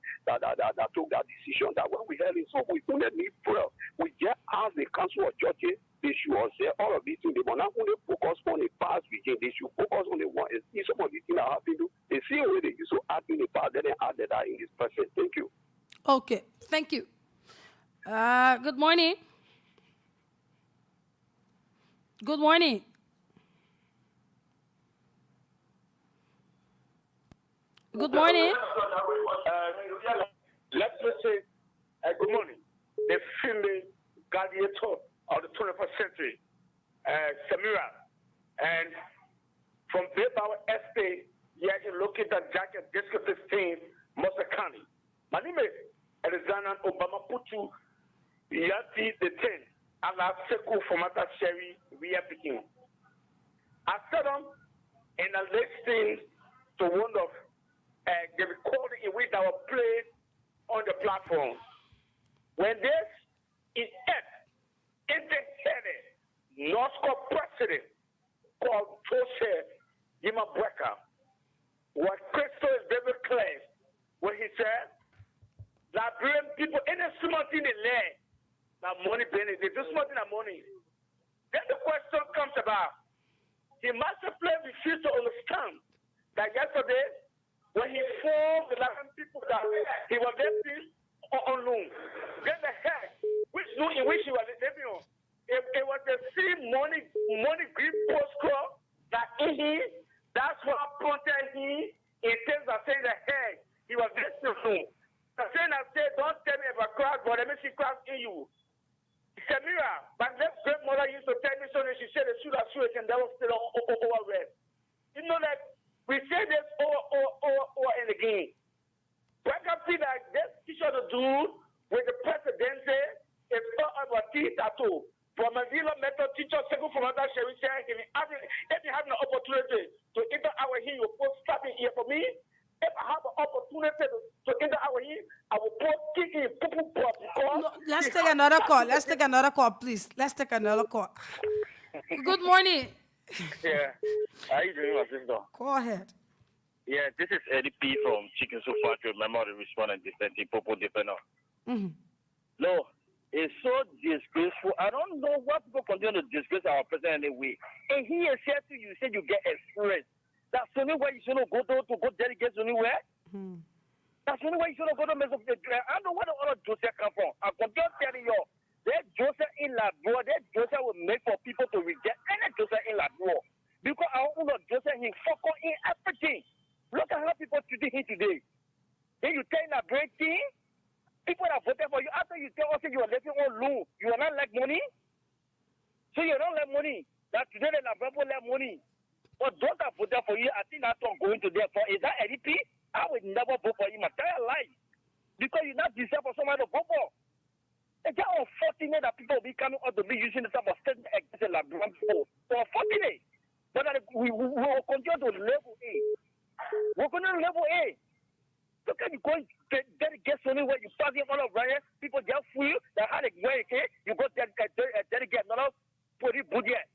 took that decision. That when we had it, so we couldn't need prayer. We just asked the council of judges, they should say all of these things. They will not only focus on the past weekend, they should focus on the one and see some of these things that happen to. They see where they used to act in the past, then they add that in this person. Thank you. Okay, thank you. Good morning. Good morning. Good morning. Let me say good morning. The female gladiator of the 21st century, Samira, and from Bilbao Estate, yeah, you look at the jacket, District 15, Mercer County. My name is Alexander Obama Putu. Yati the 10, and I Sekou from Mata Sherry, we are picking. I said them in a listing to one of the recording in which I was played on the platform. When this is independent North Korea president called Jose Yima Brecker, what Crystal is very clear when he said, Liberian people, any small thing they learn, that money benefit, they do something that money. Then the question comes about, the master plan refused to understand that yesterday, when he formed the Liberian people that he was getting on loan, then the head, which loan in which he was living on, it was the same money green postcard that that's what prompted him in terms of saying the head, he was getting loan. The saying I said, don't tell me about crowd, but let me see crowd in you. Samira, my left grandmother used to tell me something. She said the shoot and that was still over red. You know that we say this over and again. What I feel like this teacher to do with the presidency is not about tea tattoo. From a villa method teacher, Sekou from other shall we say, if you have an opportunity to enter our here, you put something here for me. If I have an opportunity to enter our here, I will put kicking no, let's take another call. Let's take another call, please. Let's take another call. Good morning. Yeah. How are you doing, my sister? Go ahead. Yeah, this is Eddie P from Chicken Soup Factory, memory respondent, dissenting, Popo Defender. No, it's so disgraceful. I don't know why people continue to disgrace our president anyway. And he has said to you, said you get experience. That's the only way you shouldn't go to go delegate anywhere. That's the only way you shouldn't go to mess up the I don't know where the other Joseph come from. I'm just telling you, that Joseph in Labrador, that Joseph will make for people to reject any Joseph in Labrador. Because I don't know Joseph, he fuck on in everything. Look at how people treat him today. Then you tell him a great thing, people that voted for you, after you tell us you are letting on loan, you are not like money. So you don't like money. That today the Labrador like money. But those that voted for you, I think that's not going to there. For is that LDP? I would never vote for him my entire life. Because you not deserve for someone to vote for. It's just unfortunate that people will be coming out to be using the type of statement against the Labrador people. So unfortunate. But we will continue to level A. We're going to level A. Look at you going to get something where you pass in all of right, people just free, that had a way, okay? You go delegate another put it budget.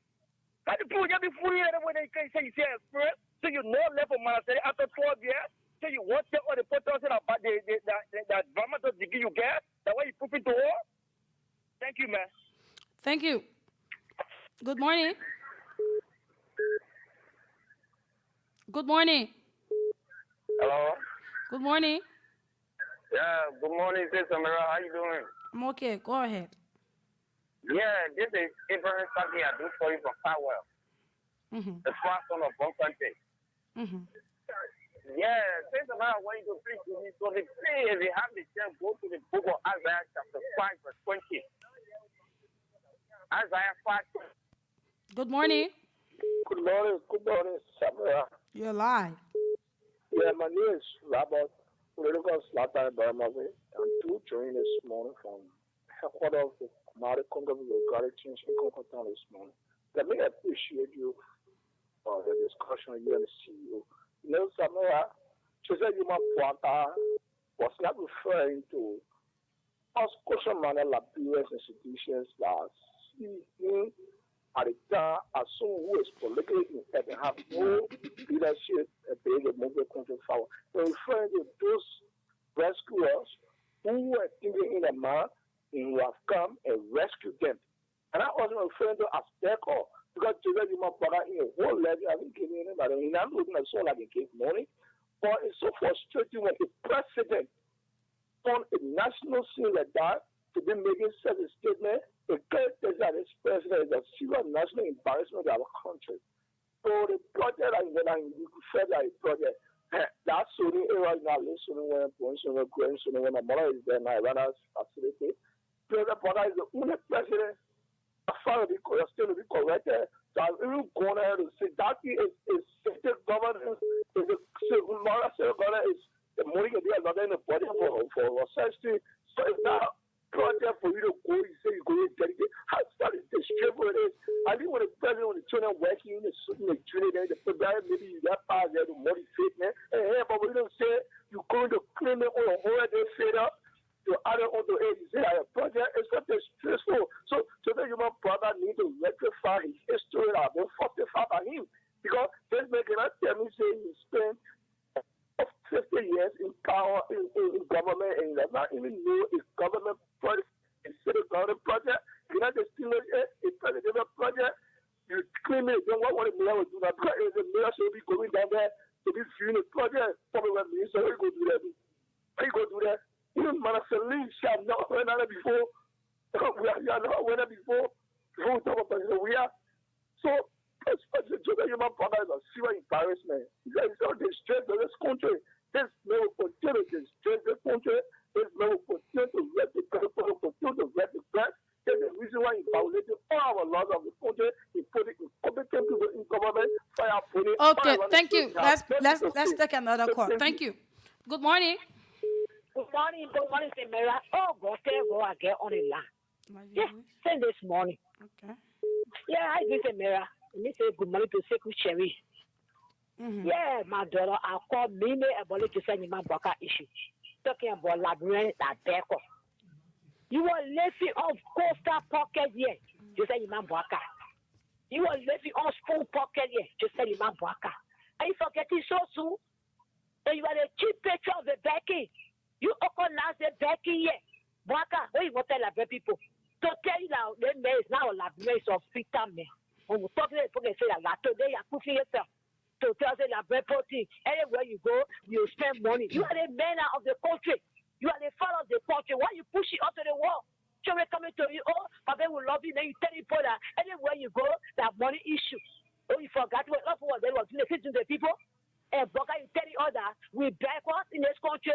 How the people just be free when they can say you say first, so you know level man after 12 years, so you want to all the photos about the environmental degree you get, that way you put it to all. Thank you, man. Thank you. Good morning. Good morning. Hello? Good morning. Yeah, good morning, Sister Samira. How you doing? I'm okay. Go ahead. Yeah, this is Abraham something I do for you from Farwell, the far son of one country. Yeah, Sister Samira, when you preach to me, so the play, if you have the chance, go to the book of Isaiah chapter 5, verse 20. Isaiah 5. Good morning. Good morning, Samira. You're live. Yeah, my name is Robert, political slaughter Burmese. I'm too joining this morning from headquarters of the Mari Congo Democratic Change in Congo this morning. Let me appreciate you for the discussion with you and the CEO. You know, Samira, Jose Yuma Puata was not referring to us question manner Liberian institutions that see him at the time as someone who is politically intent and have no leadership and being a movement country forward. They're referring to those rescuers who were thinking in a man and who have come and rescued them. And I wasn't referring to as Sekou because today you might put in a whole level I haven't given anybody. And I'm looking at someone like a cake money. But it's so frustrating when the president on a national scene like that to be making such a statement. The characters that this president is a serious national embarrassment to our country. So the project that you said that project, that's only area now listening when when a mother is there now run facility. President Bola is the only president as far as still to be corrected. So I'm even going ahead to say that is state governance, is the moral state government is the money that they are not in the budget for research. So it's not project for you to go, you say you go and dedicate. How started the strip with this? I think when the president, when the children working in the training, the program, maybe you got power there to motivate them. Hey, but we don't say you're going to clean it on a whole day set up to other on the age. You say a project is something stressful. So then your brother need to rectify his history that been falsified by him. Because this man cannot tell me say he spent 50 years in power in government and he does not even know if government project is city government project. You know, just still a president project. You claim it, then what the mayor will do that? Because the mayor should be going down there to be viewing the project. Probably what minister will go do that. How you go do that? Even Manasseh Lee shall not heard that before. We are not heard that before. Before we talk about it, we are. So, especially to human brother is a serious embarrassment. Because it's not the strength of this country. This man will continue to strength this country. This man will continue to let the people continue to let the press. There's a reason why he violated all our laws of the country. He put it in competent people in government. Okay, thank you. Let's take another call. Thank you. Good morning. Good morning, Samira. Oh, God, I get on the line. Yeah, send this morning. Okay. Yeah, I did Samira. Let me say good morning to Sekou Cherry. Yeah, my daughter, I called me about to send you my broker issue. Talking about Liberia that Sekou. You were living on coastal pocket here. You say you man broker. You were living on school pocket here. You say you man broker. Are you forgetting so soon? And you are the chief patron of the Becky. You organize the Becky here. Broker, what you want to tell the people? To tell you now, the man is now a Liberia of Peter man. When we talk to the people, say that today you are pushing yourself. To tell them that reporting anywhere you go, you spend money. You are the man of the country. You are the father of the country. Why you push it onto the wall? Children coming to you, oh, Papa will love you. Then you tell people that anywhere you go, that money issue. Oh, you forgot what love was. They were listening to the people. And Boga, you tell the other, we backwards in this country.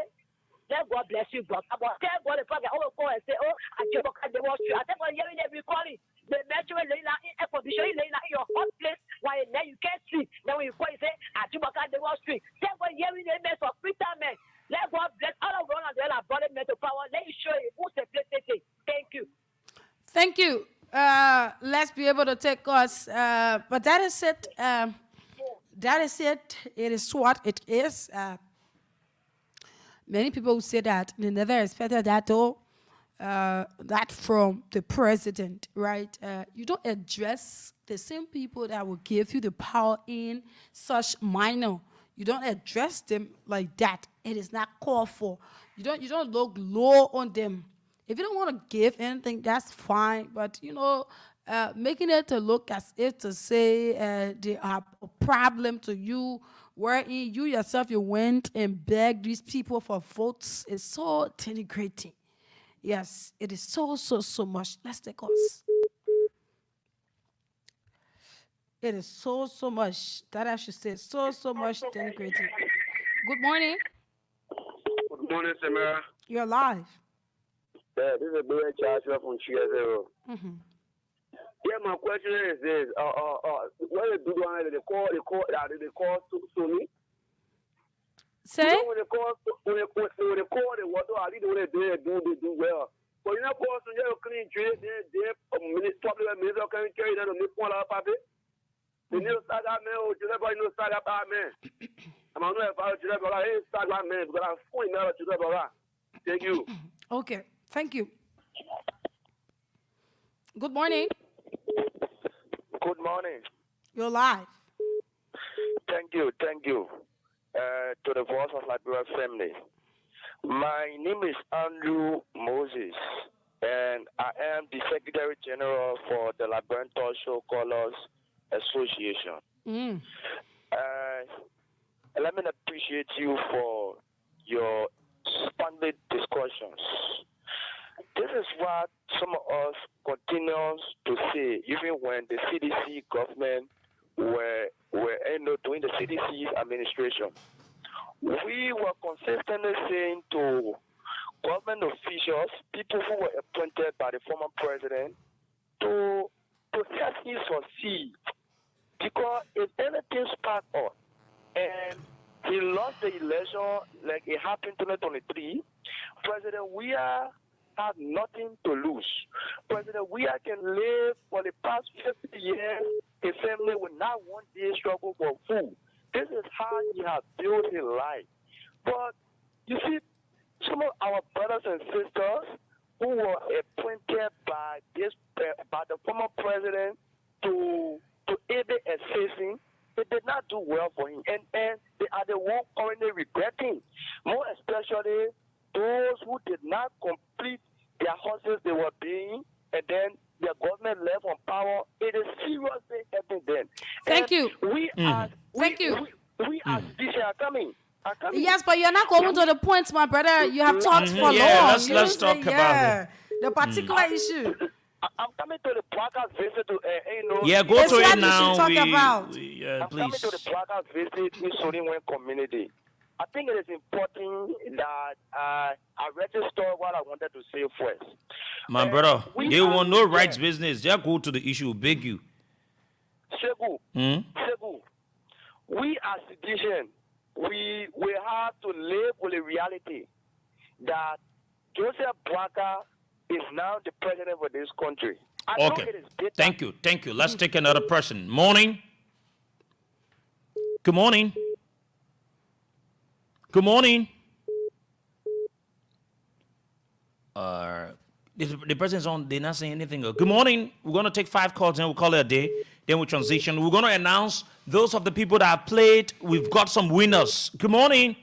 Then God bless you, God. About tell God the prophet, oh, go and say, oh, I just Boga, they was true. I think when hearing every calling, the metro laying out in a position, laying out in your hot place, while now you can't sleep. Then when you go, you say, I just Boga, they was true. Then when hearing the mess of free time, man. Let God bless all of us and the other body mental power. Let you show you who's the place. Thank you. Thank you. Let's be able to take us. But that is it. That is it. It is what it is. Many people say that they never expected that though. That from the president, right? You don't address the same people that will give you the power in such minor. You don't address them like that. It is not called for. You don't look low on them. If you don't want to give anything, that's fine. But making it to look as if to say they are a problem to you wherein you yourself, you went and begged these people for votes, is so denigrating. Yes, it is so much. Let's take us. It is so much. That I should say, so much denigrating. Good morning. Good morning, Samira. You're live. Yeah, this is a big charge from Chia Zero. Yeah, my question is this: what they do they call Sony? Say? You know, when they call the water, I need they do well. But you know, call Sony, you clean trade, they probably a major can carry that on the point of paper. The new start that man, or you never know start that man. I'm not about you never start that man because I'm fully never to never. Thank you. Okay, thank you. Good morning. Good morning. You're live. Thank you. To the voice of Liberia family. My name is Andrew Moses, and I am the Secretary General for the Liberian Talk Show Callers Association. Let me appreciate you for your splendid discussions. This is what some of us continues to say, even when the CDC government were doing the CDC's administration. We were consistently saying to government officials, people who were appointed by the former president, to help him succeed. Because if anything sparked up and he lost the election like it happened in 2023, President Weah had nothing to lose. President Weah can live for the past 50 years, a family with not one day struggle for food. This is how he has built his life. But you see, some of our brothers and sisters who were appointed by the former president to aid assisting, they did not do well for him. And they are the ones currently regretting, more especially those who did not complete their horses they were being, and then their government left on power. It is seriously happening then. Thank you. We are coming. Yes, but you're not going to the point, my brother. You have talked for long. Let's talk about it. The particular issue. I'm coming to the placard visit to, go to it now. I'm please. coming to the placard visit in Sodium community. I think it is important that I register what I wanted to say first. My brother, they want no rights business. Just go to the issue. Beg you. Sekou, we as citizens, we have to live with the reality that Joseph Blacker is now the president of this country. Okay. Thank you. Let's take another person. Morning. Good morning. Good morning. The person's on. They're not saying anything. Good morning. We're going to take 5 calls and we'll call it a day. Then we'll transition. We're going to announce those of the people that have played. We've got some winners. Good morning.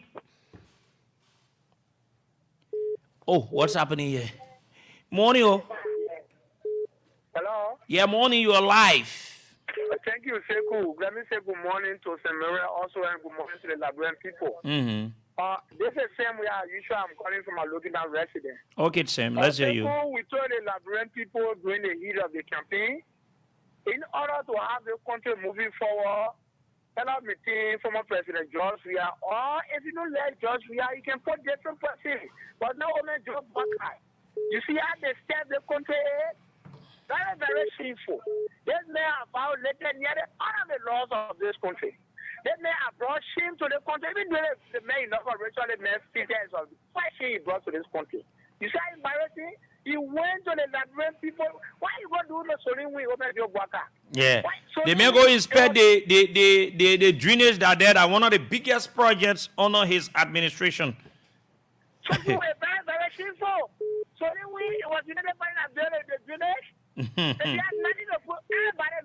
Oh, what's happening here? Morning. Oh. Hello? Yeah, morning. You are live. Thank you, Sekou. Let me say good morning to Samira also and good morning to the Liberian people. This is Sam. We are usually I'm calling from a looking down resident. Okay, Sam. Let's hear you. We told the Liberian people during the heat of the campaign, in order to have the country moving forward, tell us meeting former President George Weah, or if you don't like George Weah, you can put different person. But no only George Buckeye. You see how they step the country is? That is very shameful. This may have violated nearly all of the laws of this country. They may have brought shame to the country. Even though the man enough of ritually made figures of what shame he brought to this country. You see how embarrassing? He went to the Liberian people. Why you going to do the Sorin way over your worker? Yeah. They may go inspect the drainage that there are one of the biggest projects under his administration. So you were very shameful. Sorin way was you never find out the drainage? Everybody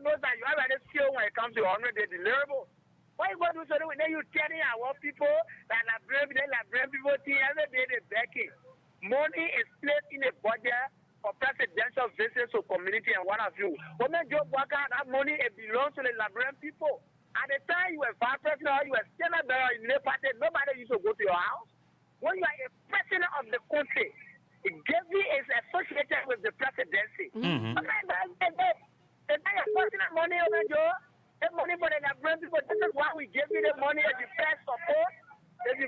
knows that you have a skill when it comes to 100-day deliverable. Why you going to do so then you telling our people that Liberian people think every day they're begging. Money is placed in a budget for presidential visits to community and what have you. When Joe Walker, that money it belongs to the Liberian people. At the time you were vice president, you were senate member in the party, nobody used to go to your house. When you are a president of the country, Gavi is associated with the presidency. Mm-hmm. It's not your personal money over Joe. The money for the Liberian people. This is why we give you the money as the first support. If you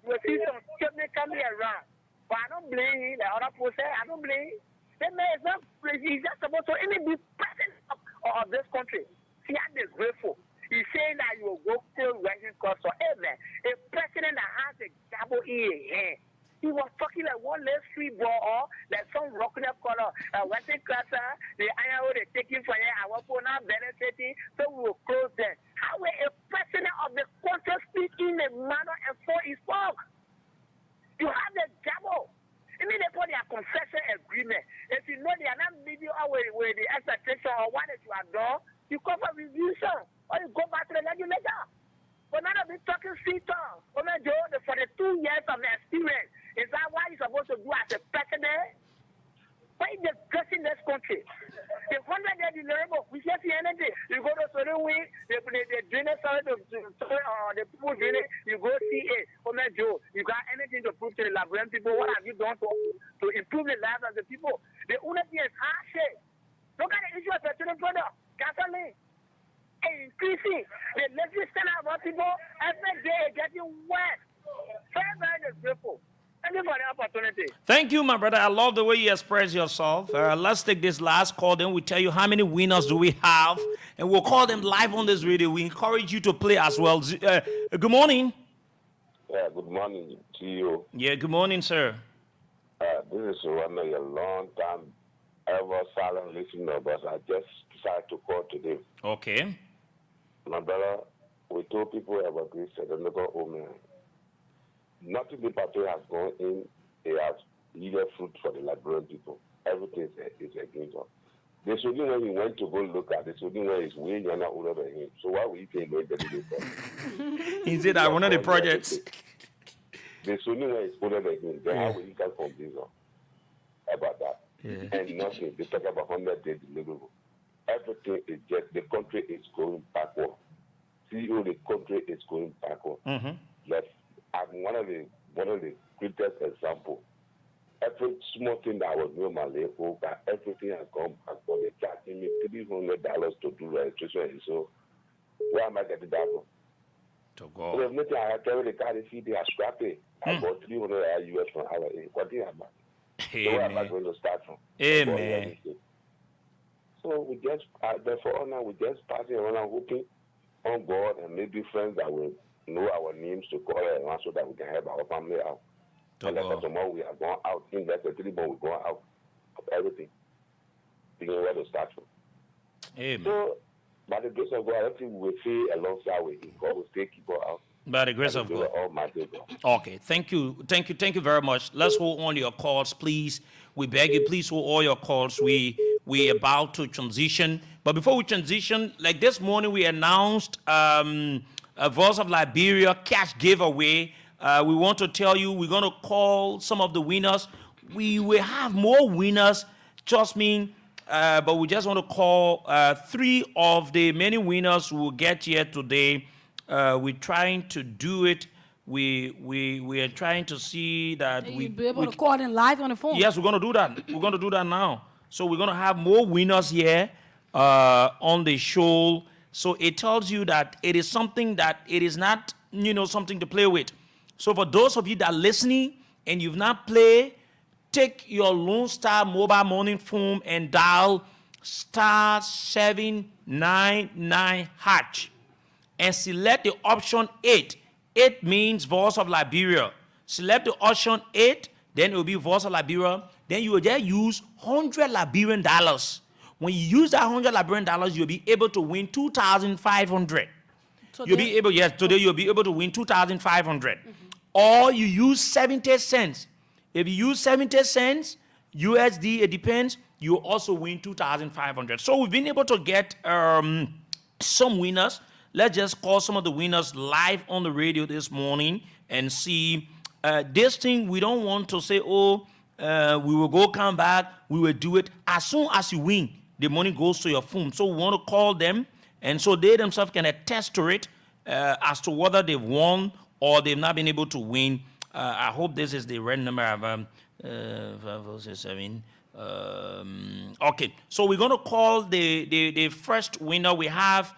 will see some statement coming around. But I don't blame the other person. I don't blame. That man is not. He's just supposed to be president of this country. He is grateful. He's saying that you will go through rising costs forever. A president that has a double in his hand. He was talking like one less street ball or like some rocking up color. Western Cluster, the IRO they taking for here, our phone now benefiting, so we will close them. How will a president of the country speak in a manner and for his work? You have the double. Even they put their concession agreement. If you know they are not meeting with the expectation or what that you have done, you come for revision or you go back to the legislature. But none of this talking street talk. For the 2 years of the experience, is that what you're supposed to do as a president? Why is discussing this country? The 100-day deliverable, we can't see anything. You go to certain way, they drain it, the people drain it, you go see it. Oh, man, Joe, you got anything to prove to the Liberian people? What have you done to improve the lives of the people? The only thing is hardship. Look at the issue of petroleum product, gasoline. Increasing. The legislation about people every day getting worse. Very, very disgraceful. Thank you for the opportunity. Thank you, my brother. I love the way you express yourself. Let's take this last call, then we'll tell you how many winners do we have, and we'll call them live on this radio. We encourage you to play as well. Good morning. Yeah, good morning to you. Yeah, good morning, sir. This is one of your long time ever silent listener, but I just decided to call today. Okay. My brother, we told people about this at another home. Nothing the party has gone in, it has yielded fruit for the Liberian people. Everything is against us. The only when he went to go look at, the only when is way you're not older than him. So why would he say no? He said that one of the projects. The only when is older than him. Then how will he come from this about that? Yeah. And nothing. They talk about 100 days deliverable. Everything is just, the country is going backward. CEO, the country is going backward. Mm-hmm. Yes, I'm one of the greatest examples. Every small thing that was normally over, everything has gone backward. They're charging me $300 to do registration. So where am I getting that from? To go. There's nothing I carry the car, they are scrappy. I bought $300 US from our what do you have? So where am I going to start from? Amen. So we just, therefore now we just passing around and hoping on God and maybe friends that will know our names to call around so that we can help our family out. And then tomorrow we are going out, in that 3 months we're going out of everything. Beginning where to start from. Amen. So by the grace of God, I don't think we will see alongside with him. God will still keep us out. By the grace of God. Almighty God. Okay, thank you very much. Let's hold on your calls, please. We beg you, please hold all your calls. We about to transition, but before we transition, like this morning, we announced a Voice of Liberia cash giveaway. We want to tell you we're going to call some of the winners. We will have more winners, trust me. But we just want to call 3 of the many winners who will get here today. We're trying to do it. We are trying to see that you'll be able to call them live on the phone. Yes, we're going to do that. We're going to do that now. So we're going to have more winners here on the show. So it tells you that it is something that it is not, something to play with. So for those of you that are listening and you've not played, take your Lone Star mobile morning phone and dial *799# and select the option 8. 8 means Voice of Liberia. Select the option 8, then it will be Voice of Liberia. Then you will just use $100 Liberian. When you use that $100 Liberian, you'll be able to win 2,500. You'll be able, yes, today you'll be able to win 2,500. Mm-hmm. Or you use 70 cents. If you use 70 cents USD, it depends, you also win 2,500. So we've been able to get some winners. Let's just call some of the winners live on the radio this morning and see. This thing, we don't want to say, we will come back, we will do it. As soon as you win, the money goes to your phone. So we want to call them And so they themselves can attest to it as to whether they've won or they've not been able to win. I hope this is the right number of 507. Okay, so we're going to call the first winner. We have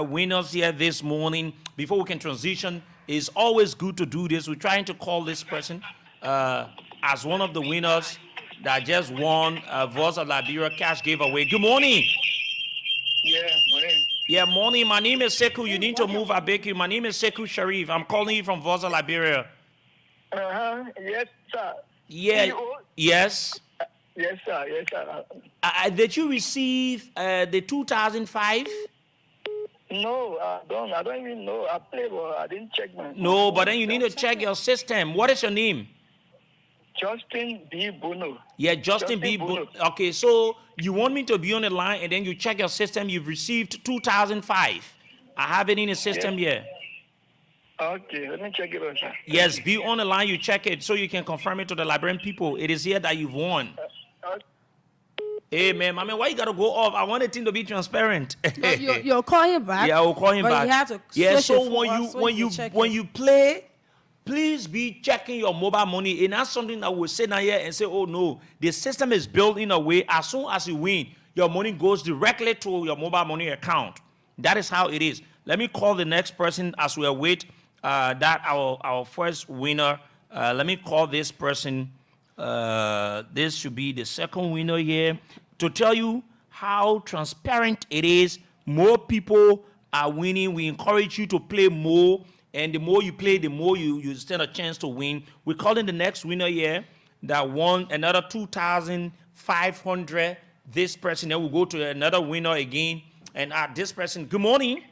winners here this morning. Before we can transition, it's always good to do this. We're trying to call this person as one of the winners that just won Voice of Liberia cash giveaway. Good morning. Yeah, morning. Yeah, morning. My name is Sekou. You need to move, I beg you. My name is Sekou Sharif. I'm calling you from Voice of Liberia. Yes, sir. Yeah. Yes. Yes, sir. Yes, sir. Did you receive the 2005? No, I don't even know. I played, but I didn't check my. No, but then you need to check your system. What is your name? Justin B. Bono. Yeah, Justin B. Bono. Okay, so you want me to be on the line and then you check your system. You've received 2005. I have it in the system here. Okay, let me check it out, sir. Yes, be on the line. You check it so you can confirm it to the Liberian people. It is here that you've won. Hey, man, why you got to go off? I want the thing to be transparent. No, you'll call him back. Yeah, I will call him back. You have to so when you play, please be checking your mobile money. It's not something that will sit down here and say, oh no, the system is built in a way as soon as you win, your money goes directly to your mobile money account. That is how it is. Let me call the next person as we await that our first winner. Let me call this person. This should be the second winner here to tell you how transparent it is. More people are winning. We encourage you to play more. And the more you play, the more you stand a chance to win. We're calling the next winner here that won another 2,500. This person, then we'll go to another winner again. And this person, good morning.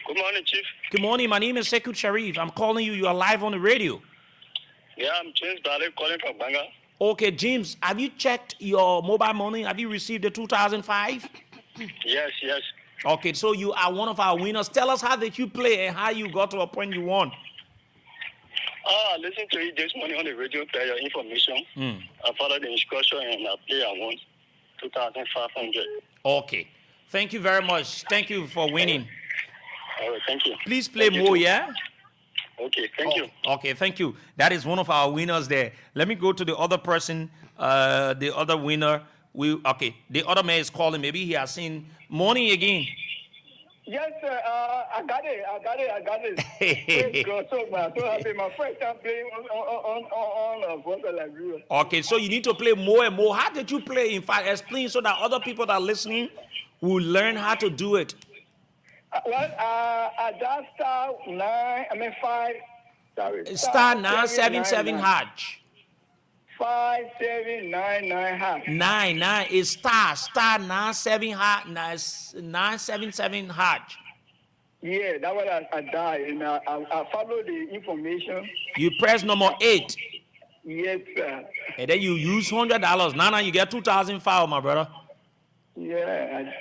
Good morning, Chief. Good morning. My name is Sekou Sharif. I'm calling you. You are live on the radio. Yeah, I'm James Barley calling from Banga. Okay, James, have you checked your mobile money? Have you received the 2005? Yes. Okay, so you are one of our winners. Tell us how did you play and how you got to a point you won. I listened to it this morning on the radio, tell your information. I followed the instruction and I played and won 2,500. Okay. Thank you very much. Thank you for winning. All right, thank you. Please play more, yeah? Okay, thank you. Okay, thank you. That is one of our winners there. Let me go to the other person, the other winner. The other man is calling. Maybe he has seen morning again. Yes, sir. I got it. Praise God, so happy. My first time playing on Voice of Liberia. Okay, so you need to play more and more. How did you play? In fact, explain so that other people that are listening will learn how to do it. I dialed star 977 hash. 5799 hash. 99 is star 977 hash. Yeah, that's what I died, and I follow the information. You press number 8. Yes, sir. And then you use $100. Now you get 2,005, my brother. Yeah,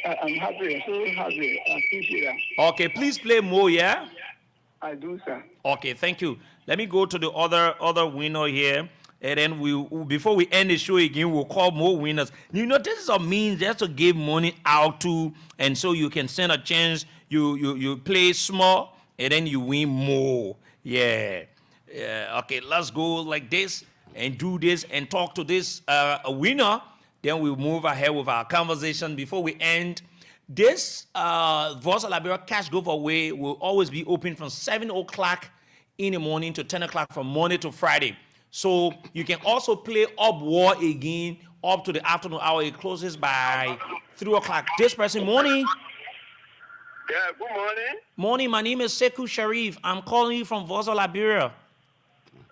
I'm happy. So happy. I appreciate that. Okay, please play more, yeah? I do, sir. Okay, thank you. Let me go to the other winner here. And then before we end the show again, we'll call more winners. You know, this is a means just to give money out to, and so you can stand a chance. You play small, and then you win more. Yeah. Okay, let's go like this and do this and talk to this winner. Then we'll move ahead with our conversation. Before we end, this Voice of Liberia cash giveaway will always be open from 7 o'clock in the morning to 10 o'clock from Monday to Friday. So you can also play up war again up to the afternoon hour. It closes by 3 o'clock. This person, morning. Yeah, good morning. Morning, my name is Sekou Sharif. I'm calling you from Voice of Liberia.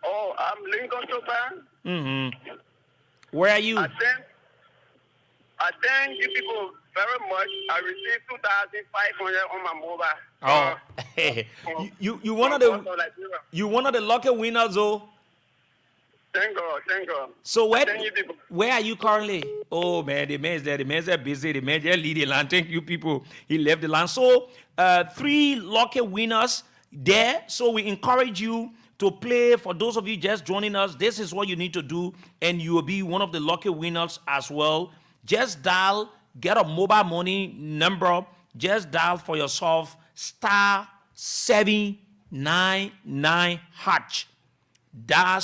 Oh, I'm Lincoln Topan. Where are you? I thank you people very much. I received 2,500 on my mobile. You one of the lucky winners, though. Thank God. So where are you currently? Oh man, the man's there. The man's there busy. The man's there leading the line. Thank you, people. He left the line. So 3 lucky winners there. So we encourage you to play. For those of you just joining us, this is what you need to do, and you will be one of the lucky winners as well. Just dial, get a mobile money number, just dial for yourself *799#. Dial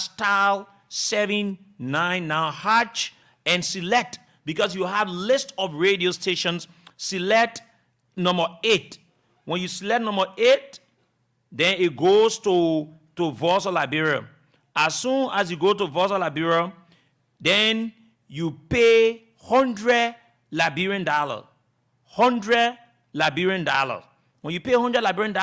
*799# and select, because you have list of radio stations, select number 8. When you select number 8, then it goes to Voice of Liberia. As soon as you go to Voice of Liberia, then you pay $100 Liberian. $100 Liberian. When you pay $100 Liberian,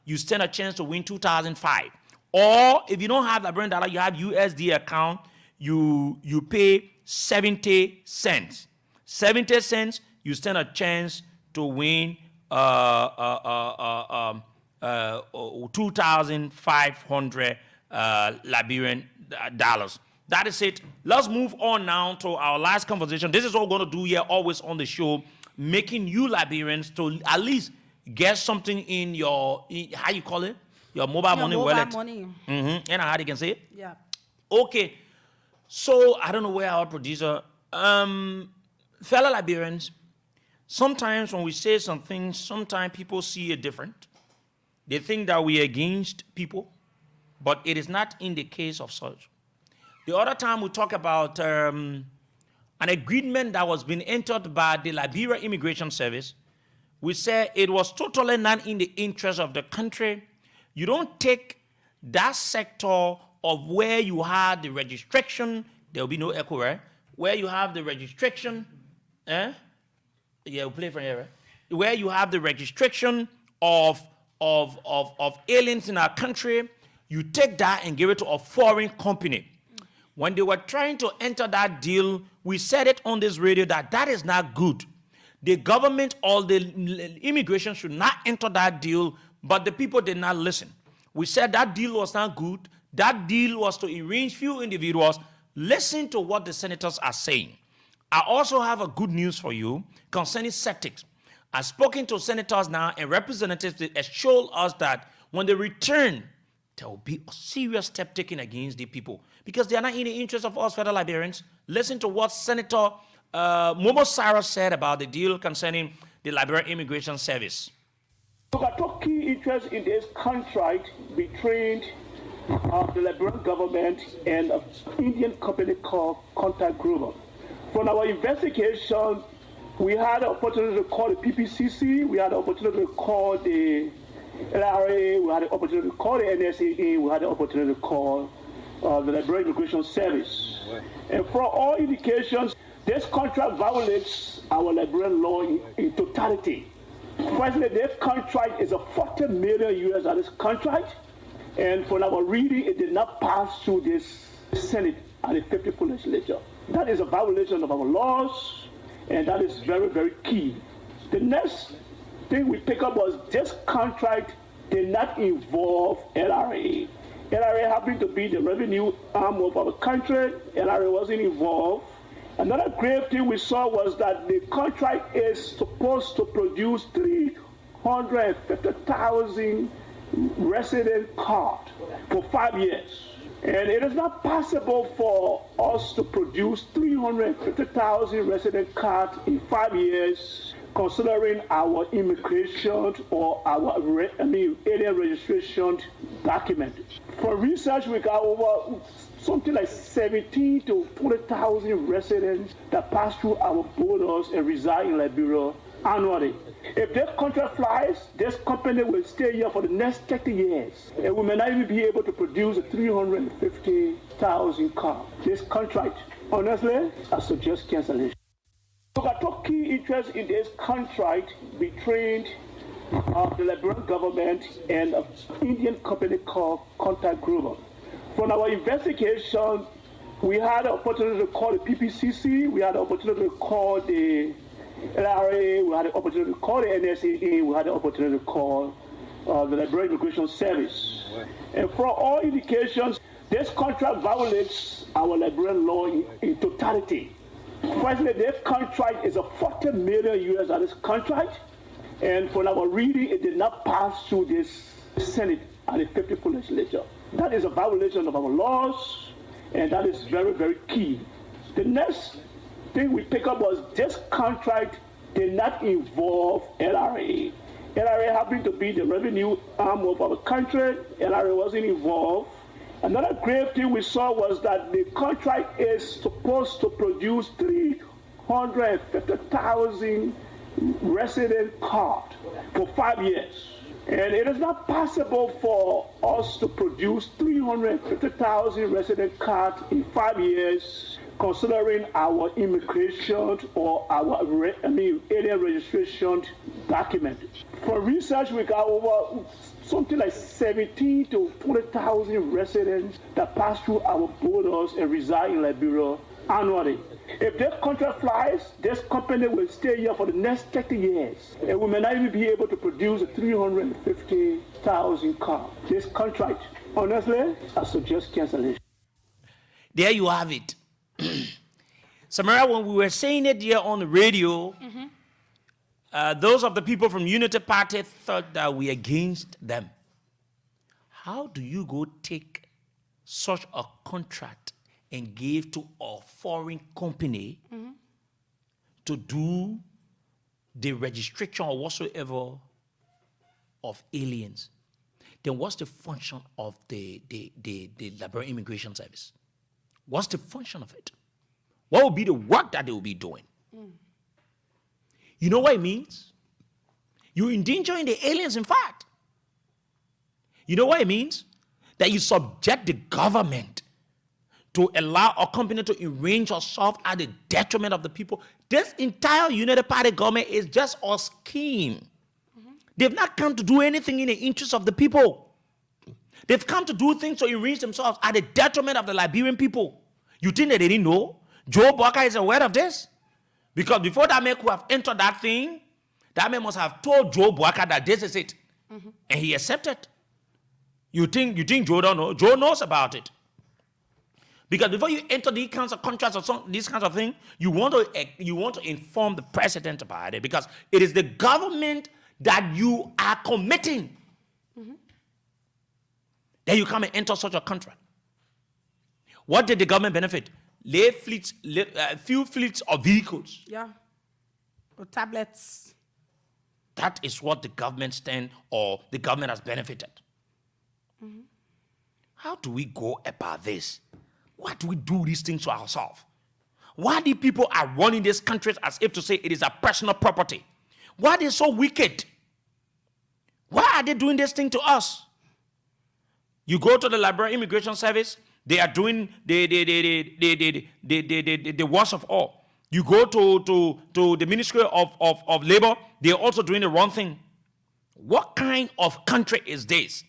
you stand a chance to win 2005. Or if you don't have Liberian dollar, you have USD account, you pay 70 cents. 70 cents, you stand a chance to win 2,500 Liberian dollars. That is it. Let's move on now to our last conversation. This is what we're going to do here, always on the show, making you Liberians to at least get something in your, how you call it? Your mobile money wallet. Money. And how you can say it? Yeah. Okay. So I don't know where our producer, fellow Liberians, sometimes when we say something, sometimes people see it different. They think that we are against people, but it is not in the case of such. The other time we talk about an agreement that was being entered by the Liberia Immigration Service. We said it was totally not in the interest of the country. You don't take that sector of where you have the registration, there will be no echo, right? Where you have the registration, Yeah, we'll play from here, right? Where you have the registration of aliens in our country, you take that and give it to a foreign company. When they were trying to enter that deal, we said it on this radio that is not good. The government or the immigration should not enter that deal, but the people did not listen. We said that deal was not good. That deal was to arrange few individuals. Listen to what the senators are saying. I also have a good news for you concerning septics. I've spoken to senators now and representatives that assured us that when they return, there will be a serious step taken against the people because they are not in the interest of us federal Liberians. Listen to what Senator Momo Cyrus said about the deal concerning the Liberia Immigration Service. Look at the key interest in this contract between the Liberian government and an Indian company called Contact Global. From our investigation, we had the opportunity to call the PPCC, we had the opportunity to call the LRA, we had the opportunity to call the NSAA, we had the opportunity to call the Liberia Immigration Service. And from all indications, this contract violates our Liberian law in totality. Firstly, this contract is a $40 million US contract, and from our reading, it did not pass through this Senate and the 50th legislature. That is a violation of our laws, and that is very, very key. The next thing we pick up was this contract did not involve LRA. LRA happened to be the revenue arm of our country. LRA wasn't involved. Another grave thing we saw was that the contract is supposed to produce 350,000 resident cards for 5 years. And it is not possible for us to produce 350,000 resident cards in 5 years, considering our immigration or our alien registration document. For research, we got over something like 17 to 20,000 residents that pass through our borders and reside in Liberia annually. If this contract flies, this company will stay here for the next 30 years, and we may not even be able to produce 350,000 cars. This contract, honestly, I suggest cancellation. Look at the key interest in this contract between the Liberian government and an Indian company called Contact Global. From our investigation, we had the opportunity to call the PPCC, we had the opportunity to call the LRA, we had the opportunity to call the NSAA, we had the opportunity to call the Liberia Immigration Service. And from all indications, this contract violates our Liberian law in totality. Firstly, this contract is a $40 million US contract, and from our reading, it did not pass through this Senate and the 50th legislature. That is a violation of our laws, and that is very, very key. The next thing we pick up was this contract did not involve LRA. LRA happened to be the revenue arm of our country. LRA wasn't involved. Another grave thing we saw was that the contract is supposed to produce 350,000 resident cards for 5 years. And it is not possible for us to produce 350,000 resident cards in 5 years, considering our immigration or our alien registration document. For research, we got over something like 17 to 20,000 residents that pass through our borders and reside in Liberia annually. If this contract flies, this company will stay here for the next 30 years, and we may not even be able to produce 350,000 cars. This contract, honestly, I suggest cancellation. There you have it. Samira, when we were saying it here on the radio, those of the people from Unity Party thought that we against them. How do you go take such a contract and give to a foreign company to do the registration or whatsoever of aliens? Then what's the function of the Liberia Immigration Service? What's the function of it? What will be the work that they will be doing? You know what it means? You're endangering the aliens, in fact. You know what it means? That you subject the government to allow a company to arrange yourself at the detriment of the people. This entire United Party government is just a scheme. They've not come to do anything in the interest of the people. They've come to do things to arrange themselves at the detriment of the Liberian people. You think that they didn't know? Joe Barker is aware of this? Because before that man could have entered that thing, that man must have told Joe Barker that this is it. And he accepted. You think Joe don't know? Joe knows about it. Because before you enter these kinds of contracts or these kinds of things, you want to inform the president about it, because it is the government that you are committing. Then you come and enter such a contract. What did the government benefit? Few fleets of vehicles. Yeah. Or tablets. That is what the government the government has benefited. How do we go about this? Why do we do these things to ourselves? Why do people are running these countries as if to say it is a personal property? Why are they so wicked? Why are they doing this thing to us? You go to the Liberia Immigration Service, they are doing the worst of all. You go to the Ministry of Labor, they are also doing the wrong thing. What kind of country is this?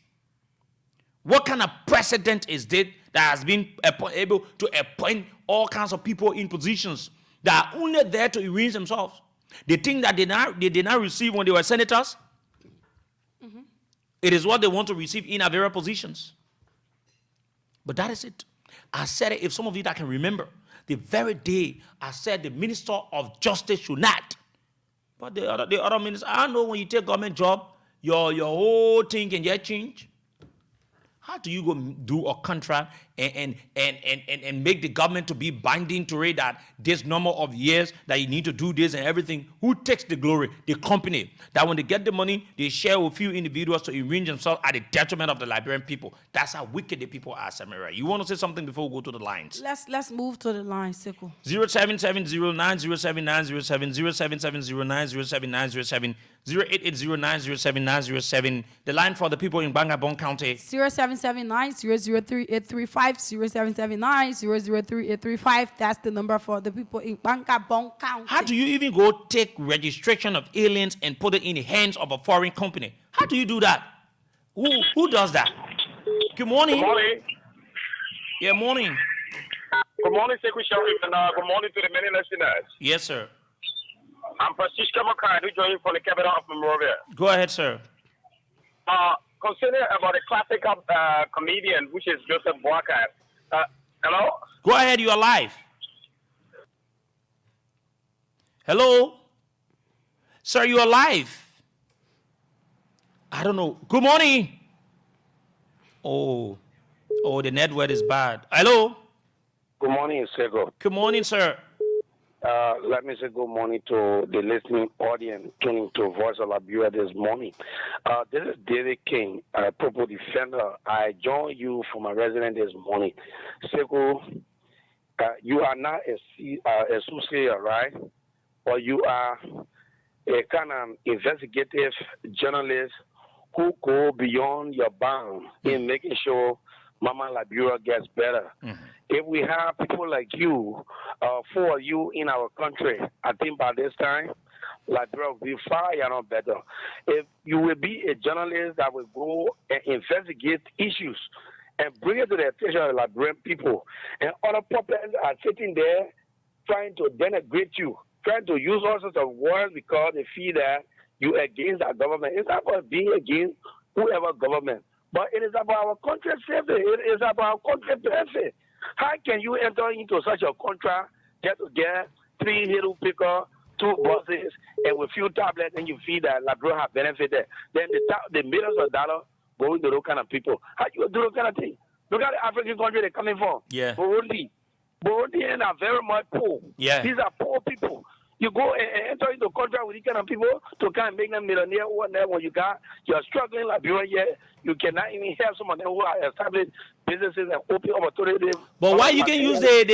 What kind of precedent is this that has been able to appoint all kinds of people in positions that are only there to arrange themselves? The thing that they did not receive when they were senators, it is what they want to receive in various positions. But that is it. I said it, if some of you that can remember, the very day I said the Minister of Justice should not. But the other minister, I know when you take government job, your whole thing can get changed. How do you go do a contract and make the government to be binding to it that this number of years that you need to do this and everything? Who takes the glory? The company. That when they get the money, they share with few individuals to arrange themselves at the detriment of the Liberian people. That's how wicked the people are, Samira. You want to say something before we go to the lines? Let's move to the lines, Sekou. 0770907907907 08809079007. The line for the people in Bangabong County. 0779-003-835, 0779-003-835. That's the number for the people in Bangabong County. How do you even go take registration of aliens and put it in the hands of a foreign company? How do you do that? Who does that? Good morning. Good morning. Yeah, morning. Good morning, Sekou Sheriff, and good morning to the many listeners. Yes, sir. I'm Francisco Makai, who joined from the capital of Monrovia. Go ahead, sir. Concerning about the classical comedian, which is Joseph Boakai. Hello? Go ahead, you are live. Hello? Sir, you are live. I don't know. Good morning. Oh, the network is bad. Hello? Good morning, Sekou. Good morning, sir. Let me say good morning to the listening audience tuning to Voice of Liberia this morning. This is David King, a Purple Defender. I join you from my residence this morning. Sekou, you are not a soothsayer, right? Or you are a kind of investigative journalist who go beyond your bounds in making sure Mama Liberia gets better. If we have people like you, for you in our country, I think by this time, Liberia will be far better. If you will be a journalist that will go and investigate issues and bring it to the attention of the Liberian people, and other puppets are sitting there trying to denigrate you, trying to use all sorts of words because they feel that you against our government. It's not about being against whoever government, but it is about our country's safety. It is about our country's benefit. How can you enter into such a contract just to get 3 little picker, 2 buses, and with few tablets, and you feel that Liberia have benefited? Then the millions of dollars going to those kind of people. How you do those kind of things? Look at the African country they're coming from. Yeah. Burundians are very much poor. Yeah. These are poor people. You go and enter into contract with these kind of people to kind of make them millionaire or whatever. When you're struggling like Liberia yet, you cannot even help some of them who are established businesses and open opportunities. But why you can use the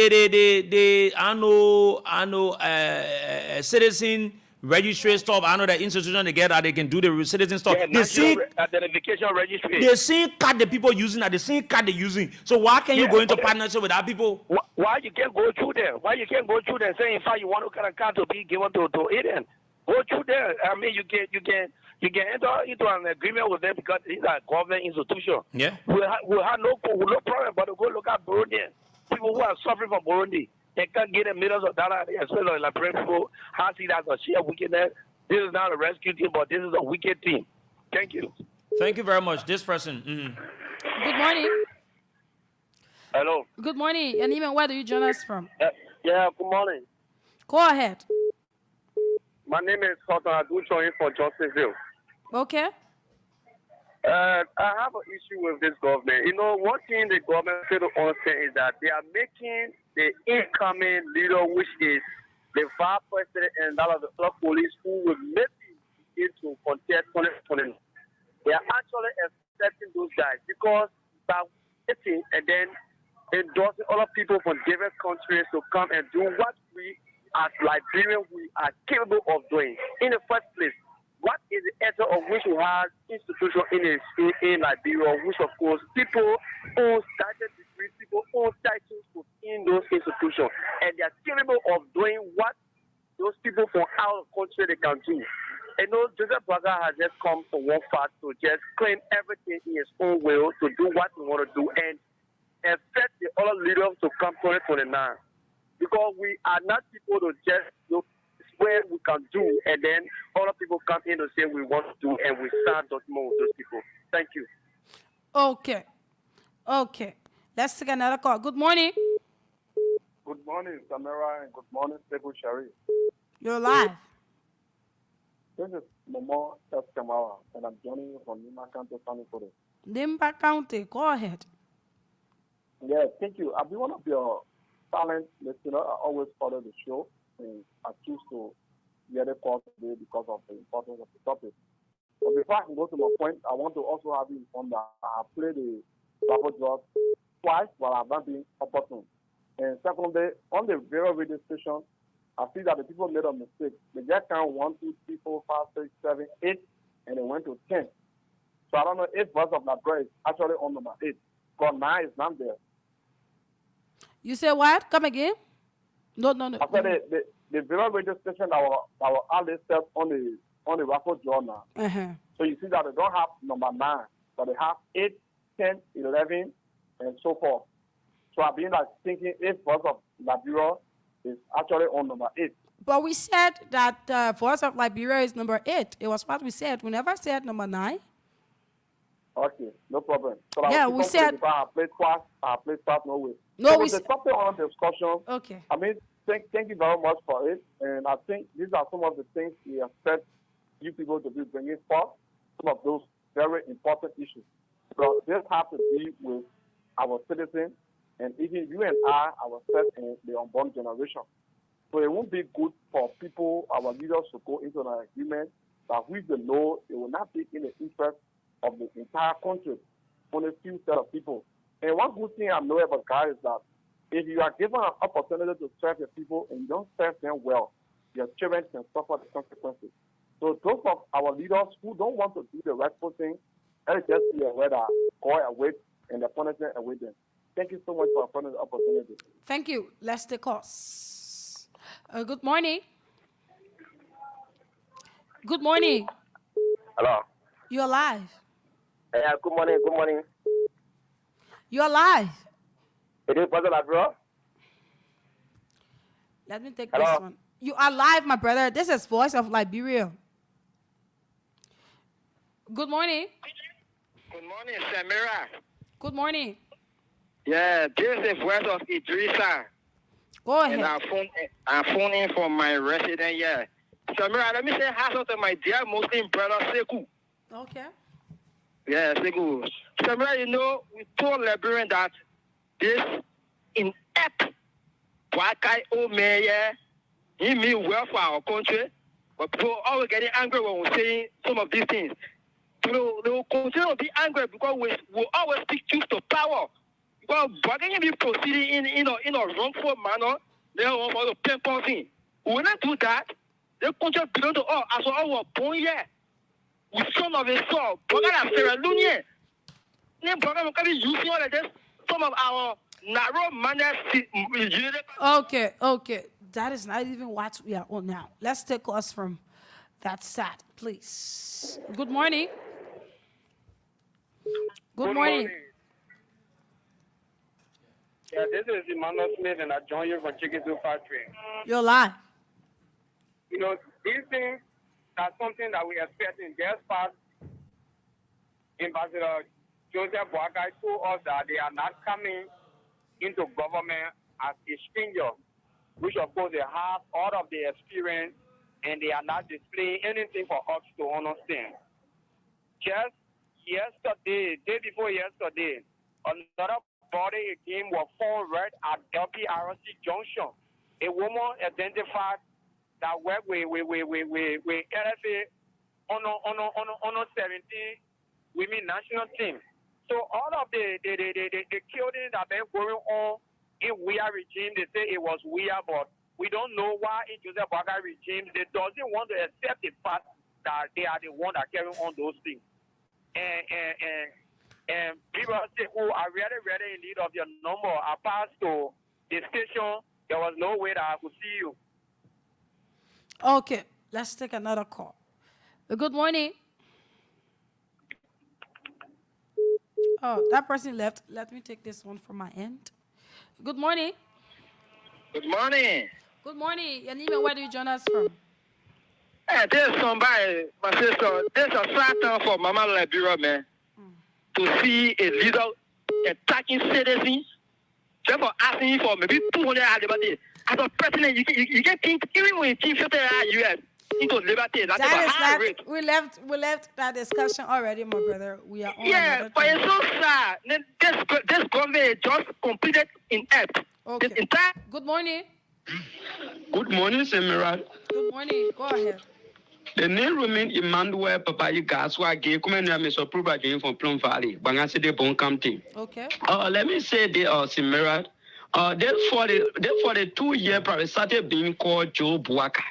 citizen registry stuff? I know that institution they get that they can do the citizen stuff. Yeah, the same identification registry. The same card the people using are the same card they're using. So why can't you go into partnership with our people? Why you can't go through there? Why you can't go through there? Say in fact you want to kind of card to be given to Eden. Go through there. I mean you can enter into an agreement with them because these are government institutions. Yeah. We have no problem, but to go look at Burundi. People who are suffering from Burundi. They can't get millions of dollars, especially Liberian people. How see that a sheer wickedness? This is not a rescue team, but this is a wicked team. Thank you. Thank you very much. This person. Good morning. Hello. Good morning. And even where do you join us from? Yeah, good morning. Go ahead. My name is Cotton. I do join for Johnsonville. Okay. I have an issue with this government. You know, one thing the government fail to understand is that they are making the incoming leader, which is the vice president and that of the police, who will maybe begin to contest 2020. They are actually accepting those guys because by waiting and then endorsing other people from different countries to come and do what we as Liberians we are capable of doing. In the first place, what is the essence of which we have institution in Liberia, which of course people own started degrees, people own titles in those institutions, and they are capable of doing what those people from out of the country they can do. And no, Joseph Braga has just come from one fact to just claim everything in his own will to do what we want to do and expect the other leaders to come 2029. Because we are not people to just do where we can do, and then other people come in and say we want to do, and we start those more with those people. Thank you. Okay. Let's take another call. Good morning. Good morning, Samira, and good morning, Sekou Shari. You're live. This is Momo S. Kamara, and I'm joining you from Nima County, Sunny Kodo. Nimba County, go ahead. Yeah, thank you. I'll be one of your silent listeners. I always follow the show, and I choose to hear the call today because of the importance of the topic. But before I can go to my point, I want to also have you informed that I have played the Bravo Drop twice, but I've not been opportune. And secondly, on the Vero radio station, I see that the people made a mistake. They just count 1, 2, 3, 4, 5, 6, 7, 8, and they went to 10. So I don't know if Voice of Liberia is actually on number 8, because 9 is not there. You say what? Come again? No. I said the Vero radio station that were all listed on the raffle journal. So you see that they don't have number 9, but they have 8, 10, 11, and so forth. So I've been thinking if Voice of Liberia is actually on number 8. But we said that Voice of Liberia is number 8. It was what we said. We never said number 9. Okay, no problem. So yeah, we said. I played twice. No way. No, so we said. Something on the discussion. Okay. I mean, thank you very much for it. And I think these are some of the things we expect you people to be bringing forth. Some of those very important issues. So this has to be with our citizens, and even you and I, ourselves, and the unborn generation. So it won't be good for people, our leaders, to go into an agreement that we know it will not be in the interest of the entire country, only a few set of people. And one good thing I know about God is that if you are given an opportunity to serve the people and you don't serve them well, your children can suffer the consequences. So those of our leaders who don't want to do the rightful thing, let just be aware that God awaits and the punishment awaits them. Thank you so much for affording the opportunity. Thank you. Let's take calls. Good morning. Good morning. Hello. You're live. Yeah, good morning, good morning. You're live. It is Brother Labro. Let me take Hello? this one. You are live, my brother. This is Voice of Liberia. Good morning. Good morning, Samira. Good morning. Yeah, this is Voice of Idrissa. Go ahead. And I phone in for my resident here. Samira, let me say hi to my dear Muslim brother Sekou. Okay. Yeah, Sekou. Samira, you know, we told Liberian that this inept black guy old mayor, he mean well for our country, but people are always getting angry when we're saying some of these things. They will continue to be angry because we always speak truth to power. Because bugging you be proceeding in a wrongful manner, they want to pinpoint things. We will not do that. The country belongs to all. As our born here, we son of a soul. Bugging a Sierra Leone. Then bugging can be using all of this. Some of our narrow manners. Okay. That is not even what we are on now. Let's take us from that side, please. Good morning. Good morning. Yeah, this is Emmanuel Smith, and I join you from Chicken Soup Factory. You're live. You know, these things are something that we expect in just past. Ambassador Joseph Boakai told us that they are not coming into government as a stranger, which of course they have all of the experience, and they are not displaying anything for us to understand. Just yesterday, day before yesterday, another body again was found right at LPRC Junction. A woman identified that worked with LFA on 17 women national team. So all of the killing that been going on in WIA regime, they say it was WIA, but we don't know why in Joseph Boakai regime they doesn't want to accept the fact that they are the one that carry on those things. And people say, oh, I really in need of your number. I passed to the station. There was no way that I could see you. Okay, let's take another call. Good morning. Oh, that person left. Let me take this one from my end. Good morning. Good morning. Good morning. Your name and where do you join us from? Hey, there's somebody, my sister, there's a sad time for Mama Liberia, man, to see a leader attacking citizens just for asking for maybe 200 liberty. As a president, you can think, even when you think 50 US into liberty, that's a high rate. We left that discussion already, my brother. We are on. Yeah, but it's so sad. This government just completed in act. Okay. Good morning. Good morning, Samira. Good morning. Go ahead. The name remain Emmanuel Papa Gaswa gave come and approved again from Plum Valley. Bangasi de Bon County. Okay. Let me say the Samira. Therefore the 2-year probably started being called Joe Buaka.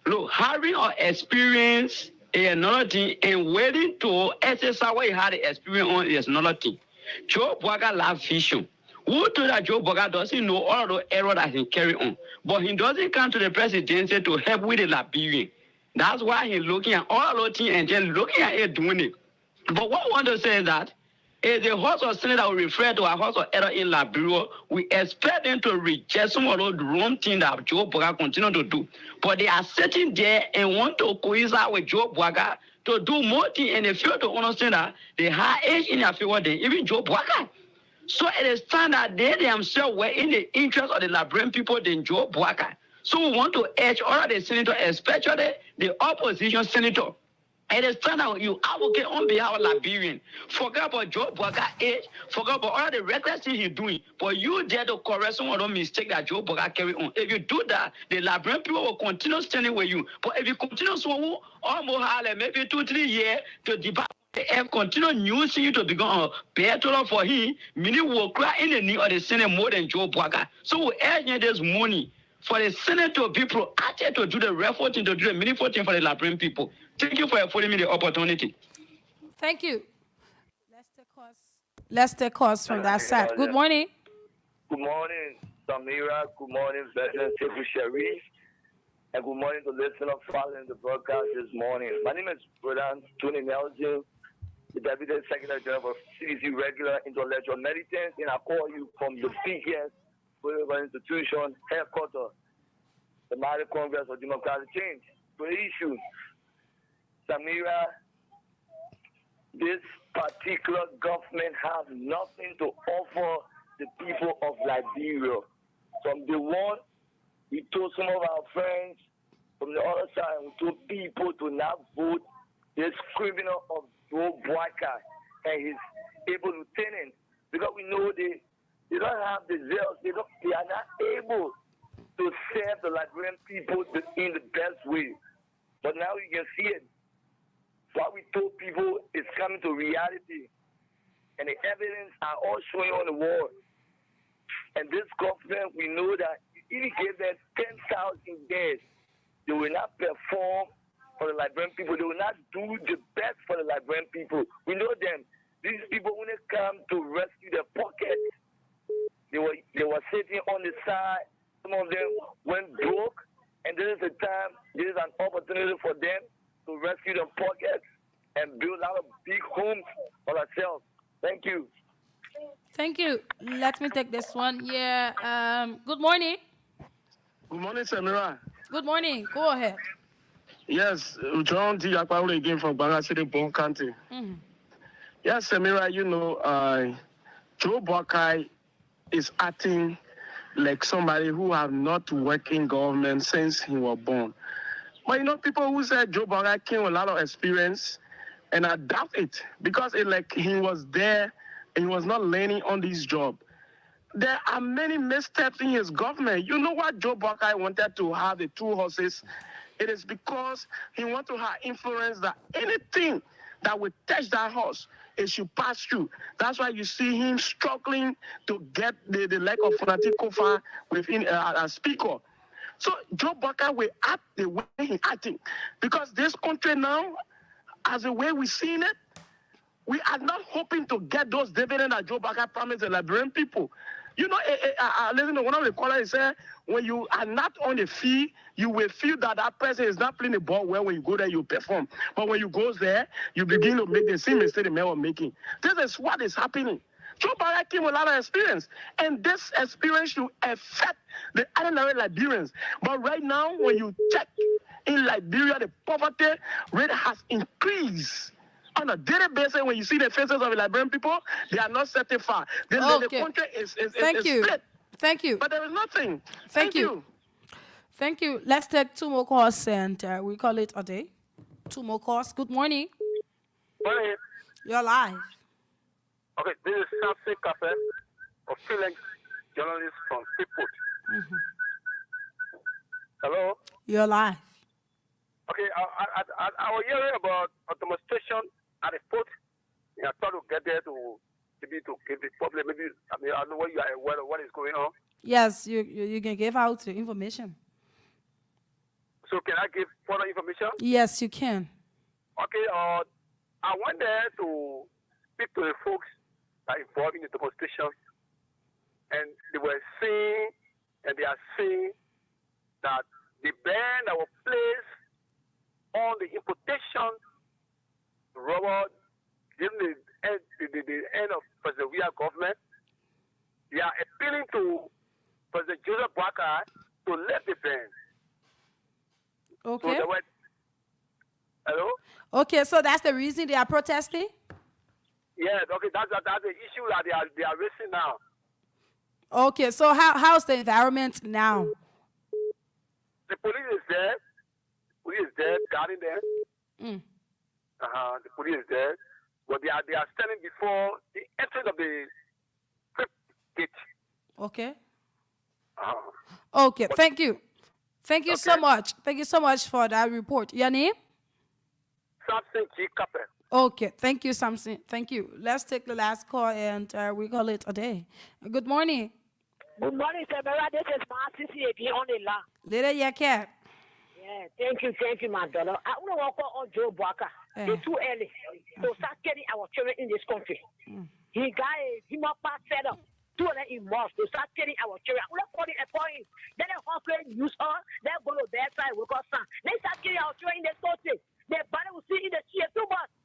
Look, having our experience is another thing, and waiting to exercise what he had the experience on is another thing. Joe Buaka love vision. Who told that Joe Buaka doesn't know all the error that he carry on, but he doesn't come to the presidency to help with the Liberian. That's why he's looking at all those things and then looking at it doing it. But what I want to say is that if the House of Senate that will refer to a House of Error in Liberia, we expect them to reject some of those wrong things that Joe Buaka continue to do. But they are sitting there and want to coincide with Joe Buaka to do more things, and they fail to understand that the high age in their favor than even Joe Buaka. So it is time that they themselves were in the interest of the Liberian people than Joe Buaka. So we want to urge all of the senators, especially the opposition senator, It is time that you advocate on behalf of Liberian. Forget about Joe Boga age, forget about all the reckless things he's doing. But you dare to correct some of the mistakes that Joe Boga carry on. If you do that, the Liberian people will continue standing with you. But if you continue so almost maybe 2-3 years to debate and continue using you to become a better for him, meaning will cry in the knee of the Senate more than Joe Boga. So we urge this money for the Senate to be proactive to do the real thing, to do the meaningful thing for the Liberian people. Thank you for affording me the opportunity. Thank you. Let's take calls from that side. Good morning. Good morning, Samira. Good morning, President Sekou Sharif. And good morning to listeners following the broadcast this morning. My name is Brother Tony Nelson, the Deputy Secretary General of CDC Regular Intellectual Medicine, and I call you from the biggest political institution, headquarters, the Mighty Congress of Democratic Change. For issue, Samira, this particular government has nothing to offer the people of Liberia. From the one, we told some of our friends from the other side, we told people to not vote this criminal of Joe Boyka and his able lieutenant, because we know they don't have the zeal, they are not able to serve the Liberian people in the best way. But now you can see it. What we told people is coming to reality, and the evidence are all showing on the wall. And this government, we know that if you give them 10,000 days, they will not perform for the Liberian people. They will not do the best for the Liberian people. We know them. These people, when they come to rescue their pockets, they were sitting on the side. Some of them went broke, and this is a time, this is an opportunity for them to rescue their pockets and build a lot of big homes for themselves. Thank you. Thank you. Let me take this one. Yeah. Good morning. Good morning, Samira. Good morning. Go ahead. Yes, John T. Akpaule again from Banga City, Bon County. Mm-hmm. Yes, Samira, Joe Boyka is acting like somebody who have not worked in government since he was born. But people who said Joe Boyka came with a lot of experience, and I doubt it, because he was there and he was not learning on this job. There are many missteps in his government. You know what Joe Boyka wanted to have the 2 horses? It is because he wanted to have influence that anything that would touch that horse, it should pass through. That's why you see him struggling to get the leg of Funati Kofa within a speaker. So Joe Boyka will act the way he acting. Because this country now, as the way we're seeing it, we are not hoping to get those dividends that Joe Boyka promised the Liberian people. Listen to one of the callers said, when you are not on the field, you will feel that person is not playing the ball well. When you go there, you perform. But when you go there, you begin to make the same mistake the man was making. This is what is happening. Joe Boyka came with a lot of experience, and this experience should affect the ordinary Liberians. But right now, when you check in Liberia, the poverty rate has increased. On a daily basis, when you see the faces of the Liberian people, they are not satisfied. The country is split. Thank you. But there is nothing. Thank you. Thank you. Let's take 2 more calls, and we call it a day. 2 more calls. Good morning. Morning. You're live. Okay, this is Samson Cafe, a freelance journalist from Sekou. Mm-hmm. Hello? You're live. Okay, I was hearing about a demonstration at the port. And I thought to get there to give the public. Maybe I don't know what you are aware of what is going on. Yes, you can give out the information. So can I give further information? Yes, you can. Okay, I went there to speak to the folks that are involved in the demonstration, and they were saying, and they are saying that the ban that was placed on the importation rubber during the end of President Weah government, they are appealing to President Joseph Boyka to lift the ban. Okay. So hello? Okay, so that's the reason they are protesting? Yes, okay, that's the issue that they are raising now. Okay, so how's the environment now? The police is there. Police is there guarding them. Mm. The police is there, but they are standing before the entrance of the gate. Okay. Uh-huh. Okay, thank you. Thank you so much. Thank you so much for that report. Your name? Samson G. Capper. Okay, thank you, Samson. Thank you. Let's take the last call and we call it a day. Good morning. Good morning, Samira. This is my sister again on the line. Little Yakat. Yeah, thank you, my daughter. I want to walk on Joe Baka. It's too early to start getting our children in this country. He got a pass set up. 200 in March to start getting our children. We're calling a point. Then the hospital use her. Then go to their side. We got some. They start getting our children in this country. The body will see in the street 2 months.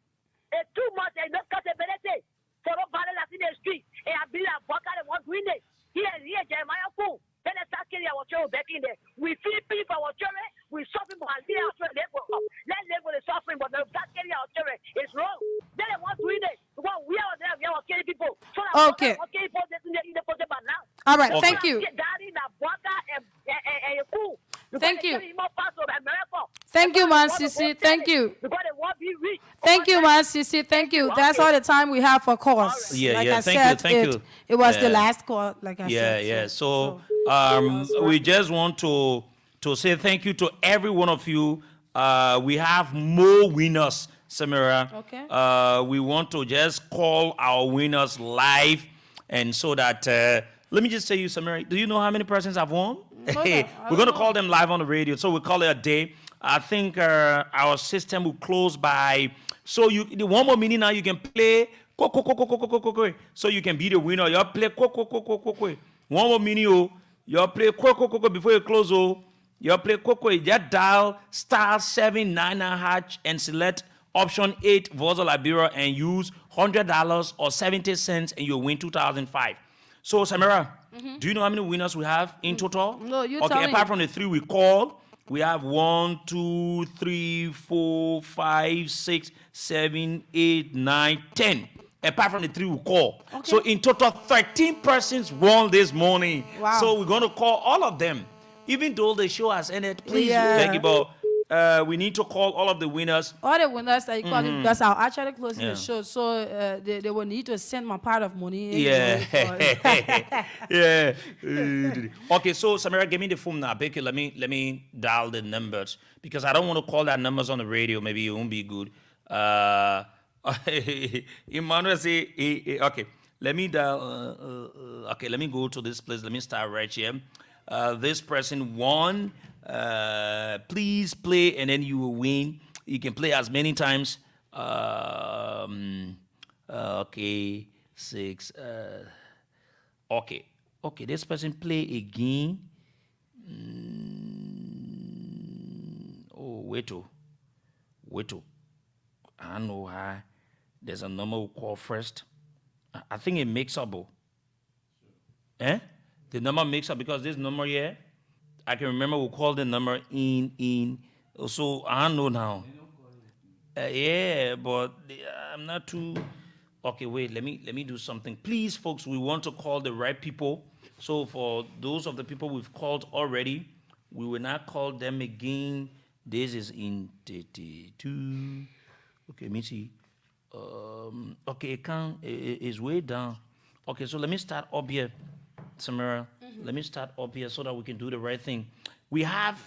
2 months, they don't cut the benefit. For the body that's in the street. And I believe that Baka and one doing it. Here, Jeremiah Pool. Then they start getting our children back in there. We feel people for our children. We suffering for our children. Let them go to suffering, but they start getting our children. It's wrong. Then they want doing it. Because we are there, we are killing people. So okay. All right, thank you. Thank you. Thank you, man, Sisi. Thank you. Thank you, man, Sisi. Thank you. That's all the time we have for calls. Yeah, like yeah. I Thank said, you. Thank you. It was the last call, like I said. Yeah. So we just want to say thank you to every one of you. We have more winners, Samira. Okay. We want to just call our winners live, and so that let me just tell you, Samira. Do you know how many persons have won? We're going to call them live on the radio, so we call it a day. I think our system will close by. So the 1 more minute now, you can play. So you can be the winner. You play 1 more minute. You play before you close. You play just dial *799# and select option 8 Voice of Liberia and use $100 or 70 cents and you win 2005. So Samira, do you know how many winners we have in total? No, you tell me. Apart from the 3 we called, we have 1, 2, 3, 4, 5, 6, 7, 8, 9, 10. Apart from the 3 we call. Okay. So in total, 13 persons won this morning. Wow. So we're going to call all of them. Even though the show has ended, please beg about. We need to call all of the winners. All the winners that you call it, because I'll actually close the show. So they will need to send my part of money. Yeah. Yeah. Okay, so Samira, give me the phone now. Becky, let me dial the numbers because I don't want to call that numbers on the radio. Maybe it won't be good. Emmanuel say, okay, let me dial. Okay, let me go to this place. Let me start right here. This person won. Please play, and then you will win. You can play as many times. Okay, 6. Okay. This person play again. Wait. I don't know how. There's a number we'll call first. I think it makes up. The number makes up because this number here, I can remember we called the number in. So I don't know now. Yeah, but I'm not too. Okay, wait. Let me do something, please, folks. We want to call the right people. So for those of the people we've called already, we will not call them again. This is in 32. Okay, let me see. Okay, it is way down. Okay, so let me start up here, Samira. Let me start up here so that we can do the right thing. We have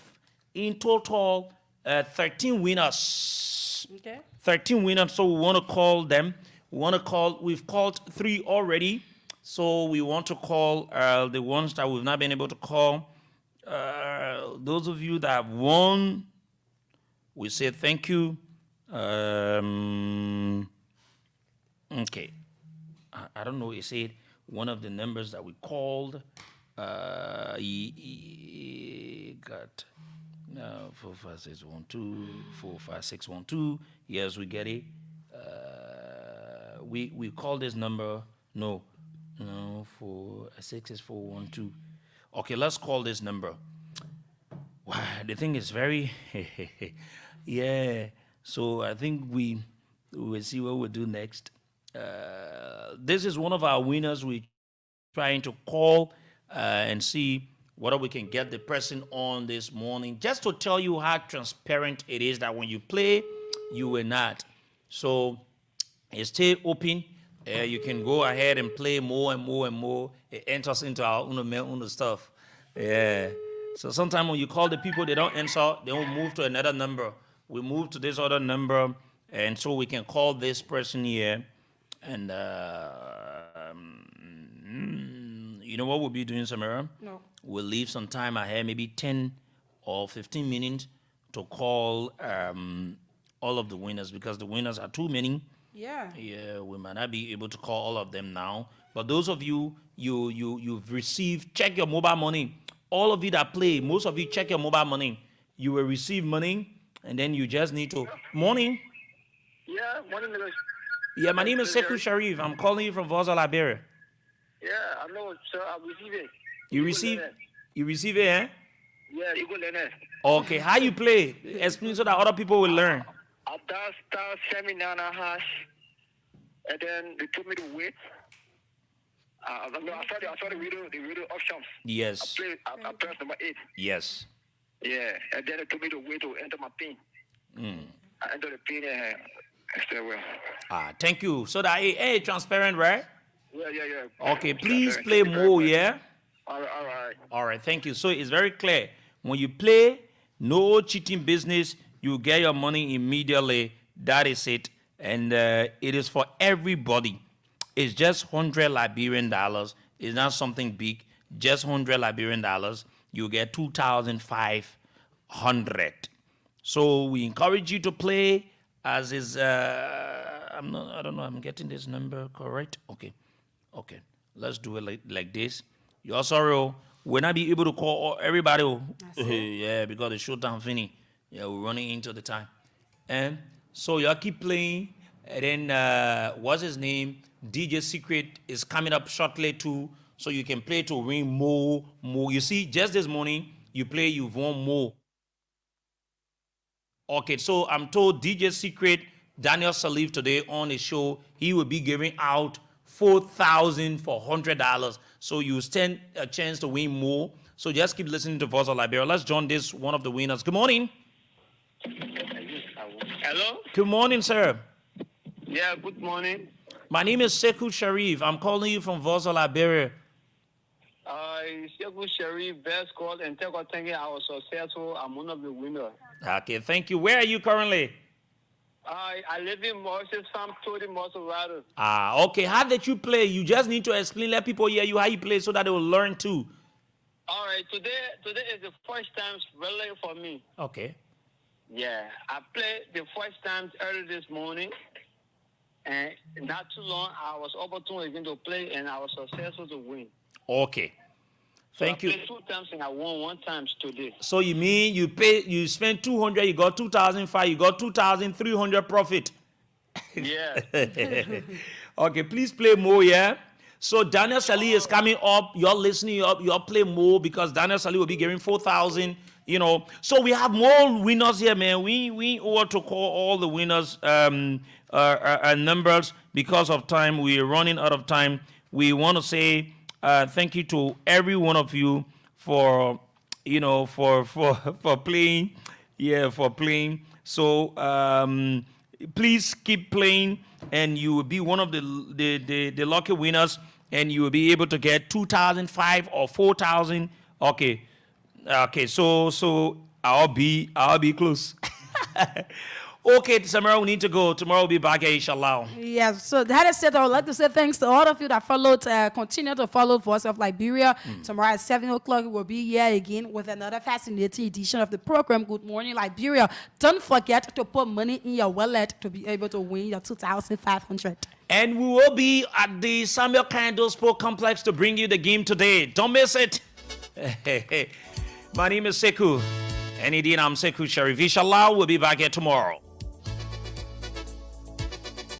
in total 13 winners. Okay. 13 winners, so we want to call them. We've called 3 already, so we want to call the ones that we've not been able to call. Those of you that have won, we say thank you. Okay. I don't know, you said one of the numbers that we called, got 45612, 45612. Yes, we get it. We call this number. No, 46412. Okay, let's call this number. Wow, the thing is very yeah. So I think we will see what we'll do next. This is one of our winners. We're trying to call and see whether we can get the person on this morning. Just to tell you how transparent it is that when you play, you will not. So stay open. You can go ahead and play more and more and more. It enters into our Uno stuff. Yeah. So sometimes when you call the people, they don't answer, they will move to another number. We move to this other number, and so we can call this person here. And you know what we'll be doing, Samira? No. We'll leave some time ahead, maybe 10 or 15 minutes to call all of the winners, because the winners are too many. Yeah. Yeah, we might not be able to call all of them now. But those of you've received, check your mobile money. All of you that play, most of you check your mobile money. You will receive money, and then you just need to. Morning. Yeah, morning. Yeah, my name is Sekou Sharif. I'm calling you from Wonlah, Liberia. Yeah, I know, sir. I receive it. You receive it, eh? Yeah, you go learn it. Okay, how you play? Explain so that other people will learn. I start 79 hash, and then they told me to wait. I saw the video options. Yes. I pressed number 8. Yes. Yeah, and then they told me to wait to enter my pin. I entered the pin and I said, well. Thank you. So that, hey, transparent, right? Yeah. Okay, please play more, yeah? All right. All right, thank you. So it's very clear. When you play, no cheating business, you get your money immediately. That is it. And it is for everybody. It's just $100 Liberian. It's not something big. Just $100 Liberian. You get 2,500. So we encourage you to play, as is. I don't know. I'm getting this number correct. Okay. Let's do it like this. You're sorry. We'll not be able to call everybody. Yeah, because the showtime finished. Yeah, we're running into the time. And so y'all keep playing. And then what's his name? DJ Secret is coming up shortly too, so you can play to win more. You see, just this morning you play, you've won more. Okay, so I'm told DJ Secret, Daniel Salif today on the show, he will be giving out $4,000 for $100. So you stand a chance to win more. So just keep listening to Wonlah, Liberia. Let's join this one of the winners. Good morning. Hello? Good morning, sir. Yeah, good morning. My name is Sekou Sharif. I'm calling you from Wonlah, Liberia. Sekou Sharif, best call, and thank you. I was successful. I'm one of the winners. Okay, thank you. Where are you currently? I live in Moses, Sam Todi, Mosorado. Okay. How did you play? You just need to explain, let people hear you how you play so that they will learn too. All right, today is the first time really for me. Okay. Yeah, I played the first time early this morning, and not too long, I was opportunity again to play, and I was successful to win. Okay. Thank you. I played 2 times and I won 1 time today. So you mean you spent 200, you got 2,500, you got 2,300 profit. Yeah. Okay, please play more, yeah? So Daniel Sali is coming up. You're listening up. You're playing more because Daniel Sali will be giving 4,000. You know, so we have more winners here, man. We ought to call all the winners numbers because of time. We're running out of time. We want to say thank you to every one of you for for playing. Yeah, for playing. So please keep playing, and you will be one of the lucky winners, and you will be able to get 2,500 or 4,000. Okay. So I'll be close. Okay, Samira, we need to go. Tomorrow we'll be back here, inshallah. Yes, so that is it. I would like to say thanks to all of you that followed. Continue to follow Voice of Liberia. Tomorrow at 7 o'clock, we'll be here again with another fascinating edition of the program, Good Morning Liberia. Don't forget to put money in your wallet to be able to win your 2,500. And we will be at the Samuel Kando Sport Complex to bring you the game today. Don't miss it. My name is Sekou. And indeed, I'm Sekou Sharif. Inshallah, we'll be back here tomorrow.